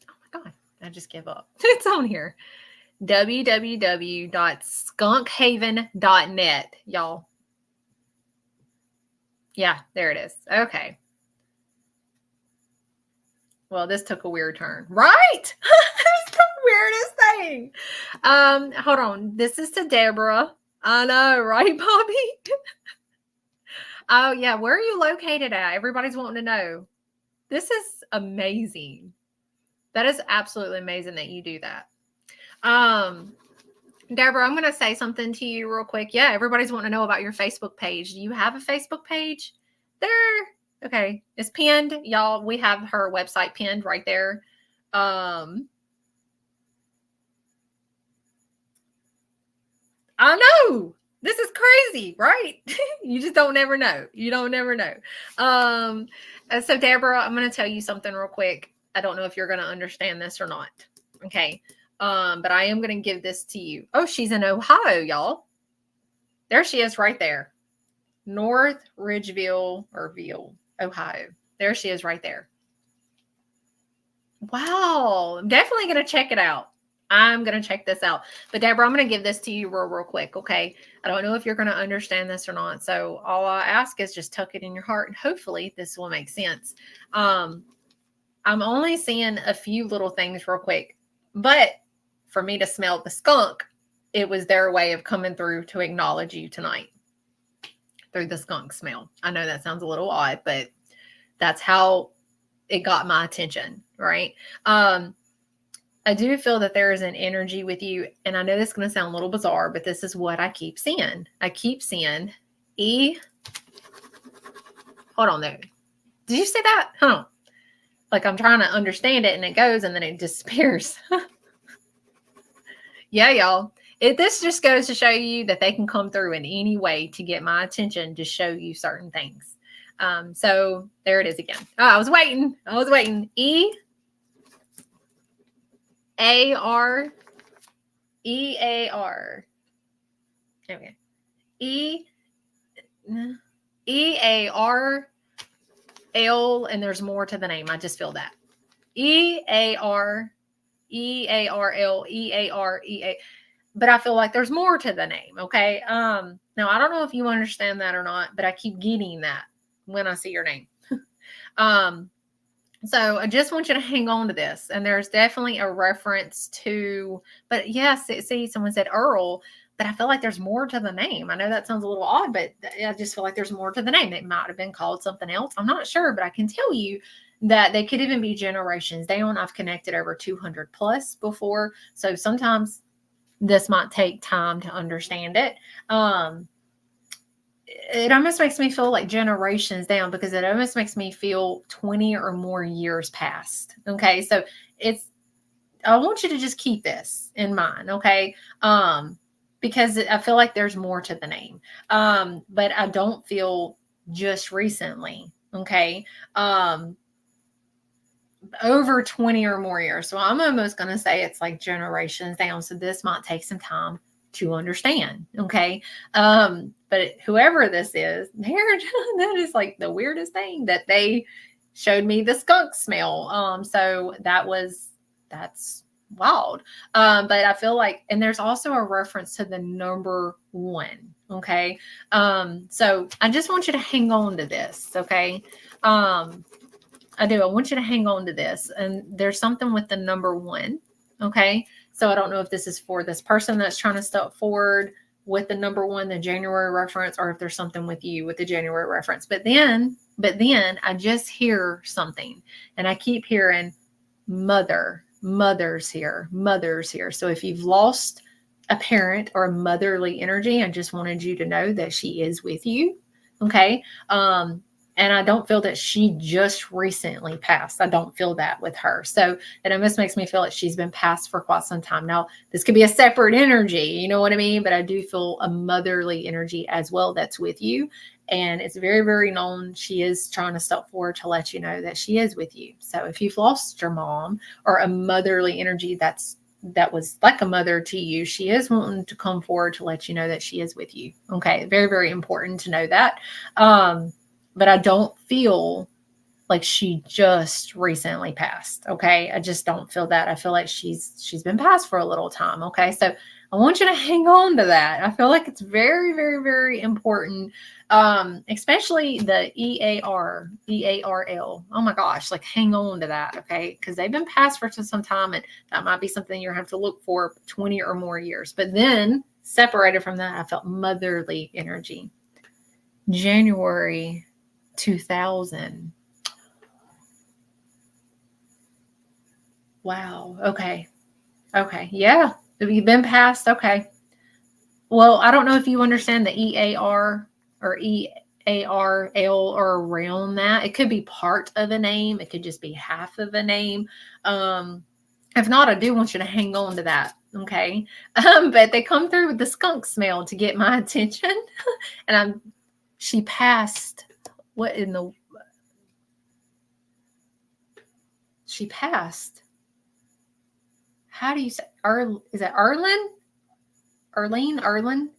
Speaker 1: my God. I just give up. It's on here. www.skunkhaven.net, y'all. Yeah, there it is. Okay. Well, this took a weird turn. Right? It's the weirdest thing. Hold on. This is to Deborah. I know, right, Bobby? Oh, yeah. Where are you located at? Everybody's wanting to know. This is amazing. That is absolutely amazing that you do that. Deborah, I'm going to say something to you real quick. Yeah, everybody's wanting to know about your Facebook page. Do you have a Facebook page? There. Okay. It's pinned. Y'all, we have her website pinned right there. I know. This is crazy, right? You just don't never know. You don't never know. So Deborah, I'm going to tell you something real quick. I don't know if you're going to understand this or not. Okay. But I am going to give this to you. Oh, she's in Ohio, y'all. There she is right there. North Ridgeville or Ville, Ohio. There she is right there. Wow. I'm definitely going to check it out. I'm going to check this out. But Deborah, I'm going to give this to you real quick. Okay. I don't know if you're going to understand this or not. So all I ask is just tuck it in your heart and hopefully this will make sense. I'm only seeing a few little things real quick, but for me to smell the skunk, it was their way of coming through to acknowledge you tonight through the skunk smell. I know that sounds a little odd, but that's how it got my attention, right? I do feel that there is an energy with you, and I know this is going to sound a little bizarre, but this is what I keep seeing. I keep seeing hold on there. Did you see that? Hold on. Like I'm trying to understand it and it goes and then it disappears. Yeah, y'all. This just goes to show you that they can come through in any way to get my attention to show you certain things. So there it is again. Oh, I was waiting. E-A-R. Okay. E-A-R-L, and there's more to the name. I just feel that. E-A-R-E-A-R-L-E-A-R-E-A. But I feel like there's more to the name. Okay. Now I don't know if you understand that or not, but I keep getting that when I see your name. So I just want you to hang on to this. And there's definitely a reference to, but yes, see, someone said Earl, but I feel like there's more to the name. I know that sounds a little odd, but I just feel like there's more to the name. It might have been called something else. I'm not sure, but I can tell you that they could even be generations down. I've connected over 200 plus before. So sometimes this might take time to understand it. It almost makes me feel like generations down because it almost makes me feel 20 or more years past. Okay. So I want you to just keep this in mind. Okay. Because I feel like there's more to the name. But I don't feel just recently. Okay. Over 20 or more years. So I'm almost going to say it's like generations down. So this might take some time to understand. Okay. But whoever this is, that is like the weirdest thing that they showed me the skunk smell. So that's wild. But I feel like, and there's also a reference to the number 1. Okay. So I just want you to hang on to this. Okay. I do. I want you to hang on to this. And there's something with the number 1. Okay. So I don't know if this is for this person that's trying to step forward with the number 1, the January reference, or if there's something with you with the January reference. But then I just hear something and I keep hearing mother's here. So if you've lost a parent or a motherly energy, I just wanted you to know that she is with you. Okay. And I don't feel that she just recently passed. I don't feel that with her. So it almost makes me feel like she's been passed for quite some time. Now, this could be a separate energy, you know what I mean? But I do feel a motherly energy as well that's with you. And it's very, very known. She is trying to step forward to let you know that she is with you. So if you've lost your mom or a motherly energy that was like a mother to you, she is wanting to come forward to let you know that she is with you. Okay. Very, very important to know that. But I don't feel like she just recently passed. Okay. I just don't feel that. I feel like she's been passed for a little time. Okay. So I want you to hang on to that. I feel like it's very, very, very important. Especially the EARL. Oh my gosh. Like hang on to that. Okay. Cause they've been passed for some time and that might be something you're have to look for 20 or more years. But then separated from that, I felt motherly energy. January 2000. Wow. Okay. Yeah. Have you been passed? Okay. Well, I don't know if you understand the EAR or EARL or around that. It could be part of a name. It could just be half of a name. If not, I do want you to hang on to that. Okay. But they come through with the skunk smell to get my attention. And she passed. What in the? She passed. How do you say? Is it Erlin? Erlin?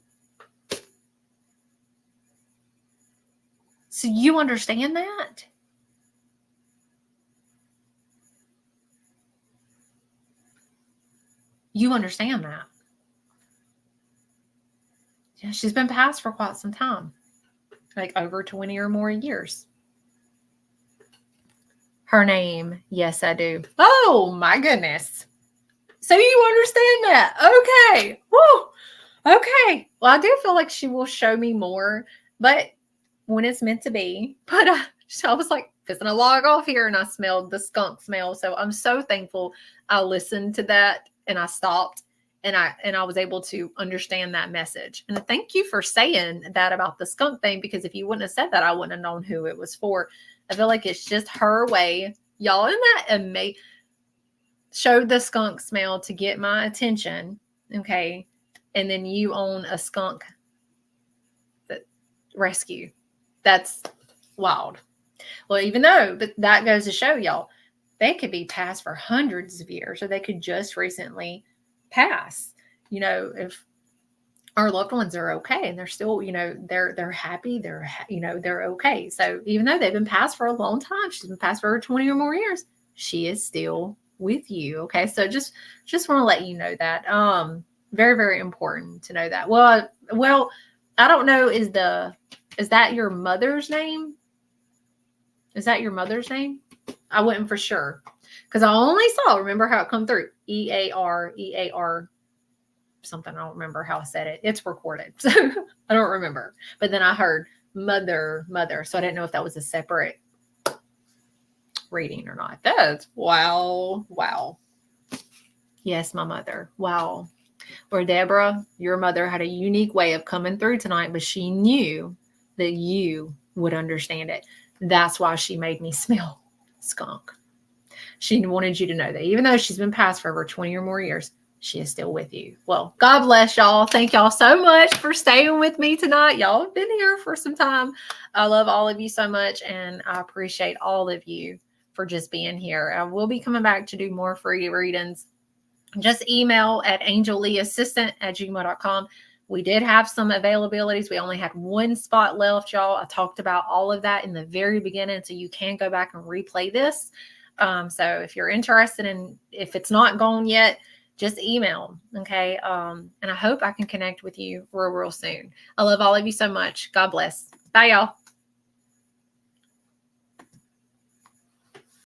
Speaker 1: So you understand that? You understand that? Yeah, she's been passed for quite some time, like over 20 or more years. Her name, yes, I do. Oh my goodness. So you understand that? Okay. Woo. Okay. Well, I do feel like she will show me more, but when it's meant to be. But I was like, fixing to log off here, and I smelled the skunk smell. So I'm so thankful I listened to that and I stopped and I was able to understand that message. And thank you for saying that about the skunk thing, because if you wouldn't have said that, I wouldn't have known who it was for. I feel like it's just her way. Y'all, isn't that amazing? Showed the skunk smell to get my attention. Okay. And then you own a skunk rescue. That's wild. Well, even though, but that goes to show y'all, they could be passed for hundreds of years, or they could just recently pass. You know, if our loved ones are okay and they're still, you know, they're happy, they're okay. So even though they've been passed for a long time, she's been passed for over 20 or more years, she is still with you. Okay. So just want to let you know that. Very, very important to know that. Well, I don't know. Is that your mother's name? Is that your mother's name? I wasn't for sure, because I only saw, remember how it come through, EAR something. I don't remember how I said it. It's recorded, so I don't remember. But then I heard mother, so I didn't know if that was a separate reading or not. That's wow. Yes, my mother. Wow. Or Deborah, your mother had a unique way of coming through tonight, but she knew that you would understand it. That's why she made me smell skunk. She wanted you to know that even though she's been passed for over 20 or more years, she is still with you. Well, God bless y'all. Thank y'all so much for staying with me tonight. Y'all have been here for some time. I love all of you so much, and I appreciate all of you for just being here. I will be coming back to do more free readings. Just email at angelleighassistant@gmail.com. We did have some availabilities. We only had one spot left, y'all. I talked about all of that in the very beginning, so you can go back and replay this. So if you're interested in, if it's not gone yet, just email. Okay. And I hope I can connect with you real soon. I love all of you so much. God bless. Bye, y'all.